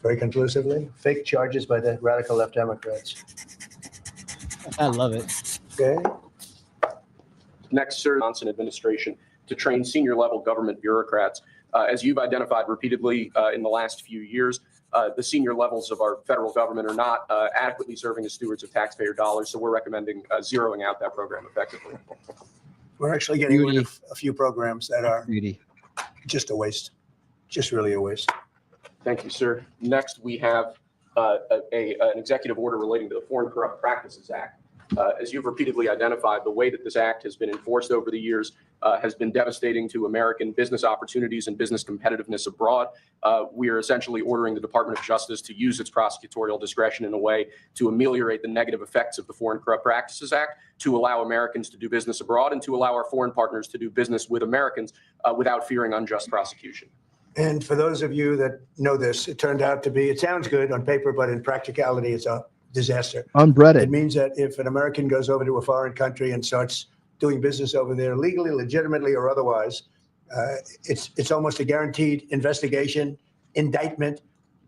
very conclusively? Fake charges by the radical left Democrats. I love it. Okay. Next, Sir Johnson administration to train senior level government bureaucrats. As you've identified repeatedly in the last few years, the senior levels of our federal government are not adequately serving as stewards of taxpayer dollars. So we're recommending zeroing out that program effectively. We're actually getting rid of a few programs that are just a waste, just really a waste. Thank you, sir. Next, we have an executive order relating to the Foreign Corrupt Practices Act. As you've repeatedly identified, the way that this act has been enforced over the years has been devastating to American business opportunities and business competitiveness abroad. We are essentially ordering the Department of Justice to use its prosecutorial discretion in a way to ameliorate the negative effects of the Foreign Corrupt Practices Act, to allow Americans to do business abroad, and to allow our foreign partners to do business with Americans without fearing unjust prosecution. And for those of you that know this, it turned out to be, it sounds good on paper, but in practicality, it's a disaster. Unbreaded. It means that if an American goes over to a foreign country and starts doing business over there legally, legitimately, or otherwise, it's almost a guaranteed investigation, indictment,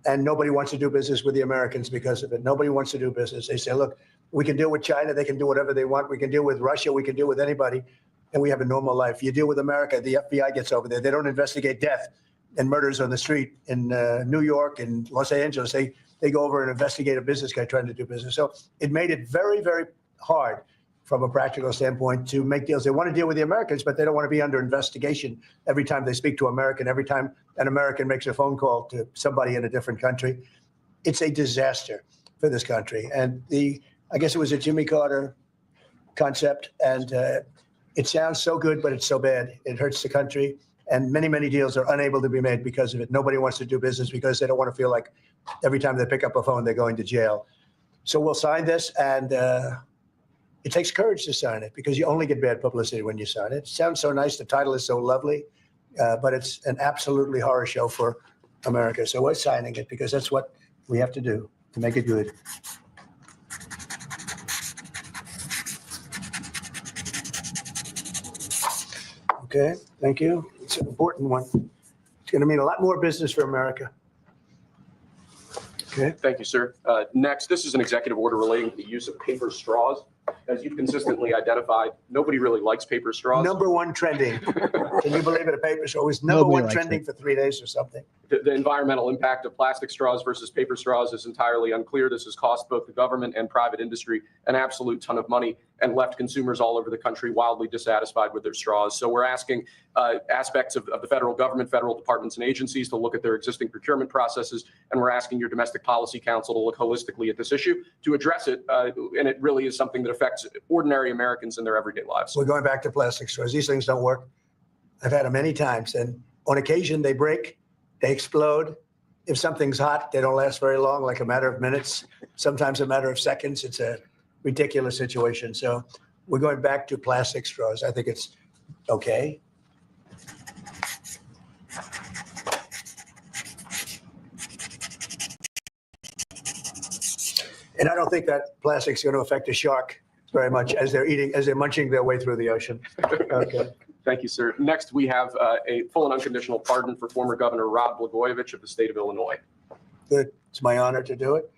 and nobody wants to do business with the Americans because of it. Nobody wants to do business. They say, look, we can deal with China. They can do whatever they want. We can deal with Russia. We can deal with anybody. And we have a normal life. You deal with America, the FBI gets over there. They don't investigate death and murders on the street in New York and Los Angeles. They go over and investigate a business guy trying to do business. So it made it very, very hard from a practical standpoint to make deals. They want to deal with the Americans, but they don't want to be under investigation every time they speak to American, every time an American makes a phone call to somebody in a different country. It's a disaster for this country. And I guess it was a Jimmy Carter concept. And it sounds so good, but it's so bad. It hurts the country. And many, many deals are unable to be made because of it. Nobody wants to do business because they don't want to feel like every time they pick up a phone, they're going to jail. So we'll sign this, and it takes courage to sign it because you only get bad publicity when you sign it. It sounds so nice. The title is so lovely, but it's an absolutely horror show for America. So we're signing it because that's what we have to do to make it good. Okay, thank you. It's an important one. It's going to mean a lot more business for America. Okay. Thank you, sir. Next, this is an executive order relating to the use of paper straws. As you've consistently identified, nobody really likes paper straws. Number one trending. Can you believe it? A paper straw was number one trending for 3 days or something. The environmental impact of plastic straws versus paper straws is entirely unclear. This has cost both the government and private industry an absolute ton of money and left consumers all over the country wildly dissatisfied with their straws. So we're asking aspects of the federal government, federal departments and agencies to look at their existing procurement processes. And we're asking your Domestic Policy Council to look holistically at this issue to address it. And it really is something that affects ordinary Americans in their everyday lives. We're going back to plastic straws. These things don't work. I've had them many times. And on occasion, they break, they explode. If something's hot, they don't last very long, like a matter of minutes, sometimes a matter of seconds. It's a ridiculous situation. So we're going back to plastic straws. I think it's okay. And I don't think that plastic's going to affect a shark very much as they're munching their way through the ocean. Okay. Thank you, sir. Next, we have a full and unconditional pardon for former Governor Rod Blagojevich of the state of Illinois. Good. It's my honor to do it.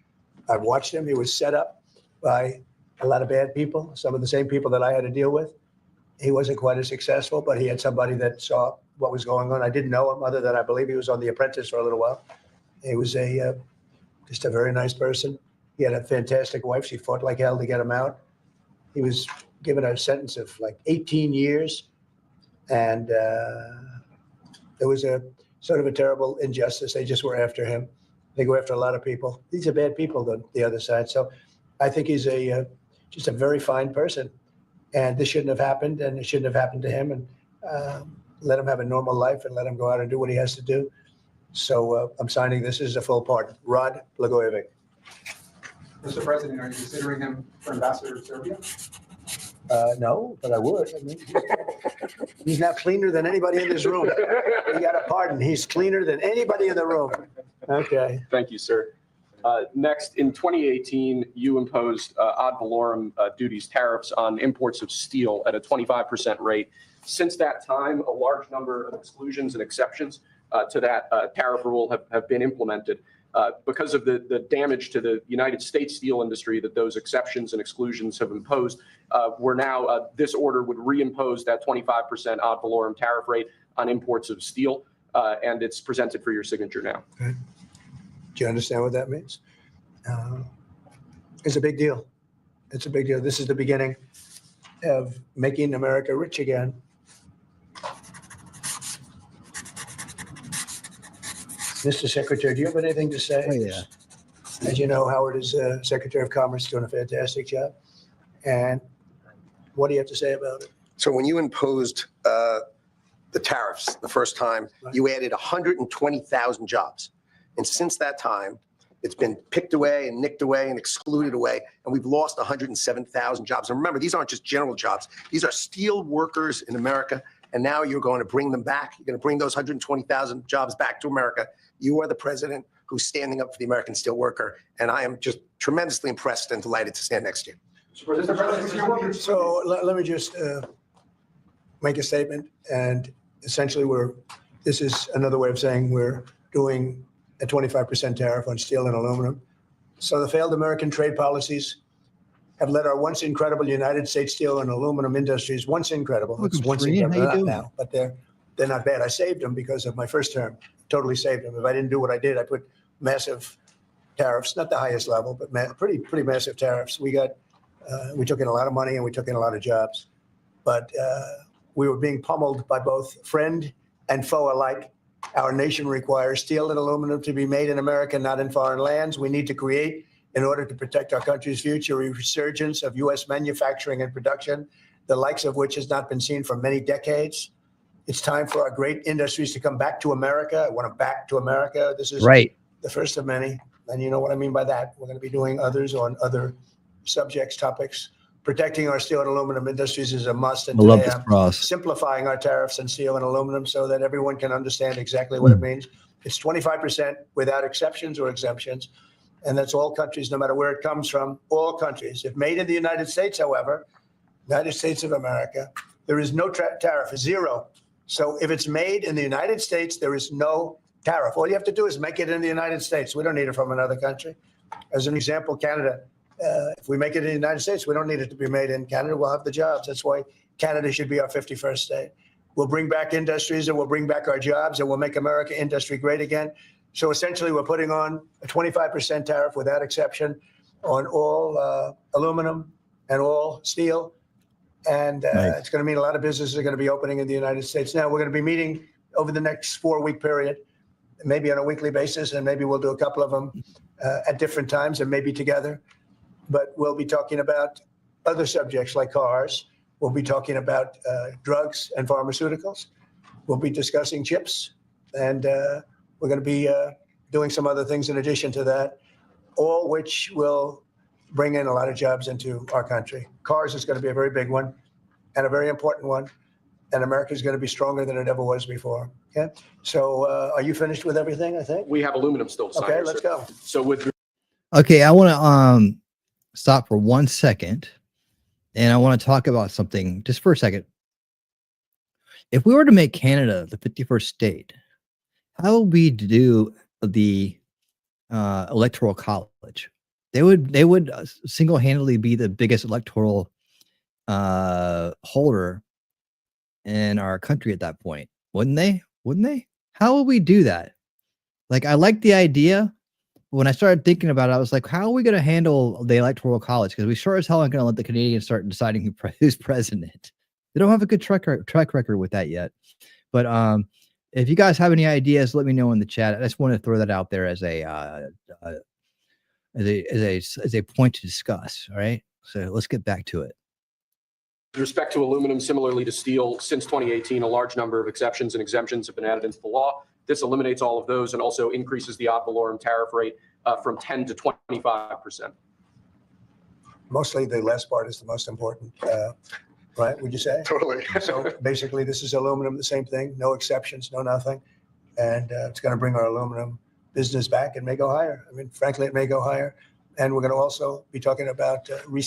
I've watched him. He was set up by a lot of bad people, some of the same people that I had to deal with. He wasn't quite as successful, but he had somebody that saw what was going on. I didn't know him other than I believe he was on The Apprentice for a little while. He was just a very nice person. He had a fantastic wife. She fought like hell to get him out. He was given a sentence of like 18 years. And there was a sort of a terrible injustice. They just were after him. They go after a lot of people. These are bad people on the other side. So I think he's just a very fine person. And this shouldn't have happened, and it shouldn't have happened to him. And let him have a normal life and let him go out and do what he has to do. So I'm signing this as a full pardon. Rod Blagojevich. Mr. President, are you considering him for ambassador to Serbia? No, but I would. I mean, he's now cleaner than anybody in this room. He got a pardon. He's cleaner than anybody in the room. Okay. Thank you, sir. Next, in 2018, you imposed ad valorem duties, tariffs on imports of steel at a 25% rate. Since that time, a large number of exclusions and exceptions to that tariff rule have been implemented. Because of the damage to the United States steel industry that those exceptions and exclusions have imposed, we're now, this order would reimpose that 25% ad valorem tariff rate on imports of steel, and it's presented for your signature now. Okay. Do you understand what that means? It's a big deal. It's a big deal. This is the beginning of making America rich again. Mr. Secretary, do you have anything to say? Oh, yeah. As you know, Howard is Secretary of Commerce, doing a fantastic job. And what do you have to say about it? So when you imposed the tariffs the first time, you added 120,000 jobs. And since that time, it's been picked away and nicked away and excluded away, and we've lost 107,000 jobs. And remember, these aren't just general jobs. These are steel workers in America, and now you're going to bring them back. You're going to bring those 120,000 jobs back to America. You are the president who's standing up for the American steel worker, and I am just tremendously impressed and delighted to stand next to you. So let me just make a statement, and essentially this is another way of saying we're doing a 25% tariff on steel and aluminum. So the failed American trade policies have led our once incredible United States steel and aluminum industries, once incredible, it's once incredible now, but they're not bad. I saved them because of my first term, totally saved them. If I didn't do what I did, I put massive tariffs, not the highest level, but pretty massive tariffs. We took in a lot of money and we took in a lot of jobs, but we were being pummeled by both friend and foe alike. Our nation requires steel and aluminum to be made in America, not in foreign lands. We need to create, in order to protect our country's future, a resurgence of U.S. manufacturing and production, the likes of which has not been seen for many decades. It's time for our great industries to come back to America. I want them back to America. This is the first of many. And you know what I mean by that. We're going to be doing others on other subjects, topics. Protecting our steel and aluminum industries is a must. And today I'm simplifying our tariffs on steel and aluminum so that everyone can understand exactly what it means. It's 25% without exceptions or exemptions. And that's all countries, no matter where it comes from, all countries. If made in the United States, however, United States of America, there is no tariff, zero. So if it's made in the United States, there is no tariff. All you have to do is make it in the United States. We don't need it from another country. As an example, Canada. If we make it in the United States, we don't need it to be made in Canada. We'll have the jobs. That's why Canada should be our 51st state. We'll bring back industries and we'll bring back our jobs and we'll make America industry great again. So essentially, we're putting on a 25% tariff without exception on all aluminum and all steel. And it's going to mean a lot of businesses are going to be opening in the United States. Now, we're going to be meeting over the next 4-week period, maybe on a weekly basis, and maybe we'll do a couple of them at different times and maybe together. But we'll be talking about other subjects like cars. We'll be talking about drugs and pharmaceuticals. We'll be discussing chips. And we're going to be doing some other things in addition to that, all which will bring in a lot of jobs into our country. Cars is going to be a very big one and a very important one. And America is going to be stronger than it ever was before. Okay. So are you finished with everything, I think? We have aluminum still. Okay, here, let's sir. go. So with Okay, I want to stop for 1 second, and I want to talk about something just for a second. If we were to make Canada the 51st state, how would we do the electoral college? They would single-handedly be the biggest electoral holder in our country at that point, wouldn't they? Wouldn't they? How would we do that? Like, I like the idea. When I started thinking about it, I was like, how are we going to handle the electoral college? Because we sure as hell aren't going to let the Canadians start deciding who's president. They don't have a good track record with that yet. But if you guys have any ideas, let me know in the chat. I just want to throw that out there as a point to discuss. All right. So let's get back to it. With respect to aluminum, similarly to steel, since 2018, a large number of exceptions and exemptions have been added into the law. This eliminates all of those and also increases the ad valorem tariff rate from 10 to 25%. Mostly the last part is the most important, right? Would you say? Totally. So basically, this is aluminum, the same thing, no exceptions, no nothing. And it's going to bring our aluminum business back and may go higher. I mean, frankly, it may go higher. And we're going to also be talking about we're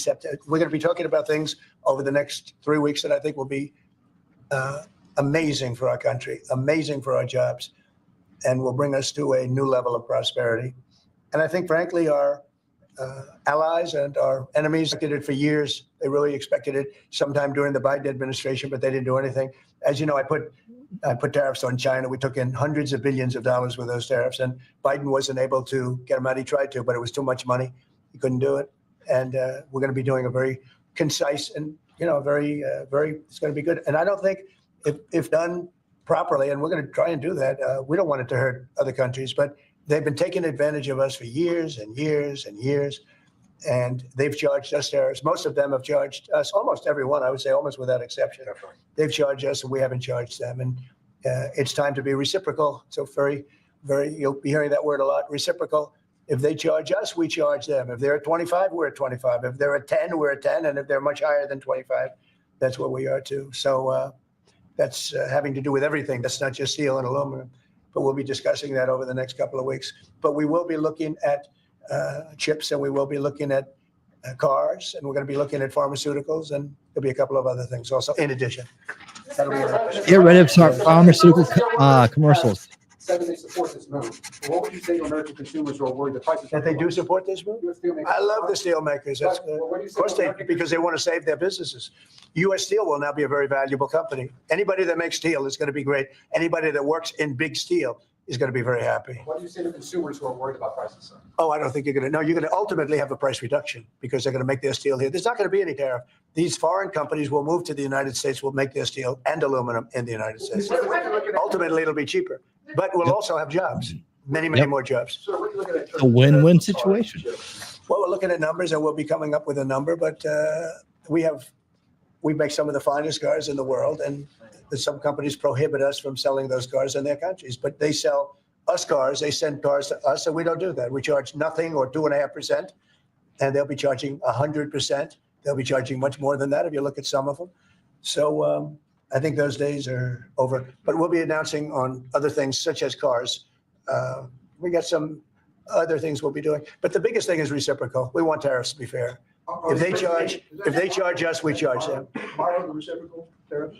going to be talking about things over the next 3 weeks that I think will be amazing for our country, amazing for our jobs, and will bring us to a new level of prosperity. And I think, frankly, our allies and our enemies did it for years. They really expected it sometime during the Biden administration, but they didn't do anything. As you know, I put tariffs on China. We took in hundreds of billions of dollars with those tariffs, and Biden wasn't able to get them out. He tried to, but it was too much money. He couldn't do it. And we're going to be doing a very concise and, very, it's going to be good. And I don't think if done properly, and we're going to try and do that, we don't want it to hurt other countries, but they've been taking advantage of us for years and years and years, and they've charged us tariffs. Most of them have charged us, almost everyone, I would say, almost without exception. They've charged us, and we haven't charged them. And it's time to be reciprocal. So you'll be hearing that word a lot, reciprocal. If they charge us, we charge them. If they're at 25, we're at 25. If they're at 10, we're at 10. And if they're much higher than 25, that's what we are too. So that's having to do with everything. That's not just steel and aluminum. But we'll be discussing that over the next couple of weeks. But we will be looking at chips, and we will be looking at cars, and we're going to be looking at pharmaceuticals, and there'll be a couple of other things also in addition. Get rid of pharmaceutical commercials. Said that they support this move. What would you say to American consumers who are worried the prices that they do support this move? I love the steel makers. Of course they, because they want to save their businesses. U.S. Steel will now be a very valuable company. Anybody that makes steel is going to be great. Anybody that works in big steel is going to be very happy. What do you say to consumers who are worried about prices, sir? Oh, I don't think you're going to. No, you're going to ultimately have a price reduction because they're going to make their steel here. There's not going to be any tariff. These foreign companies will move to the United States, will make their steel and aluminum in the United States. Ultimately, it'll be cheaper, but we'll also have jobs, many more jobs. A win-win situation. Well, we're looking at numbers, and we'll be coming up with a number, but we make some of the finest cars in the world, and some companies prohibit us from selling those cars in their countries, but they sell us cars. They send cars to us, and we don't do that. We charge nothing or 2.5%, and they'll be charging 100%. They'll be charging much more than that if you look at some of them. So I think those days are over, but we'll be announcing on other things such as cars. We got some other things we'll be doing, but the biggest thing is reciprocal. We want tariffs to be fair. If they charge us, we charge them.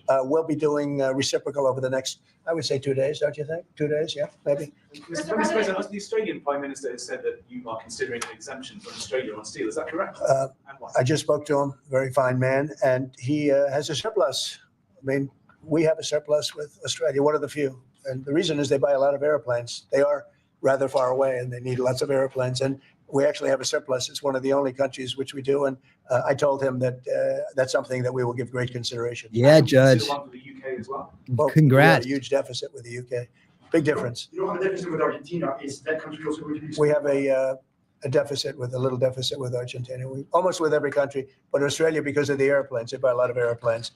We'll be doing reciprocal over the next, I would say, 2 days, don't you think? 2 days, yeah, maybe. Mr. President, the Australian Prime Minister has said that you are considering an exemption from Australia on steel. Is that correct? I just spoke to him, very fine man, and he has a surplus. I mean, we have a surplus with Australia, one of the few. And the reason is they buy a lot of airplanes. They are rather far away, and they need lots of airplanes. And we actually have a surplus. It's one of the only countries which we do. And I told him that that's something that we will give great consideration. Yeah, Judge. One for the UK as well. Congrats. We have a huge deficit with the UK. Big difference. You don't have a deficit with Argentina. Is that country also going to be? We have a little deficit with Argentina. Almost with every country. But Australia, because of the airplanes, they buy a lot of airplanes.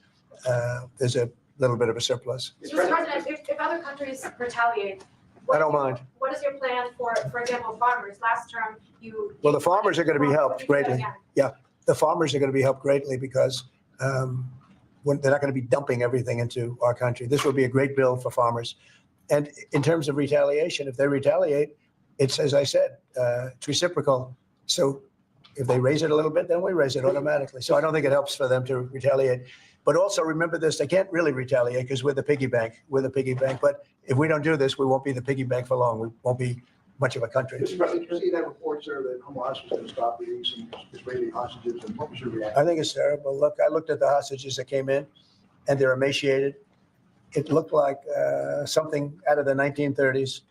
There's a little bit of a surplus. Mr. President, if other countries retaliate, I don't mind. What is your plan for example, farmers? Last term, Well, the farmers are going to be helped greatly. Yeah, the farmers are going to be helped greatly because they're not going to be dumping everything into our country. This will be a great bill for farmers. And in terms of retaliation, if they retaliate, it's, as I said, it's reciprocal. So if they raise it a little bit, then we raise it automatically. So I don't think it helps for them to retaliate. But also remember this, they can't really retaliate because we're the piggy bank. We're the piggy bank. But if we don't do this, we won't be the piggy bank for long. We won't be much of a country. Mr. President, you see that report, sir, that Hamas was going to stop releasing some Israeli hostages, and what was your reaction? I think it's terrible. Look, I looked at the hostages that came in, and they're emaciated. It looked like something out of the 1930s.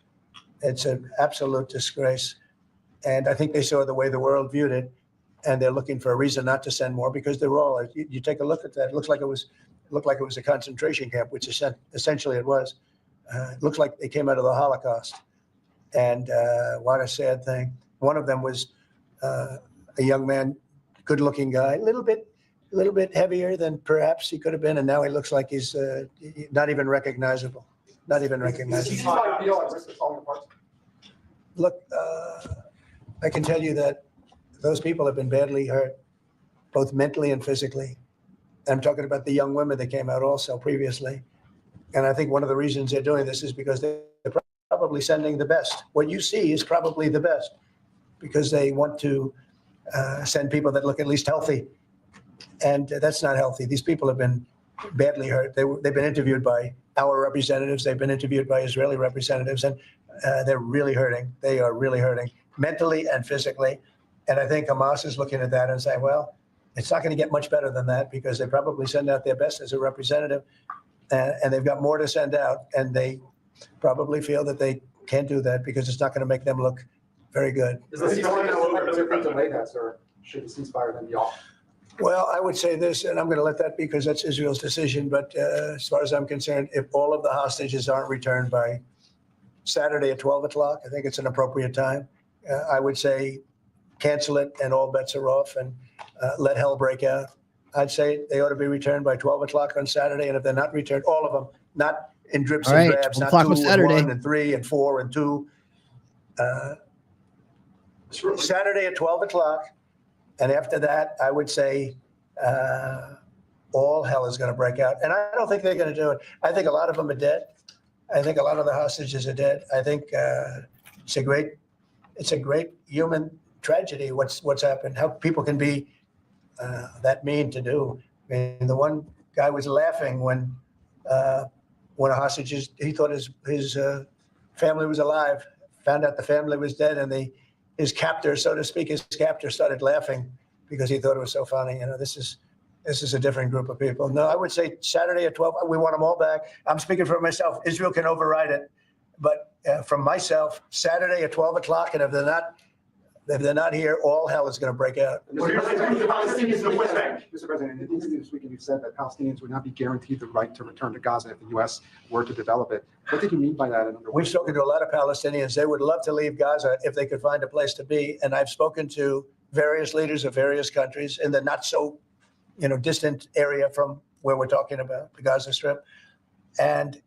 It's an absolute disgrace. And I think they saw the way the world viewed it, and they're looking for a reason not to send more because they're all. You take a look at that. It looked like it was a concentration camp, which essentially it was. It looks like they came out of the Holocaust. And what a sad thing. One of them was a young man, good-looking guy, a little bit heavier than perhaps he could have been, and now he looks like he's not even recognizable. Not even recognizable. Look, I can tell you that those people have been badly hurt, both mentally and physically. I'm talking about the young women that came out also previously. And I think one of the reasons they're doing this is because they're probably sending the best. What you see is probably the best because they want to send people that look at least healthy. And that's not healthy. These people have been badly hurt. They've been interviewed by our representatives. They've been interviewed by Israeli representatives, and they're really hurting. They are really hurting mentally and physically. And I think Hamas is looking at that and saying, well, it's not going to get much better than that because they probably send out their best as a representative, and they've got more to send out. And they probably feel that they can't do that because it's not going to make them look very good. Is the ceasefire delayed us, or should the ceasefire then be off? Well, I would say this, and I'm going to let that be because that's Israel's decision. But as far as I'm concerned, if all of the hostages aren't returned by Saturday at 12 o'clock, I think it's an appropriate time. I would say cancel it and all bets are off and let hell break out. I'd say they ought to be returned by 12 o'clock on Saturday. And if they're not returned, all of them, not in drips and drabs, not 2 and 1 and 3 and 4 and 2. Saturday at 12 o'clock. And after that, I would say all hell is going to break out. And I don't think they're going to do it. I think a lot of them are dead. I think a lot of the hostages are dead. I think it's a great human tragedy. What's happened? How people can be that mean to do. I mean, the one guy was laughing when a hostage he thought his family was alive. Found out the family was dead, and his captor, so to speak, started laughing because he thought it was so funny. You know, this is a different group of people. No, I would say Saturday at 12, we want them all back. I'm speaking for myself. Israel can override it. But from myself, Saturday at 12 o'clock, and if they're not here, all hell is going to break out. Mr. President, in an interview this weekend, you said that Palestinians would not be guaranteed the right to return to Gaza if the U.S. were to develop it. What did you mean by that? We've spoken to a lot of Palestinians. They would love to leave Gaza if they could find a place to be. And I've spoken to various leaders of various countries in the not so, distant area from where we're talking about, the Gaza Strip. And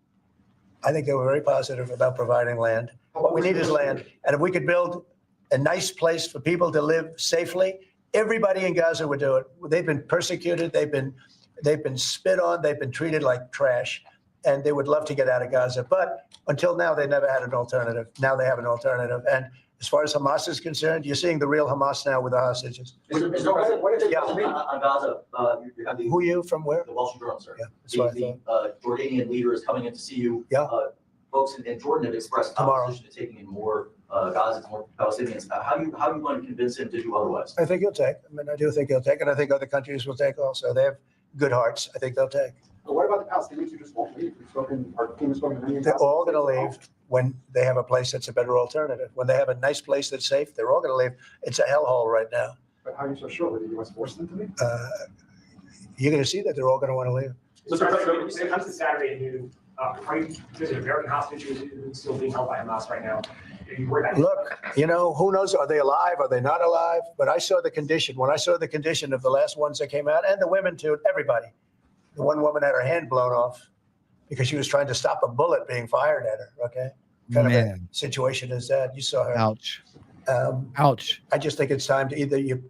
I think they were very positive about providing land. What we need is land. And if we could build a nice place for people to live safely, everybody in Gaza would do it. They've been persecuted. They've been spit on. They've been treated like trash. And they would love to get out of Gaza. But until now, they never had an alternative. Now they have an alternative. And as far as Hamas is concerned, you're seeing the real Hamas now with the hostages. On Gaza, you have Who are you from where? The Wall Street Journal, sir. Yeah, that's what I thought. The Jordanian leader is coming in to see you. Yeah. Folks in Jordan have expressed opposition to taking in more Gazans, more Palestinians. How are you going to convince him to do otherwise? I think he'll take. I do think he'll take, and I think other countries will take also. They have good hearts. I think they'll take. But what about the Palestinians who just won't leave? Our team has spoken to many. They're all going to leave when they have a place that's a better alternative. When they have a nice place that's safe, they're all going to leave. It's a hellhole right now. But how are you so sure? Will the U.S. force them to leave? You're going to see that they're all going to want to leave. So when it comes to Saturday at noon, there's an American hostage who's still being held by Hamas right now. Look, who knows? Are they alive? Are they not alive? But I saw the condition. When I saw the condition of the last ones that came out, and the women too, everybody. The one woman had her hand blown off because she was trying to stop a bullet being fired at her. Okay, kind of a situation is that. You saw her. Ouch. Ouch. I just think it's time to either you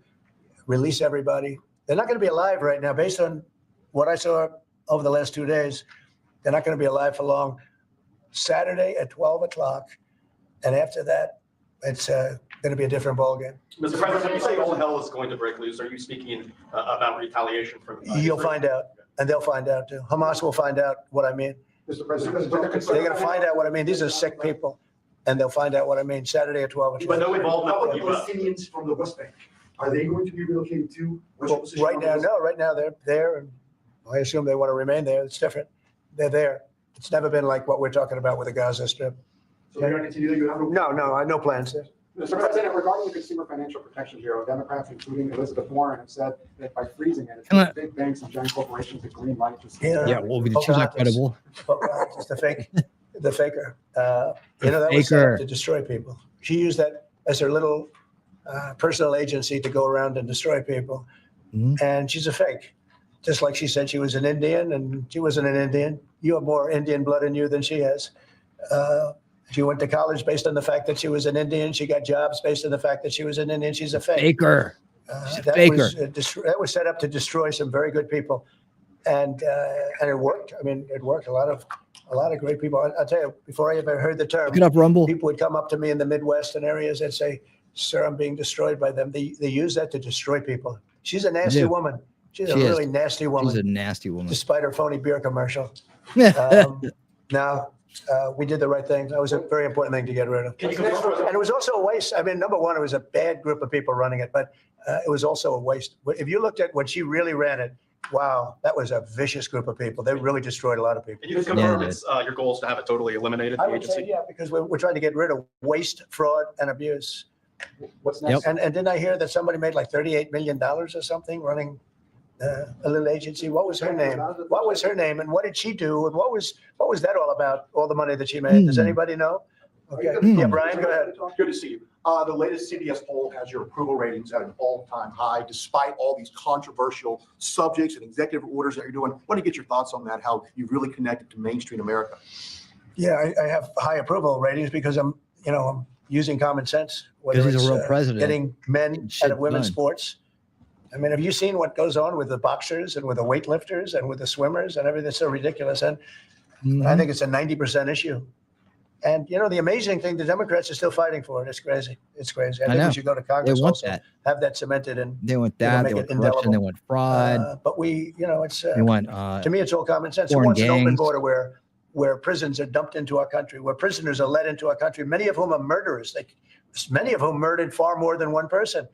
release everybody. They're not going to be alive right now, based on what I saw over the last 2 days. They're not going to be alive for long. Saturday at 12 o'clock. And after that, it's going to be a different ballgame. Mr. President, when you say all hell is going to break loose, are you speaking about retaliation from You'll find out, and they'll find out too. Hamas will find out what I mean. Mr. President, they're going to find out what I mean. These are sick people, and they'll find out what I mean Saturday at 12 o'clock. But no involvement How with about Palestinians from the West Bank? Are they going to be relocated to? Right now they're there, and I assume they want to remain there. It's different. They're there. It's never been like what we're talking about with the Gaza Strip. So you're going to continue? You have No, I have no plans there. Mr. President, regarding the Consumer Financial Protection Bureau, Democrats, including Elizabeth Warren, have said that by freezing it, it's big banks and giant corporations a green light to see. Well, she's not credible. It's the faker. That was set up to destroy people. She used that as her little personal agency to go around and destroy people. And she's a fake. Just like she said she was an Indian, and she wasn't an Indian. You have more Indian blood in you than she has. She went to college based on the fact that she was an Indian. She got jobs based on the fact that she was an Indian. She's a fake. Faker. That was set up to destroy some very good people, and it worked. I mean, it worked. A lot of great people. I'll tell you, before I ever heard the term, Get up, Rumble. People would come up to me in the Midwest and areas and say, "Sir, I'm being destroyed by them." They use that to destroy people. She's a nasty woman. She's a really nasty woman. She's a nasty woman. Despite her phony beer commercial. Now, we did the right thing. That was a very important thing to get rid of. And it was also a waste. I mean, number one, it was a bad group of people running it, but it was also a waste. If you looked at when she really ran it, wow, that was a vicious group of people. They really destroyed a lot of people. Can you confirm it's your goal is to have it totally eliminated? I The would say, agency? yeah, because we're trying to get rid of waste, fraud, and abuse. What's next? And didn't I hear that somebody made like $38 million or something running a little agency? What was her name? What was her name? And what did she do? And what was that all about? All the money that she made? Does anybody know? Okay. Yeah, Brian, go ahead. Good to see you. The latest CBS poll has your approval ratings at an all-time high, despite all these controversial subjects and executive orders that you're doing. I want to get your thoughts on that, how you've really connected to mainstream America. Yeah, I have high approval ratings because I'm using common sense. Whether Because he's a it's, real president. Getting men out of women's done. sports. I mean, have you seen what goes on with the boxers and with the weightlifters and with the swimmers and everything? It's so ridiculous. And I think it's a 90% issue. And, the amazing thing, the Democrats are still fighting for it. It's crazy. It's crazy. I think we should go to Congress They want also, that. have that cemented and They want that. make They it want corruption. They indelible. want fraud. But we, it's They want to me, it's all common sense. Who foreign wants an open gangs. border where prisons are dumped into our country, where prisoners are led into our country, many of whom are murderers. Many of whom murdered far more than one person,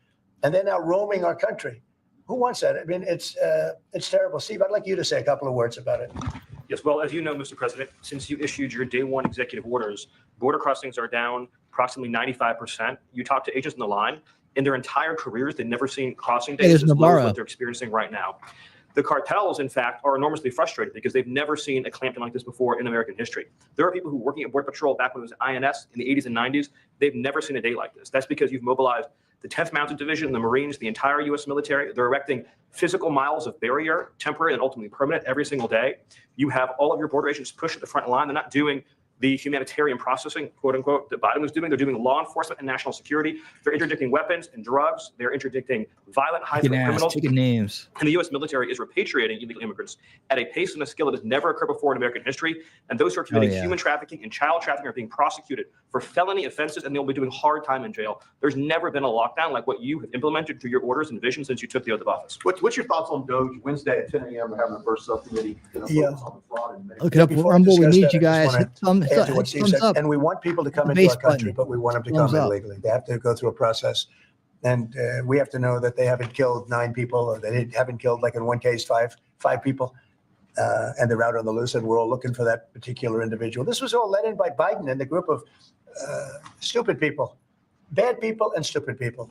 and they're now roaming our country. Who wants that? I mean, it's terrible. Steve, I'd like you to say a couple of words about it. Yes, well, as you know, Mr. President, since you issued your day one executive orders, border crossings are down approximately 95%. You talk to agents on the line, in their entire careers, they've never seen crossing days as low as what they're experiencing right now. The cartels, in fact, are enormously frustrated because they've never seen a clampdown like this before in American history. There are people who were working at Border Patrol back when it was INS in the 80s and 90s. They've never seen a day like this. That's because you've mobilized the 10th Mounted Division, the Marines, the entire U.S. military. They're erecting physical miles of barrier, temporary and ultimately permanent, every single day. You have all of your border agents pushed at the front line. They're not doing the humanitarian processing, quote unquote, that Biden was doing. They're doing law enforcement and national security. They're interdicting weapons and drugs. They're interdicting violent, high-threat criminals. Taking names. And the U.S. military is repatriating illegal immigrants at a pace and a skill that has never occurred before in American history. And those who are committing human trafficking and child trafficking are being prosecuted for felony offenses, and they'll be doing hard time in jail. There's never been a lockdown like what you have implemented through your orders and vision since you took the oath of office. What's your thoughts on Doge? Wednesday at 10 a.m. We're having the first subcommittee. Focus on the fraud and Look it up. Before I Rumble, we discuss need that, you I guys. just Hit thumbs add to what up. Steve Thumbs said. up. And we want people to come The into our base country, button. but we want them to Thumbs come in up. legally. They have to go through a process. And we have to know that they haven't killed 9 people, or they haven't killed, like in one case, five people. And they're out on the loose, and we're all looking for that particular individual. This was all led in by Biden and the group of stupid people, bad people and stupid people.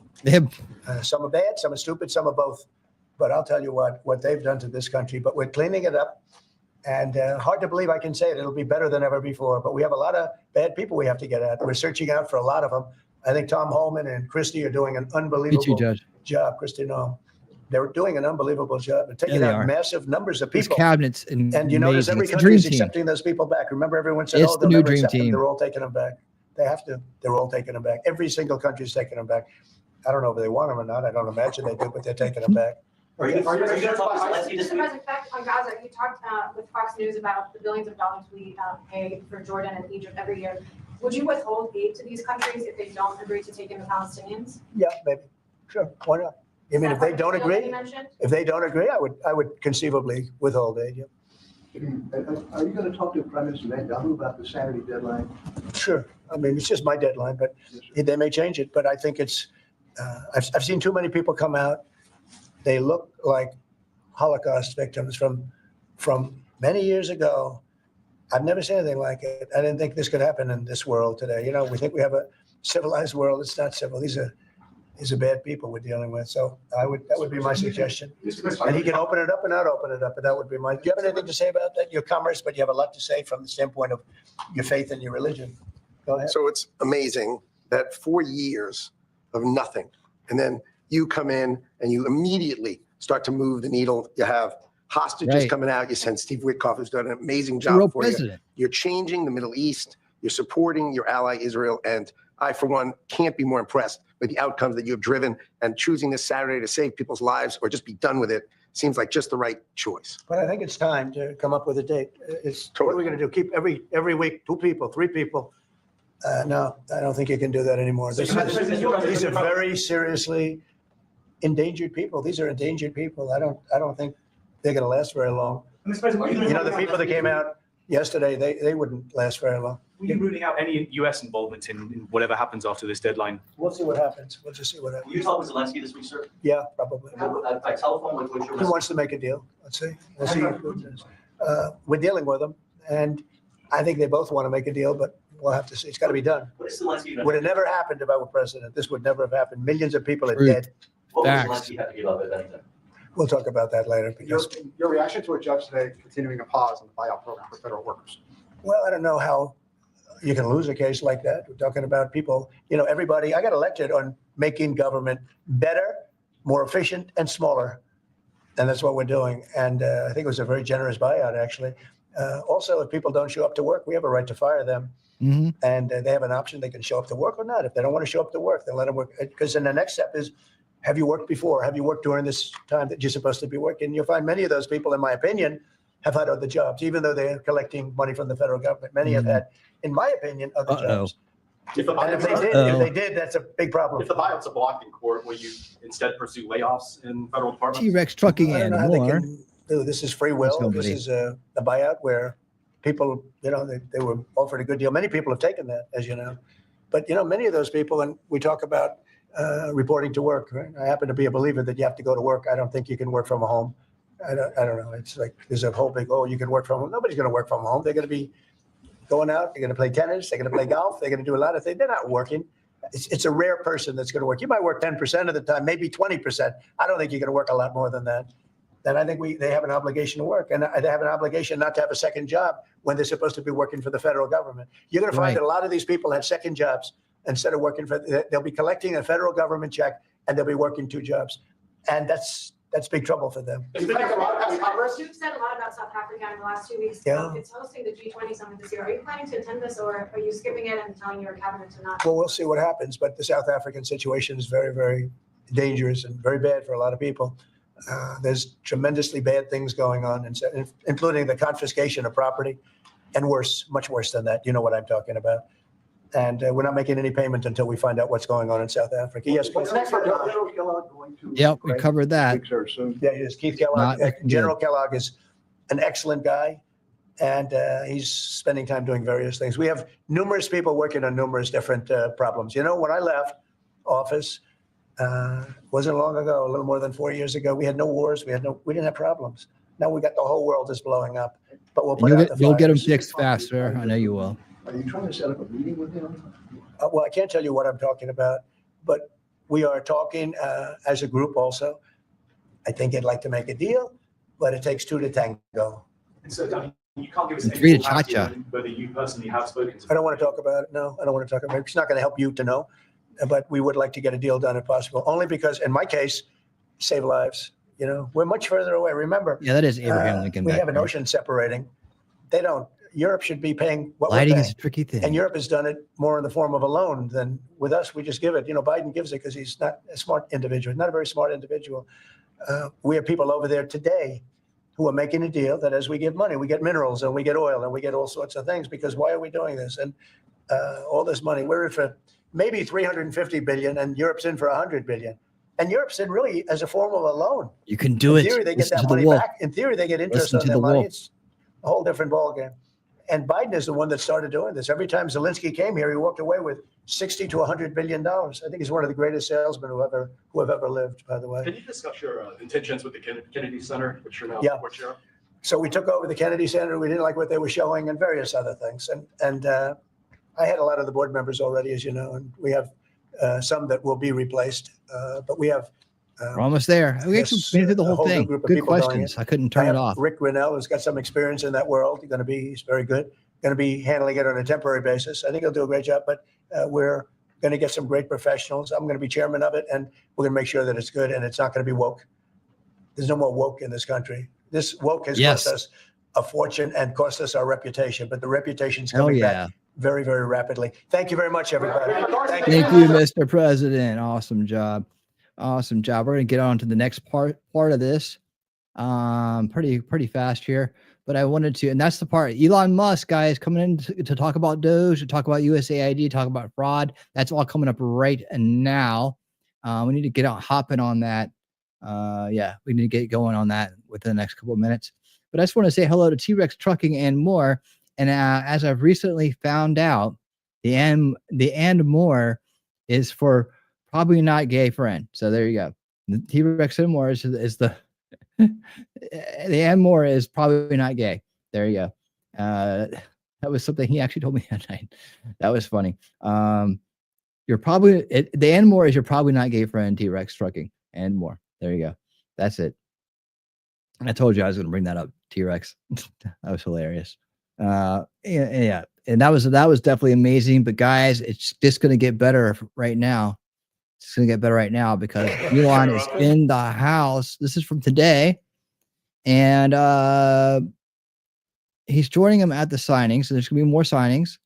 Some are bad, some are stupid, some are both. But I'll tell you what they've done to this country. But we're cleaning it up. And hard to believe I can say it. It'll be better than ever before. But we have a lot of bad people we have to get at. We're searching out for a lot of them. I think Tom Holman and Christie are doing an unbelievable job. Christie, no. They're doing an unbelievable job. They're taking out massive numbers of These people. cabinets And you notice every it's a country dream is team. accepting those people back. Remember, everyone said, It's oh, the they'll new never dream accept them. team. They're all taking them back. They have to. They're all taking them back. Every single country is taking them back. I don't know if they want them or not. I don't imagine they do, but they're taking them back. Are you going to talk about Mr. President, back on Gaza, you talked with Fox News about the billions of dollars we pay for Jordan and Egypt every year. Would you withhold aid to these countries if they don't agree to take in the Palestinians? Yeah, maybe. Sure. Why not? I mean, if they don't agree, I would conceivably withhold aid. Yeah. Are you going to talk to Prime Minister Netanyahu about the Saturday deadline? Sure. I mean, it's just my deadline, but they may change it. But I think it's, I've seen too many people come out. They look like Holocaust victims from many years ago. I've never seen anything like it. I didn't think this could happen in this world today. We think we have a civilized world. It's not civil. These are bad people we're dealing with. So that would be my suggestion. And he can open it up and not open it up, but that would be my. Do you have anything to say about that? Your commerce, but you have a lot to say from the standpoint of your faith and your religion. Go ahead. So it's amazing that 4 years of nothing, and then you come in and you immediately start to move the needle. You have hostages coming out. You send Steve Witkoff, who's done an amazing job for you. You're changing the Middle East. You're supporting your ally Israel, and I, for one, can't be more impressed with the outcomes that you have driven. And choosing this Saturday to save people's lives or just be done with it seems like just the right choice. But I think it's time to come up with a date. What are we going to do? Keep every week 2 people, 3 people? No, I don't think you can do that anymore. These are very seriously endangered people. These are endangered people. I don't think they're going to last very long. Mr. President, You know, the people that came out yesterday, they wouldn't last very long. were you ruling out any US involvement in whatever happens after this deadline? We'll see what happens. We'll just see what Will happens. you talk with Zelensky this week, sir? Yeah, probably. By telephone, what's your He message? wants to make a deal. Let's see. We'll see. We're dealing with him, and I think they both want to make a deal, but we'll have to see. It's got to be done. What is Zelensky Would gonna have never happened if I were president. This would never have happened. Millions of people are Truth. dead. What would Facts. Zelensky have to give up, if anything? We'll talk about that later. Your reaction to a judge today continuing a pause on the buyout program for federal workers? Well, I don't know how you can lose a case like that. We're talking about people, you know, everybody. I got elected on making government better, more efficient, and smaller. And that's what we're doing. And I think it was a very generous buyout, actually. Also, if people don't show up to work, we have a right to fire them. Mm-hmm. And they have an option. They can show up to work or not. If they don't want to show up to work, then let them work. Because then the next step is, have you worked before? Have you worked during this time that you're supposed to be working? You'll find many of those people, in my opinion, have had other jobs, even though they're collecting money from the federal government. Many have had, in my opinion, other jobs. If the And if they did, that's a big problem. If the buyout's a block in court, will you instead pursue layoffs in federal departments? T-Rex trucking I don't and know how they more. can do. This is free will. This is a buyout where people, you know, they were offered a good deal. Many people have taken that, as you know. But, you know, many of those people, and we talk about reporting to work, right? I happen to be a believer that you have to go to work. I don't think you can work from home. I don't know. It's like there's a whole big, oh, you can work from home. Nobody's going to work from home. They're going to be going out. They're going to play tennis. They're going to play golf. They're going to do a lot of things. They're not working. It's a rare person that's going to work. You might work 10% of the time, maybe 20%. I don't think you're going to work a lot more than that. Then I think they have an obligation to work, and they have an obligation not to have a second job when they're supposed to be working for the federal government. You're going to find that a lot of these people have second jobs instead of working for. They'll be collecting a federal government check, and they'll be working two jobs, and that's big trouble for them. You've said a lot about South Africa in the last 2 weeks. Yeah. It's hosting the G20 summit this year. Are you planning to attend this, or are you skipping it and telling your cabinet to not? Well, we'll see what happens, but the South African situation is very, very dangerous and very bad for a lot of people. There's tremendously bad things going on, including the confiscation of property, and worse, much worse than that. You know what I'm talking about. And we're not making any payment until we find out what's going on in South Africa. Yes, What's next for General Kellogg going to? Yep, we covered that. Yeah, it is. Keith Kellogg. General Kellogg is an excellent guy, and he's spending time doing various things. We have numerous people working on numerous different problems. You know, when I left office, wasn't long ago, a little more than 4 years ago, we had no wars. We didn't have problems. Now we got the whole world is blowing up, but we'll put out the You'll get them fires. fixed faster. I know you will. Are you trying to set up a meeting with him? Well, I can't tell you what I'm talking about, but we are talking as a group also. I think they'd like to make a deal, but it takes two to tango. And so, Danny, you can't give us And any three to full clarity cha-cha. on whether you personally have spoken to I don't want to talk about it. No, I don't want to talk about it. It's not going to help you to know, but we would like to get a deal done if possible, only because in my case, save lives. You know, we're much further away. Remember, Yeah, that is Abraham Lincoln. we back have an there. ocean separating. They don't. Europe should be paying what Lighting we're is paying. a tricky thing. And Europe has done it more in the form of a loan than with us. We just give it. You know, Biden gives it because he's not a smart individual, not a very smart individual. We have people over there today who are making a deal that as we give money, we get minerals and we get oil and we get all sorts of things, because why are we doing this? And all this money, we're in for maybe 350 billion and Europe's in for 100 billion. And Europe's in really as a form of a loan. You can do In it. theory, they get Listen that to the money wolf. back. In theory, they get interest Listen on to their the money. wolf. It's a whole different ballgame. And Biden is the one that started doing this. Every time Zelensky came here, he walked away with 60 to 100 billion dollars. I think he's one of the greatest salesmen who have ever lived, by the way. Can you discuss your intentions with the Kennedy Center, which you're now Yeah. board chair? So we took over the Kennedy Center. We didn't like what they were showing and various other things. And I had a lot of the board members already, as you know, and we have some that will be replaced. But we have We're almost there. We actually made it through the a whole whole new thing. group of Good people going questions. in. I couldn't turn I it have off. Rick Grinnell, who's got some experience in that world. He's very good. Going to be handling it on a temporary basis. I think he'll do a great job, but we're going to get some great professionals. I'm going to be chairman of it, and we're going to make sure that it's good and it's not going to be woke. There's no more woke in this country. This woke has cost us a fortune and cost us our reputation, but the reputation's coming back very, very rapidly. Thank you very much, everybody. Thank you, Mr. President. Awesome job. Awesome job. We're going to get on to the next part of this. Pretty fast here, but I wanted to, and that's the part. Elon Musk, guys, coming in to talk about Doge, to talk about USAID, talk about fraud. That's all coming up right now. We need to get hopping on that. Yeah, we need to get going on that within the next couple of minutes. But I just want to say hello to T-Rex Trucking and More. And as I've recently found out, the and more is for probably not gay friend. So there you go. The T-Rex and More is the the and more is probably not gay. There you go. That was something he actually told me that night. That was funny. You're probably the and more is you're probably not gay friend, T-Rex Trucking and More. There you go. That's it. I told you I was going to bring that up, T-Rex. That was hilarious. Yeah. And that was definitely amazing. But guys, it's just going to get better right now. It's going to get better right now because Elon is in the house. This is from today. And he's joining him at the signing. So there's going to be more signings.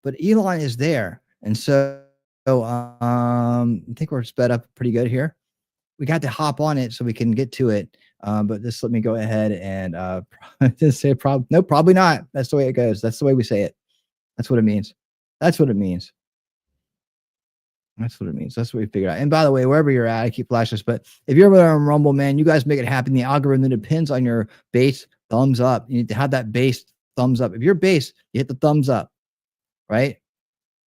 But Elon is there. And so I think we're sped up pretty good here. We got to hop on it so we can get to it. But just let me go ahead and just say probably not. That's the way it goes. That's the way we say it. That's what it means. That's what it means. That's what it means. That's what we figured out. And by the way, wherever you're at, I keep flashing this, but if you're over there on Rumble, man, you guys make it happen. The algorithm depends on your base thumbs up. You need to have that base thumbs up. If you're base, you hit the thumbs up, right?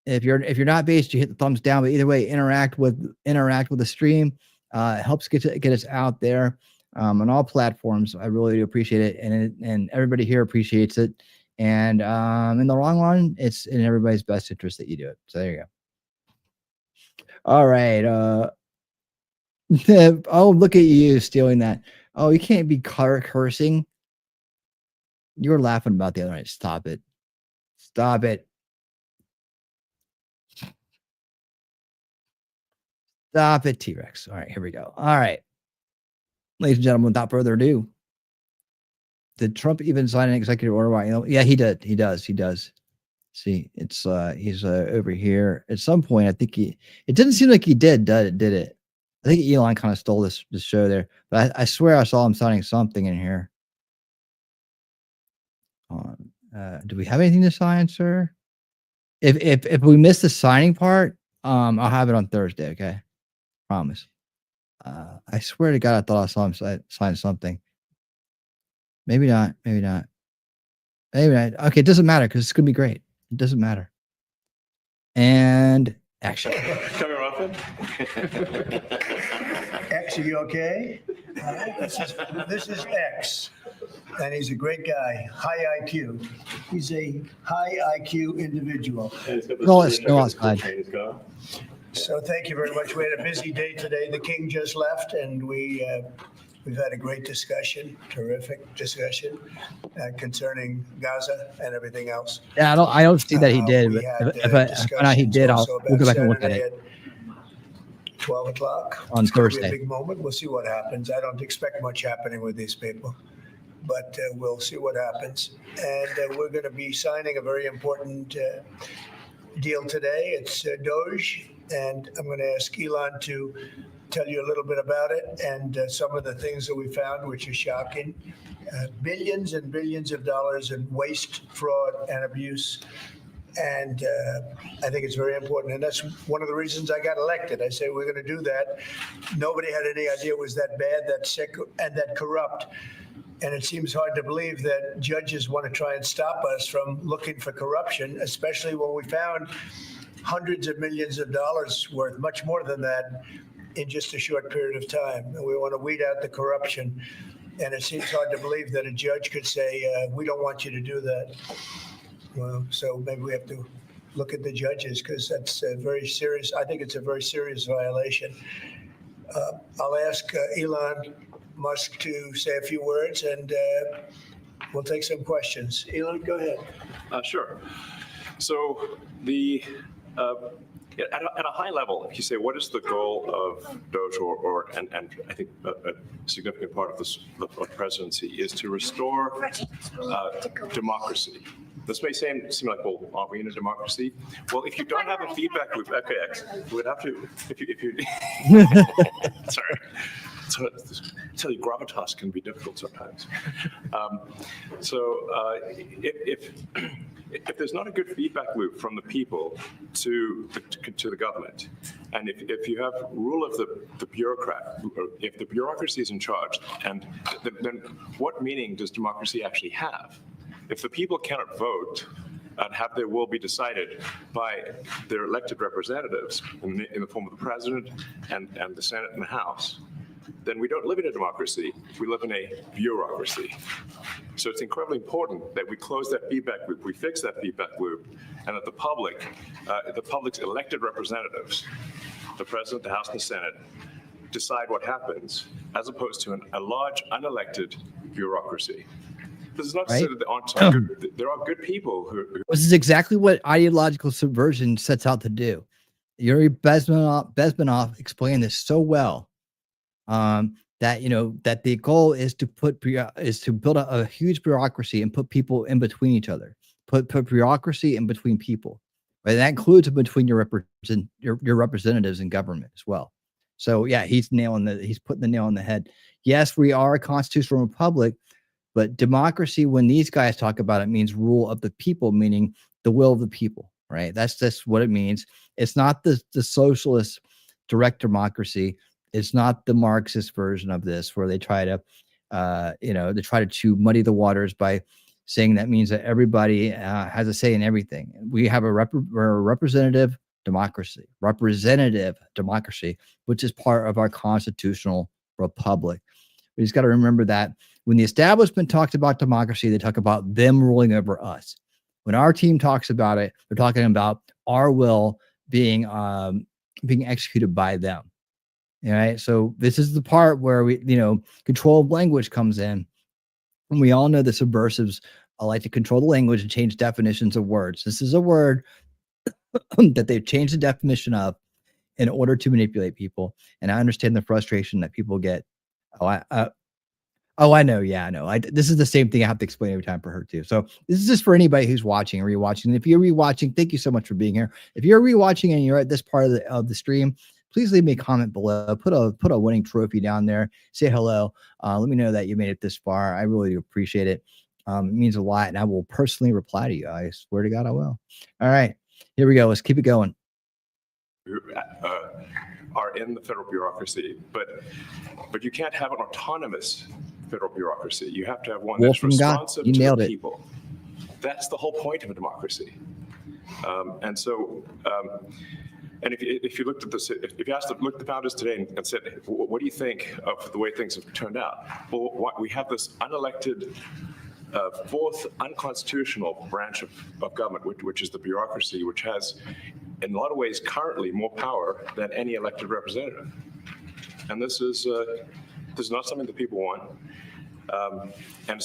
If you're not based, you hit the thumbs down. But either way, interact with the stream. It helps get us out there on all platforms. I really do appreciate it, and everybody here appreciates it. And in the long run, it's in everybody's best interest that you do it. So there you go. All right. Oh, look at you stealing that. Oh, you can't be cursing. You were laughing about the other night. Stop it. Stop it. Stop it, T-Rex. All right, here we go. All right. Ladies and gentlemen, without further ado, did Trump even sign an executive order? Yeah, he did. He does. See, it's he's over here. At some point, I think it didn't seem like he did it? I think Elon kind of stole this show there, but I swear I saw him signing something in here. Do we have anything to sign, sir? If we miss the signing part, I'll have it on Thursday, okay? Promise. I swear to God, I thought I saw him sign something. Maybe not. Maybe not. Okay, it doesn't matter because it's gonna be great. It doesn't matter. And action. Coming often? X, are you okay? This is X, and he's a great guy, high IQ. He's a high IQ individual. No, outside. So thank you very much. We had a busy day today. The king just left, and we've had a great discussion, terrific discussion concerning Gaza and everything else. Yeah, I don't see that he did, but if I find out he did, we'll go back and look at it. 12 o'clock on Thursday. A big moment. We'll see what happens. I don't expect much happening with these people, but we'll see what happens. And we're going to be signing a very important deal today. It's Doge, and I'm going to ask Elon to tell you a little bit about it and some of the things that we found, which are shocking. Billions and billions of dollars in waste, fraud, and abuse. And I think it's very important. And that's one of the reasons I got elected. I said, we're going to do that. Nobody had any idea it was that bad, that sick, and that corrupt. And it seems hard to believe that judges want to try and stop us from looking for corruption, especially when we found hundreds of millions of dollars worth, much more than that, in just a short period of time. And we want to weed out the corruption. And it seems hard to believe that a judge could say, we don't want you to do that. Well, so maybe we have to look at the judges because that's a very serious. I think it's a very serious violation. I'll ask Elon Musk to say a few words, and we'll take some questions. Elon, go ahead. Sure. So at a high level, if you say, what is the goal of Doge and I think a significant part of the presidency is to restore democracy. This may seem like, well, aren't we in a democracy? Well, if you don't have a feedback loop, okay, we would have to, if you sorry. So tell you, gravitas can be difficult sometimes. If there's not a good feedback loop from the people to the government, And if you have rule of the bureaucrat, if the bureaucracy is in charge, and then what meaning does democracy actually have? If the people cannot vote and have their will be decided by their elected representatives in the form of the president and the Senate and the House, then we don't live in a democracy, we live in a bureaucracy. So it's incredibly important that we close that feedback loop, we fix that feedback loop, and that the public's elected representatives, the president, the House, and the Senate, decide what happens, as opposed to a large unelected bureaucracy. This is not to say that there aren't some good, there are good people who. This is exactly what ideological subversion sets out to do. Yuri Bezmenov explained this so well. That that the goal is to build a huge bureaucracy and put people in between each other. Put bureaucracy in between people. Right? That includes between your representatives in government as well. So yeah, he's putting the nail on the head. Yes, we are a constitutional republic, but democracy, when these guys talk about it, means rule of the people, meaning the will of the people. Right? That's just what it means. It's not the socialist direct democracy. It's not the Marxist version of this, where they try to, muddy the waters by saying that means that everybody has a say in everything. We have we're a representative democracy, which is part of our constitutional republic. We just got to remember that when the establishment talks about democracy, they talk about them ruling over us. When our team talks about it, they're talking about our will being executed by them. All right. So this is the part where control of language comes in. And we all know the subversives like to control the language and change definitions of words. This is a word that they've changed the definition of in order to manipulate people. And I understand the frustration that people get. I know. Yeah, I know. This is the same thing I have to explain every time for her too. So this is just for anybody who's watching or rewatching. If you're rewatching, thank you so much for being here. If you're rewatching and you're at this part of the stream, please leave me a comment below. Put a winning trophy down there. Say hello. Let me know that you made it this far. I really do appreciate it. It means a lot, and I will personally reply to you. I swear to God, I will. All right, here we go. Let's keep it going. Are in the federal bureaucracy, but you can't have an autonomous federal bureaucracy. You have to have one that's responsive to the people. That's the whole point of a democracy. And if you looked at this, if you asked the founders today and said, what do you think of the way things have turned out? Well, we have this unelected, fourth unconstitutional branch of government, which is the bureaucracy, which has, in a lot of ways, currently more power than any elected representative. And this is not something that people want. And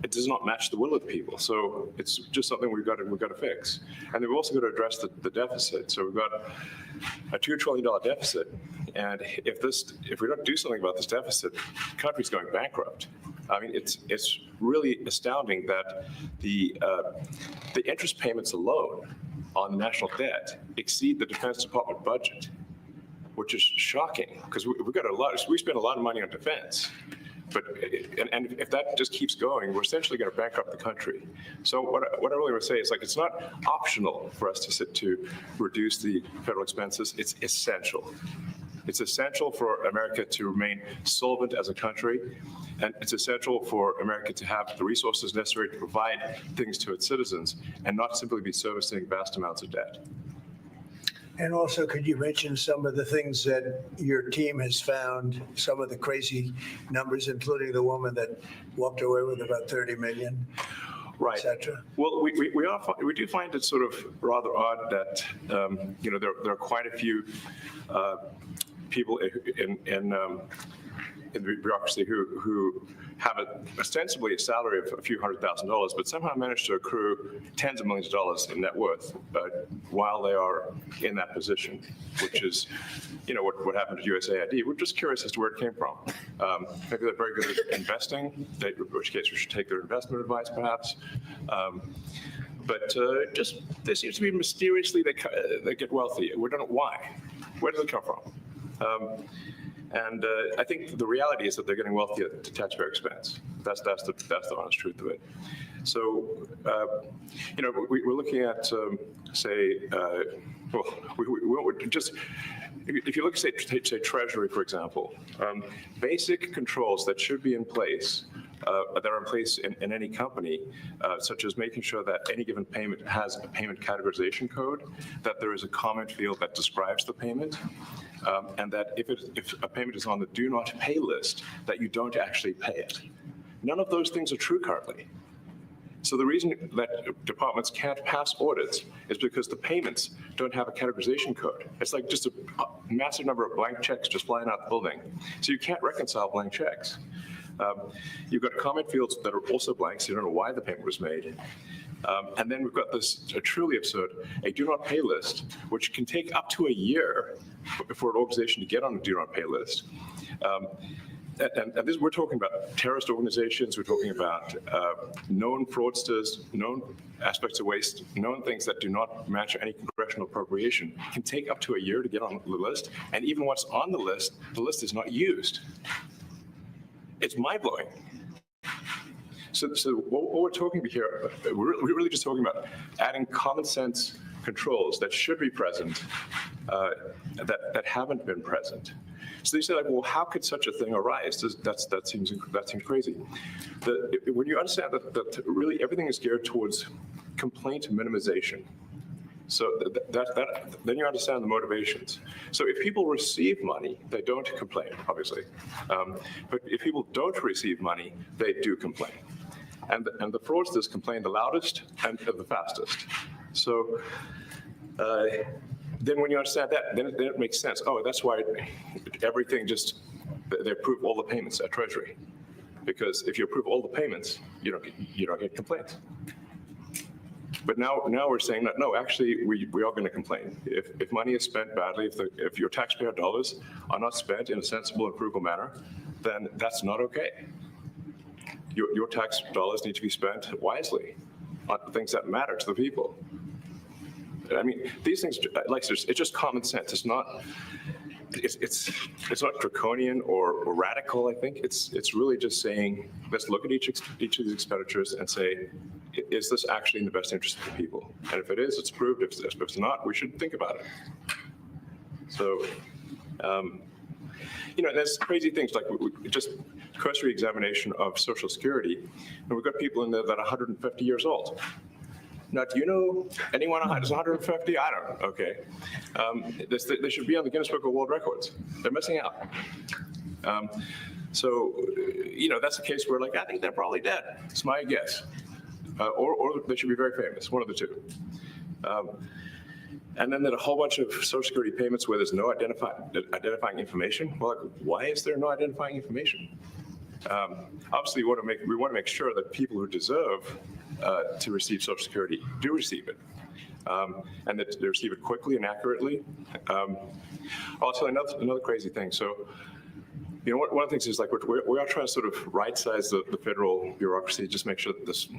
it does not match the will of the people. So it's just something we've got to fix. And we've also got to address the deficit. So we've got a $2 trillion deficit. And if we don't do something about this deficit, the country's going bankrupt. I mean, it's really astounding that the interest payments alone on the national debt exceed the Defense Department budget, which is shocking because we spend a lot of money on defense. But and if that just keeps going, we're essentially going to bankrupt the country. So what I really want to say is, like, it's not optional for us to reduce the federal expenses. It's essential. It's essential for America to remain solvent as a country, and it's essential for America to have the resources necessary to provide things to its citizens and not simply be servicing vast amounts of debt. And also, could you mention some of the things that your team has found, some of the crazy numbers, including the woman that walked away with about 30 million, right, etc.? Well, we do find it sort of rather odd that there are quite a few people in the bureaucracy who have ostensibly a salary of a few $100,000, but somehow manage to accrue tens of millions of dollars in net worth while they are in that position, which is, what happened to USAID. We're just curious as to where it came from. Maybe they're very good at investing, in which case we should take their investment advice, perhaps. But they seem to be mysteriously, they get wealthy. We don't know why. Where does it come from? And I think the reality is that they're getting wealthy at taxpayer expense. That's the honest truth of it. So, we're looking at, we just, if you look, say Treasury, for example, basic controls that should be in place, that are in place in any company, such as making sure that any given payment has a payment categorization code, that there is a comment field that describes the payment, and that if a payment is on the do not pay list, that you don't actually pay it. None of those things are true currently. So the reason that departments can't pass audits is because the payments don't have a categorization code. It's like just a massive number of blank checks just flying out the building. So you can't reconcile blank checks. You've got comment fields that are also blank, so you don't know why the payment was made. And then we've got this truly absurd, a do not pay list, which can take up to a year for an organization to get on a do not pay list. And this, we're talking about terrorist organizations, we're talking about known fraudsters, known aspects of waste, known things that do not match any congressional appropriation, can take up to a year to get on the list. And even once on the list is not used. It's mind-blowing. So what we're talking about here, we're really just talking about adding common sense controls that should be present, that haven't been present. So they say, like, well, how could such a thing arise? That seems crazy. When you understand that really everything is geared towards complaint minimization, so then you understand the motivations. So if people receive money, they don't complain, obviously. But if people don't receive money, they do complain. And the fraudsters complain the loudest and the fastest. So then when you understand that, then it makes sense. Oh, that's why everything they approve all the payments at Treasury. Because if you approve all the payments, you don't get complaints. But now we're saying that, no, actually, we are going to complain. If money is spent badly, if your taxpayer dollars are not spent in a sensible and frugal manner, then that's not okay. Your tax dollars need to be spent wisely on things that matter to the people. I mean, these things, like, it's just common sense. It's not draconian or radical. I think it's really just saying, let's look at each of these expenditures and say, is this actually in the best interest of the people? And if it is, it's approved. If it's not, we should think about it. So, there's crazy things like just cursory examination of Social Security, and we've got people in there that are 150 years old. Now, do you know anyone who's 150? I don't. Okay. They should be on the Guinness Book of World Records. They're missing out. So, that's a case where, like, I think they're probably dead. It's my guess. Or they should be very famous, one of the two. And then there's a whole bunch of Social Security payments where there's no identifying information. Well, like, why is there no identifying information? Obviously, we want to make sure that people who deserve to receive Social Security do receive it, and that they receive it quickly and accurately. Also, another crazy thing. So, one of the things is, like, we are trying to sort of right-size the federal bureaucracy, just make sure that this,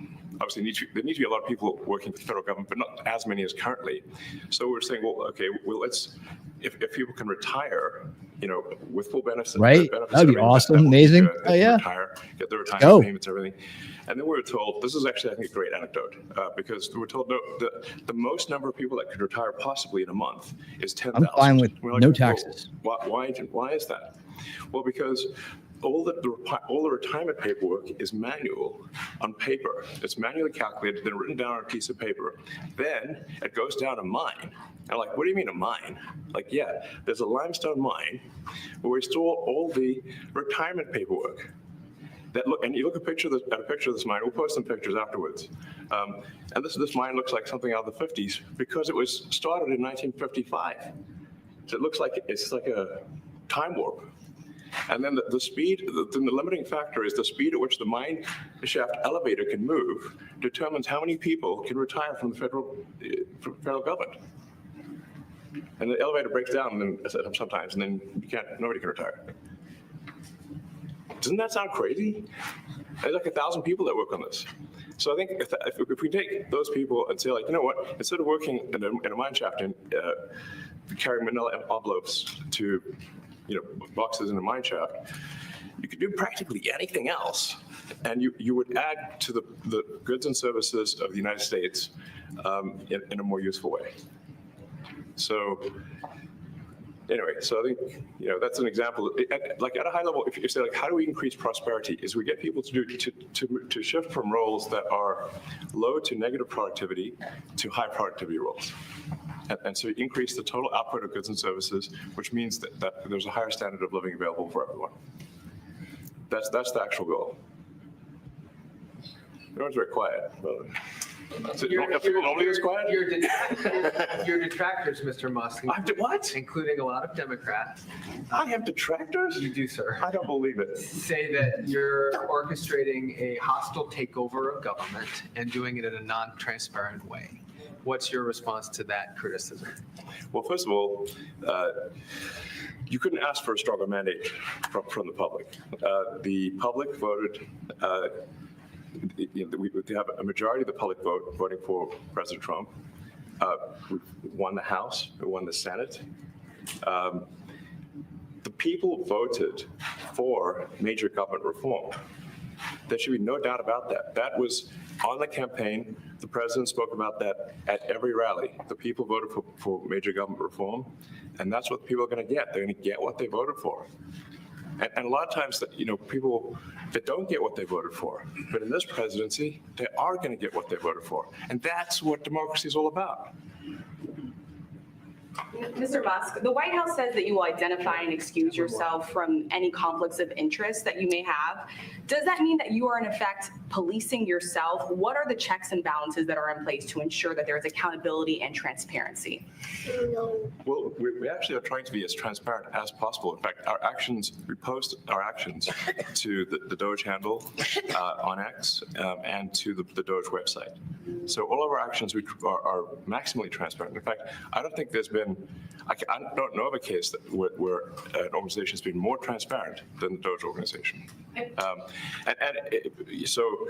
obviously, there need to be a lot of people working for the federal government, but not as many as currently. So we're saying, well, okay, let's, if people can retire, with full benefits. Right? That'd be awesome, amazing. Oh, yeah. Retire, get the retirement payments, everything. And then we were told, this is actually, I think, a great anecdote, because we were told the most number of people that could retire possibly in a month is 10,000. I'm fine with no taxes. Well, why is that? Well, because all the retirement paperwork is manual on paper. It's manually calculated, then written down on a piece of paper. Then it goes down a mine. And like, what do you mean a mine? Like, yeah, there's a limestone mine where we store all the retirement paperwork. And you look at a picture of this mine. We'll post some pictures afterwards. And this mine looks like something out of the 50s because it was started in 1955. So it looks like it's like a time warp. And then the speed, the limiting factor is the speed at which the mine shaft elevator can move determines how many people can retire from the federal government. And the elevator breaks down sometimes, and then nobody can retire. Doesn't that sound crazy? There's like 1,000 people that work on this. So I think if we take those people and say, like, you know what, instead of working in a mine shaft and carrying manila envelopes to boxes in a mine shaft, you could do practically anything else, and you would add to the goods and services of the United States in a more useful way. So anyway, so I think, that's an example. Like at a high level, if you say like, how do we increase prosperity? Is we get people to shift from roles that are low to negative productivity to high productivity roles. And so you increase the total output of goods and services, which means that there's a higher standard of living available for everyone. That's the actual goal. Everyone's very quiet. Normally it's quiet? Your detractors, Mr. Musk. What? Including a lot of Democrats. I have detractors? You do, sir. I don't believe it. Say that you're orchestrating a hostile takeover of government and doing it in a non-transparent way. What's your response to that criticism? Well, first of all, you couldn't ask for a stronger mandate from the public. The public voted. We have a majority of the public voting for President Trump. We won the House, we won the Senate. The people voted for major government reform. There should be no doubt about that. That was on the campaign. The president spoke about that at every rally. The people voted for major government reform, and that's what people are going to get. They're going to get what they voted for. And a lot of times, people that don't get what they voted for, but in this presidency, they are going to get what they voted for. And that's what democracy is all about. Mr. Musk, the White House says that you will identify and excuse yourself from any conflicts of interest that you may have. Does that mean that you are in effect policing yourself? What are the checks and balances that are in place to ensure that there is accountability and transparency? Well, we actually are trying to be as transparent as possible. In fact, we post our actions to the Doge handle on X and to the Doge website. So all of our actions are maximally transparent. In fact, I don't think there's been, I don't know of a case where an organization has been more transparent than the Doge organization. So,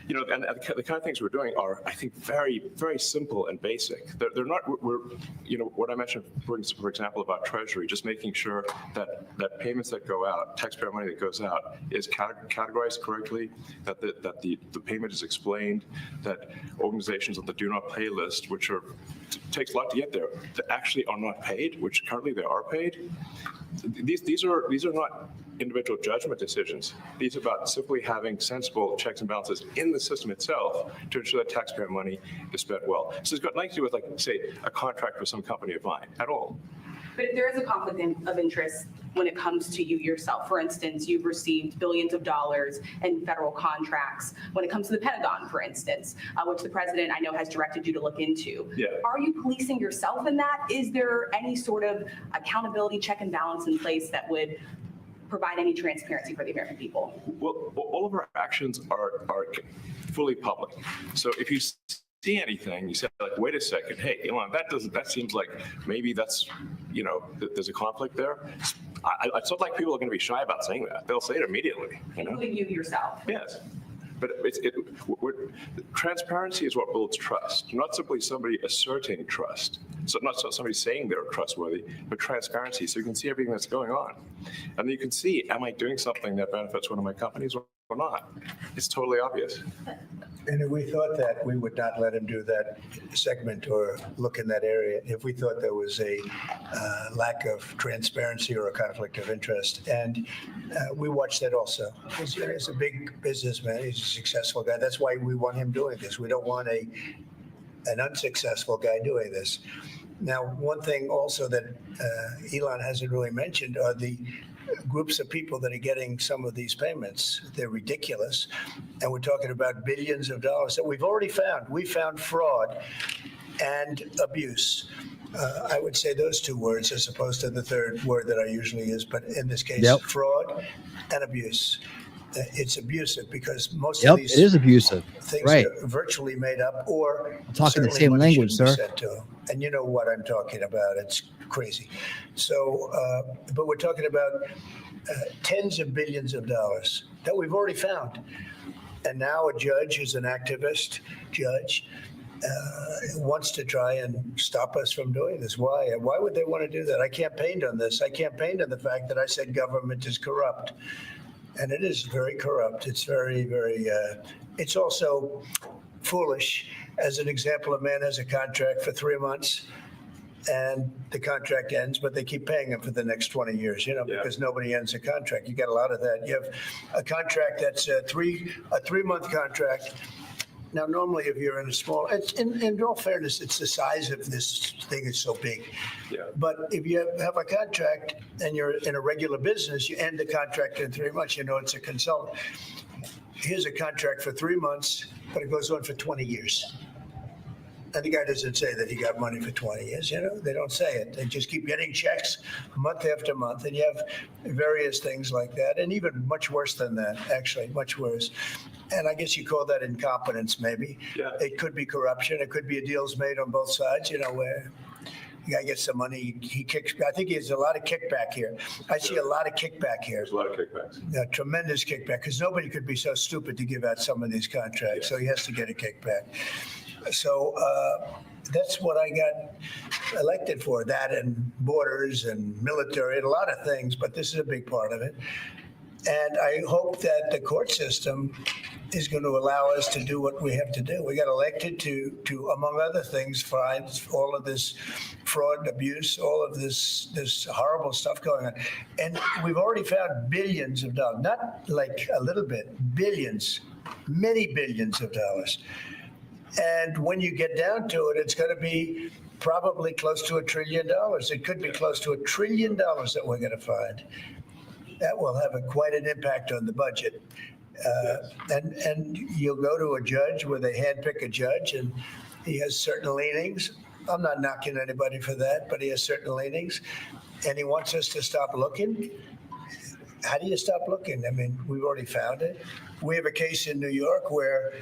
and the kind of things we're doing are, I think, very, very simple and basic. They're not, what I mentioned, for example, about Treasury, just making sure that payments that go out, taxpayer money that goes out, is categorized correctly, that the payment is explained, that organizations on the do not pay list, which takes a lot to get there, that actually are not paid, which currently they are paid. These are not individual judgment decisions. These are about simply having sensible checks and balances in the system itself to ensure that taxpayer money is spent well. So it's got nothing to do with, like, say, a contract with some company of mine at all. But there is a conflict of interest when it comes to you yourself. For instance, you've received billions of dollars in federal contracts when it comes to the Pentagon, for instance, which the president, I know, has directed you to look into. Yeah. Are you policing yourself in that? Is there any sort of accountability check and balance in place that would provide any transparency for the American people? Well, all of our actions are fully public. So if you see anything, you say, like, wait a second, hey, Elon, that seems like maybe that's, there's a conflict there. It's not like people are going to be shy about saying that. They'll say it immediately. Including you yourself. Yes. But transparency is what builds trust, not simply somebody asserting trust. So not somebody saying they're trustworthy, but transparency, so you can see everything that's going on. And then you can see, am I doing something that benefits one of my companies or not? It's totally obvious. And if we thought that, we would not let him do that segment or look in that area if we thought there was a lack of transparency or a conflict of interest. And we watched that also. He's a big businessman. He's a successful guy. That's why we want him doing this. We don't want an unsuccessful guy doing this. Now, one thing also that Elon hasn't really mentioned are the groups of people that are getting some of these payments. They're ridiculous. And we're talking about billions of dollars that we've already found. We found fraud and abuse. I would say those two words as opposed to the third word that I usually use, but in this case, fraud and abuse. It's abusive because most of these it is abusive. Things are virtually made up or I'm talking the certainly same money language, shouldn't be sir. sent to them. And you know what I'm talking about. It's crazy. So, but we're talking about tens of billions of dollars that we've already found. And now a judge who's an activist judge wants to try and stop us from doing this. Why? Why would they want to do that? I campaigned on this. I campaigned on the fact that I said government is corrupt. And it is very corrupt. It's very, very, it's also foolish. As an example, a man has a contract for 3 months and the contract ends, but they keep paying him for the next 20 years, because nobody ends a contract. You get a lot of that. You have a contract that's a 3-month contract. Now, normally, if you're in a small, in all fairness, it's the size of this thing is so big. Yeah. But if you have a contract and you're in a regular business, you end the contract in 3 months. It's a consultant. Here's a contract for 3 months, but it goes on for 20 years. And the guy doesn't say that he got money for 20 years, They don't say it. They just keep getting checks month after month. And you have various things like that. And even much worse than that, actually, much worse. And I guess you call that incompetence, maybe. Yeah. It could be corruption. It could be deals made on both sides, where the guy gets some money, he kicks. I think there's a lot of kickback here. I see a lot of kickback here. There's a lot of kickbacks. Tremendous kickback, because nobody could be so stupid to give out some of these contracts. So he has to get a kickback. So that's what I got elected for, that and borders and military and a lot of things, but this is a big part of it. And I hope that the court system is going to allow us to do what we have to do. We got elected to among other things, find all of this fraud, abuse, all of this horrible stuff going on. And we've already found billions of dollars, not like a little bit, billions, many billions of dollars. And when you get down to it, it's going to be probably close to $1 trillion. It could be close to $1 trillion that we're going to find. That will have quite an impact on the budget. And you'll go to a judge where they handpick a judge, and he has certain leanings. I'm not knocking anybody for that, but he has certain leanings, and he wants us to stop looking. How do you stop looking? I mean, we've already found it. We have a case in New York where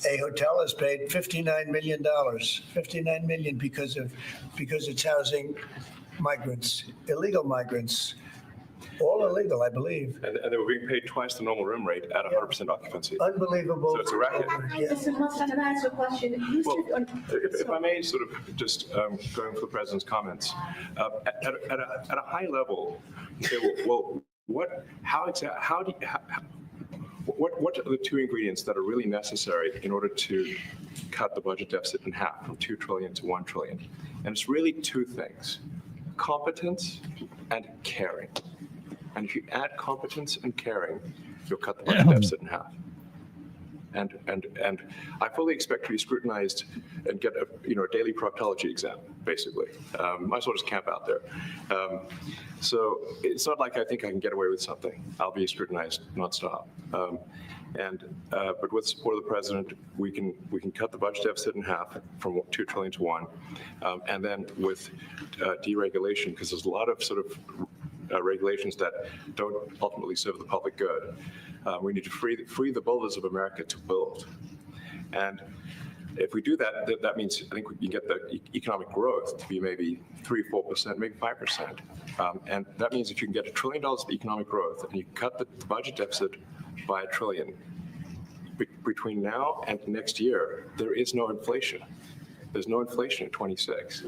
a hotel has paid $59 million, $59 million because it's housing migrants, illegal migrants, all illegal, I believe. And they were being paid twice the normal room rate at 100% occupancy. Unbelievable. So it's a racket. Mr. Mustang, can I ask a question? Well, if I may sort of just going for the president's comments, at a high level, you say, well, what are the two ingredients that are really necessary in order to cut the budget deficit in half from 2 trillion to 1 trillion? And it's really two things: competence and caring. And if you add competence and caring, you'll cut the budget deficit in half. And I fully expect to be scrutinized and get a daily proctology exam, basically. Might as well just camp out there. So it's not like I think I can get away with something. I'll be scrutinized nonstop. But with support of the president, we can cut the budget deficit in half from 2 trillion to 1, and then with deregulation, because there's a lot of sort of regulations that don't ultimately serve the public good. We need to free the builders of America to build. And if we do that, that means I think we can get the economic growth to be maybe 3-4%, maybe 5%. And that means if you can get $1 trillion of economic growth and you cut the budget deficit by $1 trillion, between now and next year, there is no inflation. There's no inflation in 26.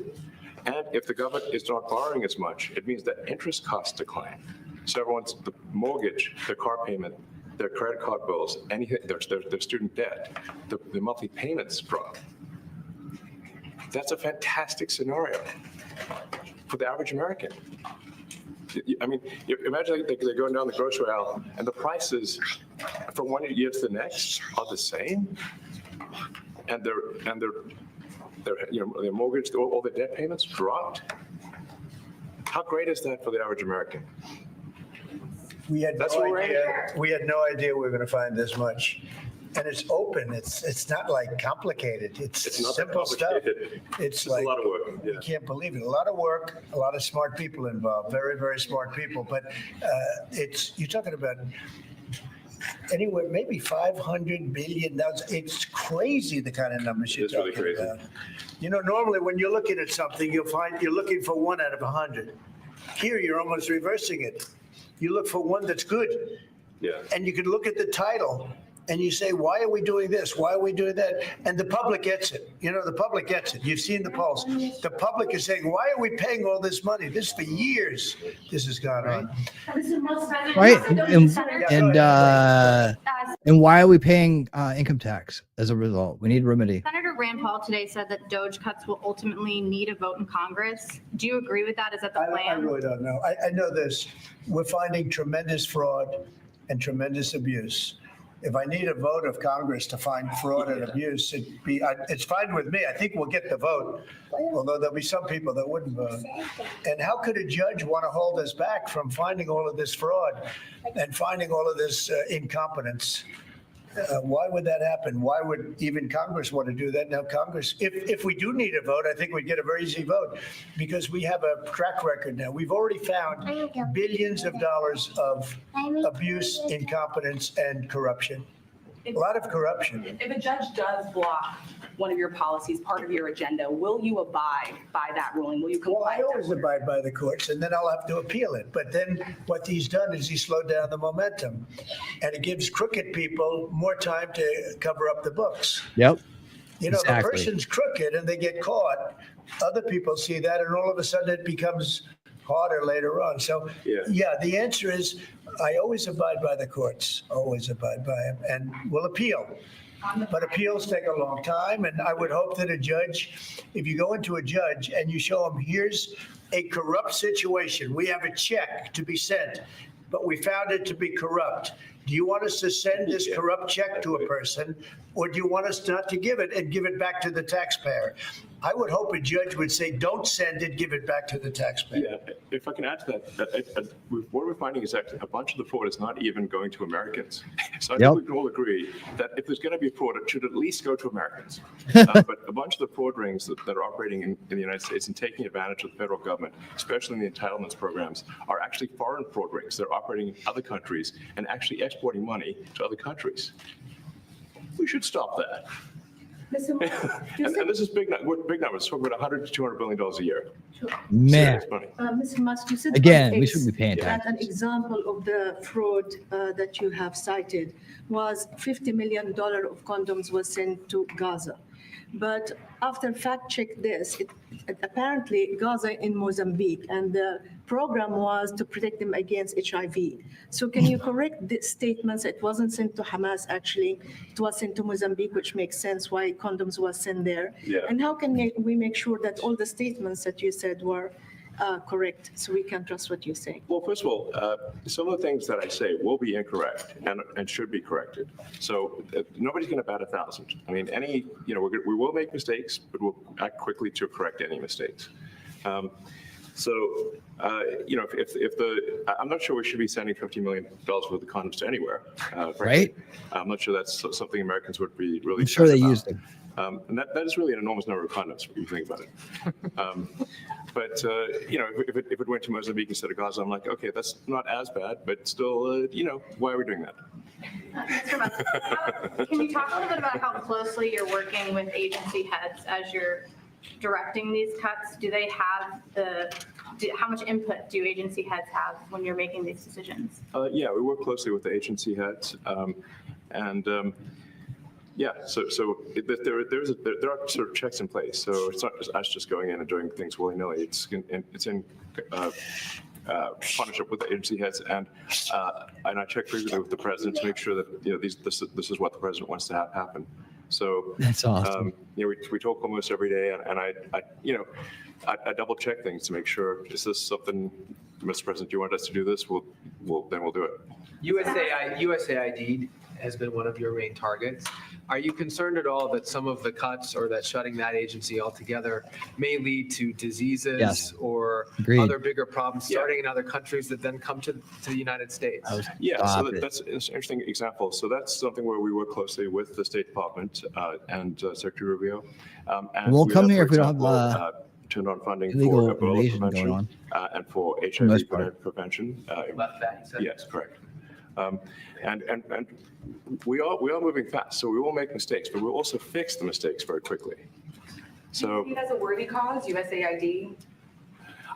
And if the government is not borrowing as much, it means that interest costs decline. So everyone's, the mortgage, their car payment, their credit card bills, anything, their student debt, the monthly payments drop. That's a fantastic scenario for the average American. I mean, imagine they're going down the grocery aisle and the prices from one year to the next are the same, and their mortgage, all the debt payments dropped. How great is that for the average American? We had no idea we were going to find this much. And it's open. It's not like complicated. It's not simple stuff. It's like a lot of work. Yeah. You can't believe it. A lot of work, a lot of smart people involved, very, very smart people. But you're talking about anywhere, maybe $500 billion. It's crazy the kind of numbers you're talking about. Normally when you're looking at something, you'll find you're looking for 1 out of 100. Here, you're almost reversing it. You look for one that's good. Yeah. And you can look at the title and you say, why are we doing this? Why are we doing that? And the public gets it. You know, the public gets it. You've seen the polls. The public is saying, why are we paying all this money? This for years, this has gone on. Right? And why are we paying income tax as a result? We need a remedy. Senator Rand Paul today said that DOJ cuts will ultimately need a vote in Congress. Do you agree with that? Is that the I plan? really don't know. I know this. We're finding tremendous fraud and tremendous abuse. If I need a vote of Congress to find fraud and abuse, it's fine with me. I think we'll get the vote, although there'll be some people that wouldn't vote. And how could a judge want to hold us back from finding all of this fraud and finding all of this incompetence? Why would that happen? Why would even Congress want to do that? Now, Congress, if we do need a vote, I think we'd get a very easy vote because we have a track record now. We've already found billions of dollars of abuse, incompetence, and corruption. A lot of corruption. If a judge does block one of your policies, part of your agenda, will you abide by that ruling? Will you comply? Well, I always abide by the courts, and then I'll have to appeal it. But then what he's done is he slowed down the momentum, and it gives crooked people more time to cover up the books. Yep. You know, Exactly. the person's crooked and they get caught. Other people see that, and all of a sudden it becomes harder later on. So, yeah, the answer is I always abide by the courts, always abide by them, and will appeal. But appeals take a long time, and I would hope that a judge, if you go into a judge and you show him, here's a corrupt situation, we have a check to be sent, but we found it to be corrupt. Do you want us to send this corrupt check to a person, or do you want us not to give it and give it back to the taxpayer? I would hope a judge would say, don't send it, give it back to the taxpayer. Yeah, if I can add to that, what we're finding is that a bunch of the fraud is not even going to Americans. So I think we can all agree that if there's going to be fraud, it should at least go to Americans. But a bunch of the fraud rings that are operating in the United States and taking advantage of the federal government, especially in the entitlements programs, are actually foreign fraud rings. They're operating in other countries and actually exporting money to other countries. We should stop that. And this is big numbers. We're about $100 to $200 billion a year. Man. Serious money. Mr. Musk, you said Again, one we case shouldn't be paying that taxes. an example of the fraud that you have cited was $50 million of condoms was sent to Gaza. But after fact check this, apparently Gaza in Mozambique, and the program was to protect them against HIV. So can you correct the statements? It wasn't sent to Hamas, actually. It was sent to Mozambique, which makes sense why condoms was sent there. Yeah. And how can we make sure that all the statements that you said were correct, so we can trust what you're saying? Well, first of all, some of the things that I say will be incorrect and should be corrected. So nobody's going to bat 1,000. I mean, we will make mistakes, but we'll act quickly to correct any mistakes. I'm not sure we should be sending $50 million worth of condoms to anywhere. Right? I'm not sure that's something Americans would be really. I'm sure they excited used about. them. And that is really an enormous number of condoms when you think about it. If it went to Mozambique instead of Gaza, I'm like, okay, that's not as bad, but still, why are we doing that? Mr. Musk, can you talk a little bit about how closely you're working with agency heads as you're directing these cuts? Do they have how much input do agency heads have when you're making these decisions? Yeah, we work closely with the agency heads, there are sort of checks in place. So it's not just us just going in and doing things willy-nilly. It's in partnership with the agency heads, and I check frequently with the president to make sure that this is what the president wants to have happen. So that's awesome. We talk almost every day, and I double check things to make sure, is this something, Mr. President, do you want us to do this? Then we'll do it. USAID has been one of your main targets. Are you concerned at all that some of the cuts or that shutting that agency altogether may lead to diseases or other bigger problems starting in other countries that then come to the United States? That's an interesting example. So that's something where we work closely with the State Department and Secretary Rubio. And we'll come here for if we don't example, have turned on funding illegal for Ebola invasion prevention going and for the HIV most part. prevention. Left that, you said? Yes, correct. And we are moving fast, so we will make mistakes, but we'll also fix the mistakes very quickly. So Do you see it as a worthy cause, USAID?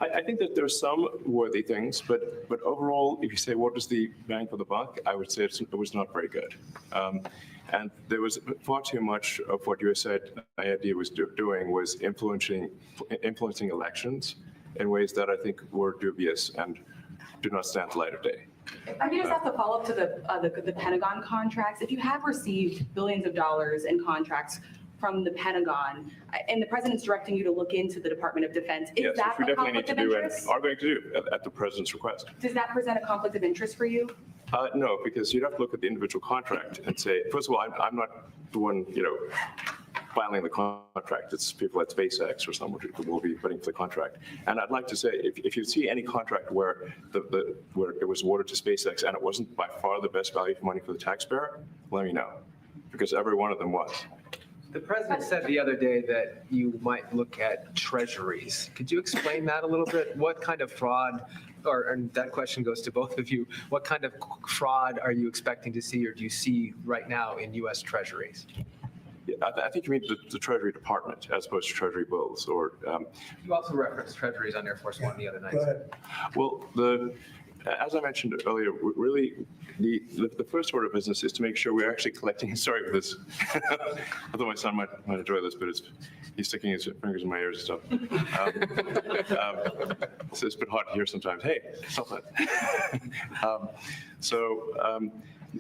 I think that there's some worthy things, but overall, if you say what is the bang for the buck, I would say it was not very good. And there was far too much of what USAID was doing was influencing elections in ways that I think were dubious and do not stand the light of day. I just have to follow up to the Pentagon contracts. If you have received billions of dollars in contracts from the Pentagon, and the president's directing you to look into the Department of Defense, is that we a definitely need conflict to of do and interest? are going to do at the president's request. Does that present a conflict of interest for you? No, because you'd have to look at the individual contract and say, first of all, I'm not the one, filing the contract. It's people at SpaceX or someone who will be putting for the contract. And I'd like to say, if you see any contract where where it was awarded to SpaceX and it wasn't by far the best value for money for the taxpayer, let me know, because every one of them was. The president said the other day that you might look at treasuries. Could you explain that a little bit? What kind of fraud, and that question goes to both of you, what kind of fraud are you expecting to see or do you see right now in U.S. treasuries? Yeah, I think you mean the Treasury Department as opposed to Treasury bills, or. You also referenced treasuries on Air Force One the other night. Go ahead. Well, as I mentioned earlier, really, the first order of business is to make sure we're actually collecting. Sorry for this. Although my son might enjoy this, but he's sticking his fingers in my ears and stuff. So it's been hard to hear sometimes. Hey, stop that.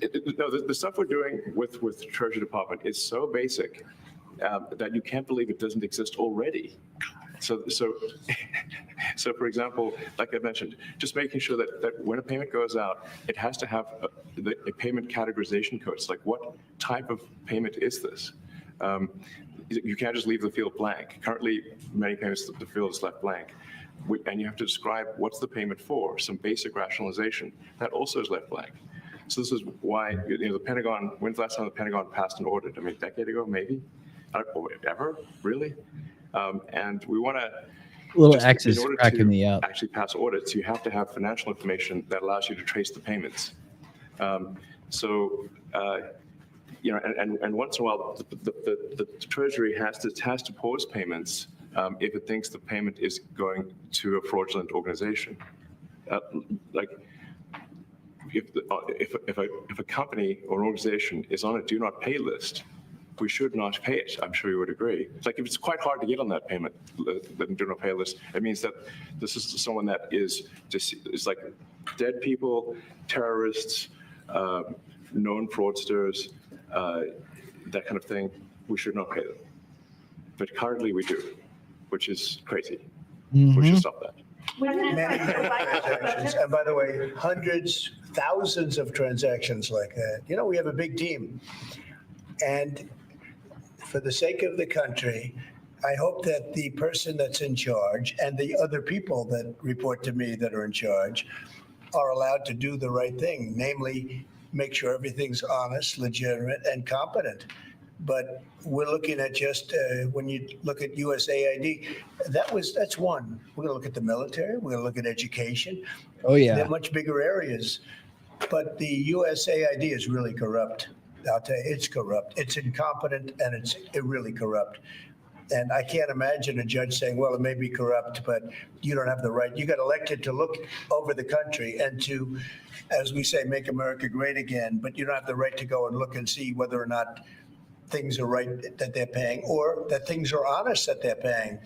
The stuff we're doing with the Treasury Department is so basic that you can't believe it doesn't exist already. So for example, like I mentioned, just making sure that when a payment goes out, it has to have a payment categorization code. It's like, what type of payment is this? You can't just leave the field blank. Currently, many payments, the field is left blank. And you have to describe what's the payment for, some basic rationalization. That also is left blank. So this is why, the Pentagon, when's the last time the Pentagon passed an audit? I mean, a decade ago, maybe? Ever? Really? And we want to. Little X is cracking me up. Actually pass audits, you have to have financial information that allows you to trace the payments. And once in a while, the Treasury has to pause payments if it thinks the payment is going to a fraudulent organization. If a company or an organization is on a do not pay list, we should not pay it. I'm sure you would agree. It's like if it's quite hard to get on that payment, the do not pay list, it means that this is someone that is like dead people, terrorists, known fraudsters, that kind of thing. We should not pay them. But currently we do, which is crazy. We should stop that. Many transactions. And by the way, hundreds, thousands of transactions like that. We have a big team. And for the sake of the country, I hope that the person that's in charge and the other people that report to me that are in charge are allowed to do the right thing, namely make sure everything's honest, legitimate, and competent. But we're looking at just when you look at USAID, that's one. We're going to look at the military. We're going to look at education. Oh yeah, they're much bigger areas. But the USAID is really corrupt. I'll tell you, it's corrupt. It's incompetent, and it's really corrupt. And I can't imagine a judge saying, well, it may be corrupt, but you don't have the right. You got elected to look over the country and to, as we say, make America great again, but you don't have the right to go and look and see whether or not things are right that they're paying or that things are honest that they're paying.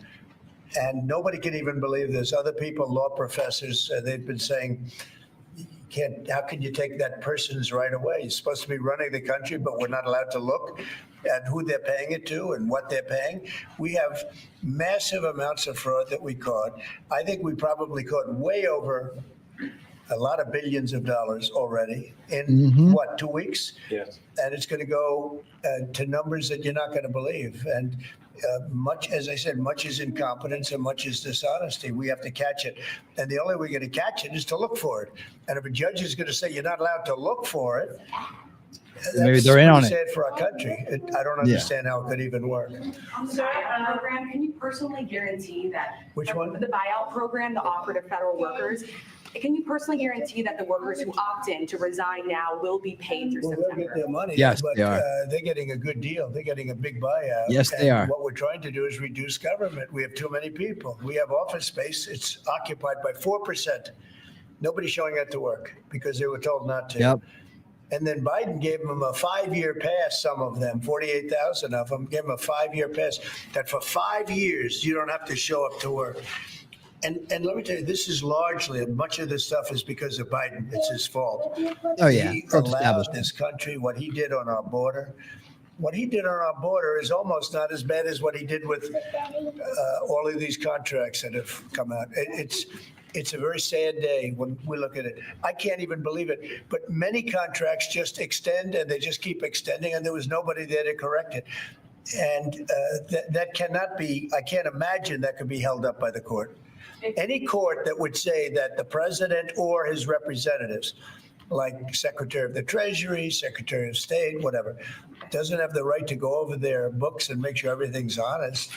And nobody can even believe this. Other people, law professors, they've been saying, how can you take that person's right away? You're supposed to be running the country, but we're not allowed to look at who they're paying it to and what they're paying. We have massive amounts of fraud that we caught. I think we probably caught way over a lot of billions of dollars already in 2 weeks? Yes. And it's going to go to numbers that you're not going to believe. And much, as I said, much is incompetence and much is dishonesty. We have to catch it. And the only way we're going to catch it is to look for it. And if a judge is going to say you're not allowed to look for it, Maybe they're in on it. Sad for our country. I don't understand how it could even work. Sir, program, can you personally guarantee that? Which one? The buyout program, the offer to federal workers. Can you personally guarantee that the workers who opt in to resign now will be paid through Well, they'll get September? their money. Yes, but, they are. They're getting a good deal. They're getting a big buyout. Yes, they And are. What we're trying to do is reduce government. We have too many people. We have office space. It's occupied by 4%. Nobody's showing up to work because they were told not to. Yep. And then Biden gave them a 5-year pass, some of them, 48,000 of them, gave them a 5-year pass that for 5 years, you don't have to show up to work. And let me tell you, this is largely, much of this stuff is because of Biden. It's his fault. Oh, yeah. He Self allowed established. this country, what he did on our border. What he did on our border is almost not as bad as what he did with all of these contracts that have come out. It's a very sad day when we look at it. I can't even believe it. But many contracts just extend and they just keep extending, and there was nobody there to correct it. And that cannot be, I can't imagine that could be held up by the court. Any court that would say that the president or his representatives, like Secretary of the Treasury, Secretary of State, whatever, doesn't have the right to go over their books and make sure everything's honest.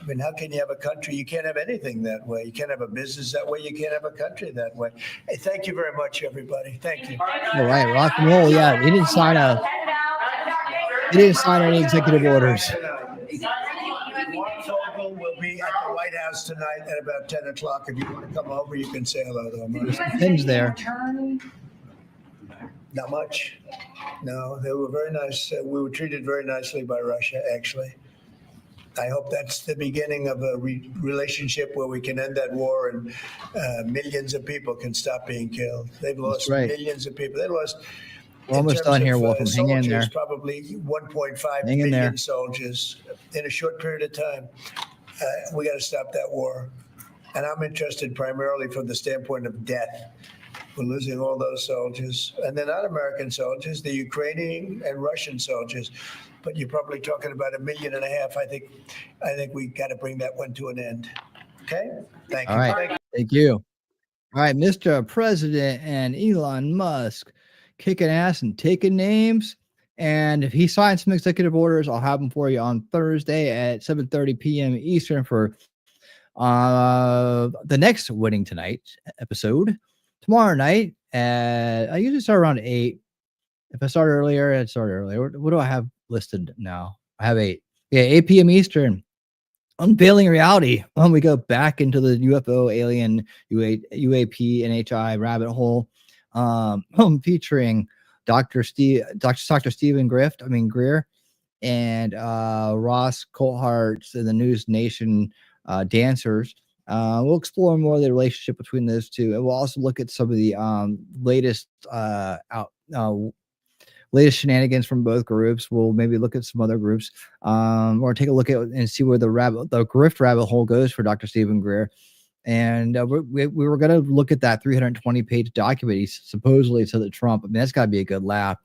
I mean, how can you have a country? You can't have anything that way. You can't have a business that way. You can't have a country that way. Hey, thank you very much, everybody. Thank you. All right, rock and roll. Yeah, he didn't sign any executive orders. Mark will be at the White House tonight at about 10 o'clock. If you want to come over, you can say hello to him. There's some pins there. Not much. No, they were very nice. We were treated very nicely by Russia, actually. I hope that's the beginning of a relationship where we can end that war and millions of people can stop being killed. They've lost millions of people. They lost. We're almost done here, Wolfram. Hang in there. Probably 1.5 Hang in there. million soldiers in a short period of time. We got to stop that war. And I'm interested primarily from the standpoint of death. We're losing all those soldiers. And they're not American soldiers, they're Ukrainian and Russian soldiers. But you're probably talking about 1.5 million. I think we got to bring that one to an end. Okay? Thank you. All right. Thank you. All right, Mr. President and Elon Musk kicking ass and taking names. And if he signs some executive orders, I'll have them for you on Thursday at 7:30 p.m. Eastern for the next Winning Tonight episode. Tomorrow night, I usually start around 8. If I start earlier, I'd start earlier. What do I have listed now? I have 8. Yeah, 8 p.m. Eastern. Unveiling Reality. When we go back into the UFO, alien, UAP, NHI rabbit hole, featuring Dr. Stephen Greer, and Ross Coulthart and the News Nation dancers. We'll explore more of the relationship between those two, and we'll also look at some of the latest shenanigans from both groups. We'll maybe look at some other groups, or take a look at and see where the grift rabbit hole goes for Dr. Stephen Greer. And we were going to look at that 320-page document he supposedly said to Trump. I mean, that's got to be a good laugh.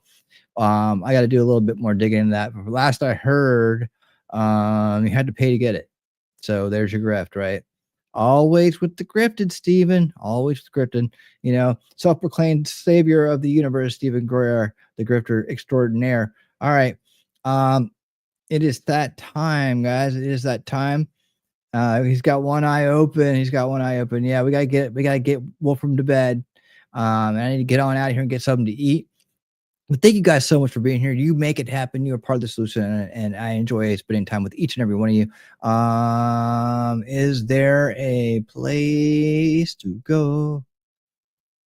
I got to do a little bit more digging in that. But last I heard, you had to pay to get it. So there's your grift, right? Always with the grifted, Stephen. Always with grifted. You know, self-proclaimed savior of the universe, Stephen Greer, the grifter extraordinaire. All right. It is that time, guys. It is that time. He's got one eye open. Yeah, we gotta get Wolfram to bed. And I need to get on out of here and get something to eat. But thank you guys so much for being here. You make it happen. You're part of the solution, and I enjoy spending time with each and every one of you. Is there a place to go?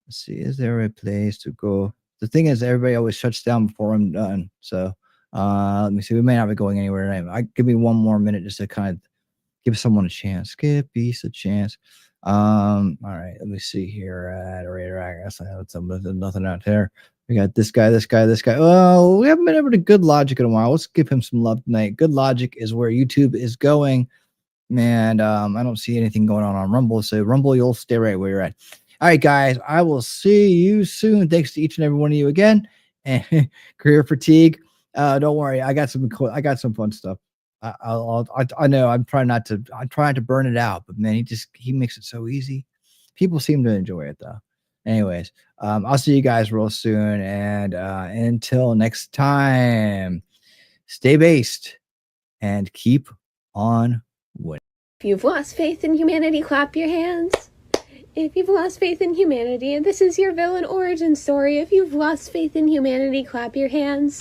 Let's see. Is there a place to go? The thing is, everybody always shuts down before I'm done. So let me see. We may not be going anywhere tonight. Give me one more minute just to kind of give someone a chance. Give peace a chance. All right. Let me see here. I guess I have nothing out there. We got this guy. Oh, we haven't been over to Good Logic in a while. Let's give him some love tonight. Good Logic is where YouTube is going. And I don't see anything going on Rumble. So Rumble, you'll stay right where you're at. All right, guys. I will see you soon. Thanks to each and every one of you again. And career fatigue. Don't worry. I got some fun stuff. I know I'm trying not to burn it out, but man, he makes it so easy. People seem to enjoy it though. Anyways, I'll see you guys real soon. And until next time, stay based and keep on winning. If you've lost faith in humanity, clap your hands. If you've lost faith in humanity, and this is your villain origin story, if you've lost faith in humanity, clap your hands.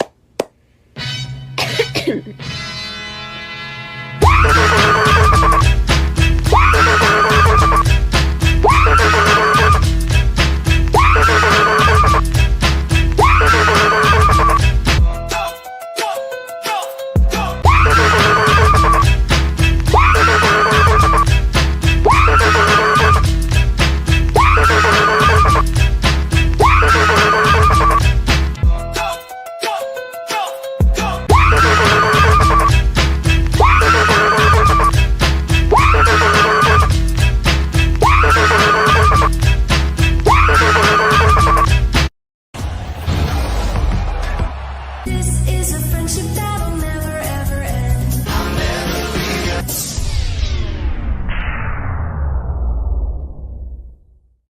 This is a friendship that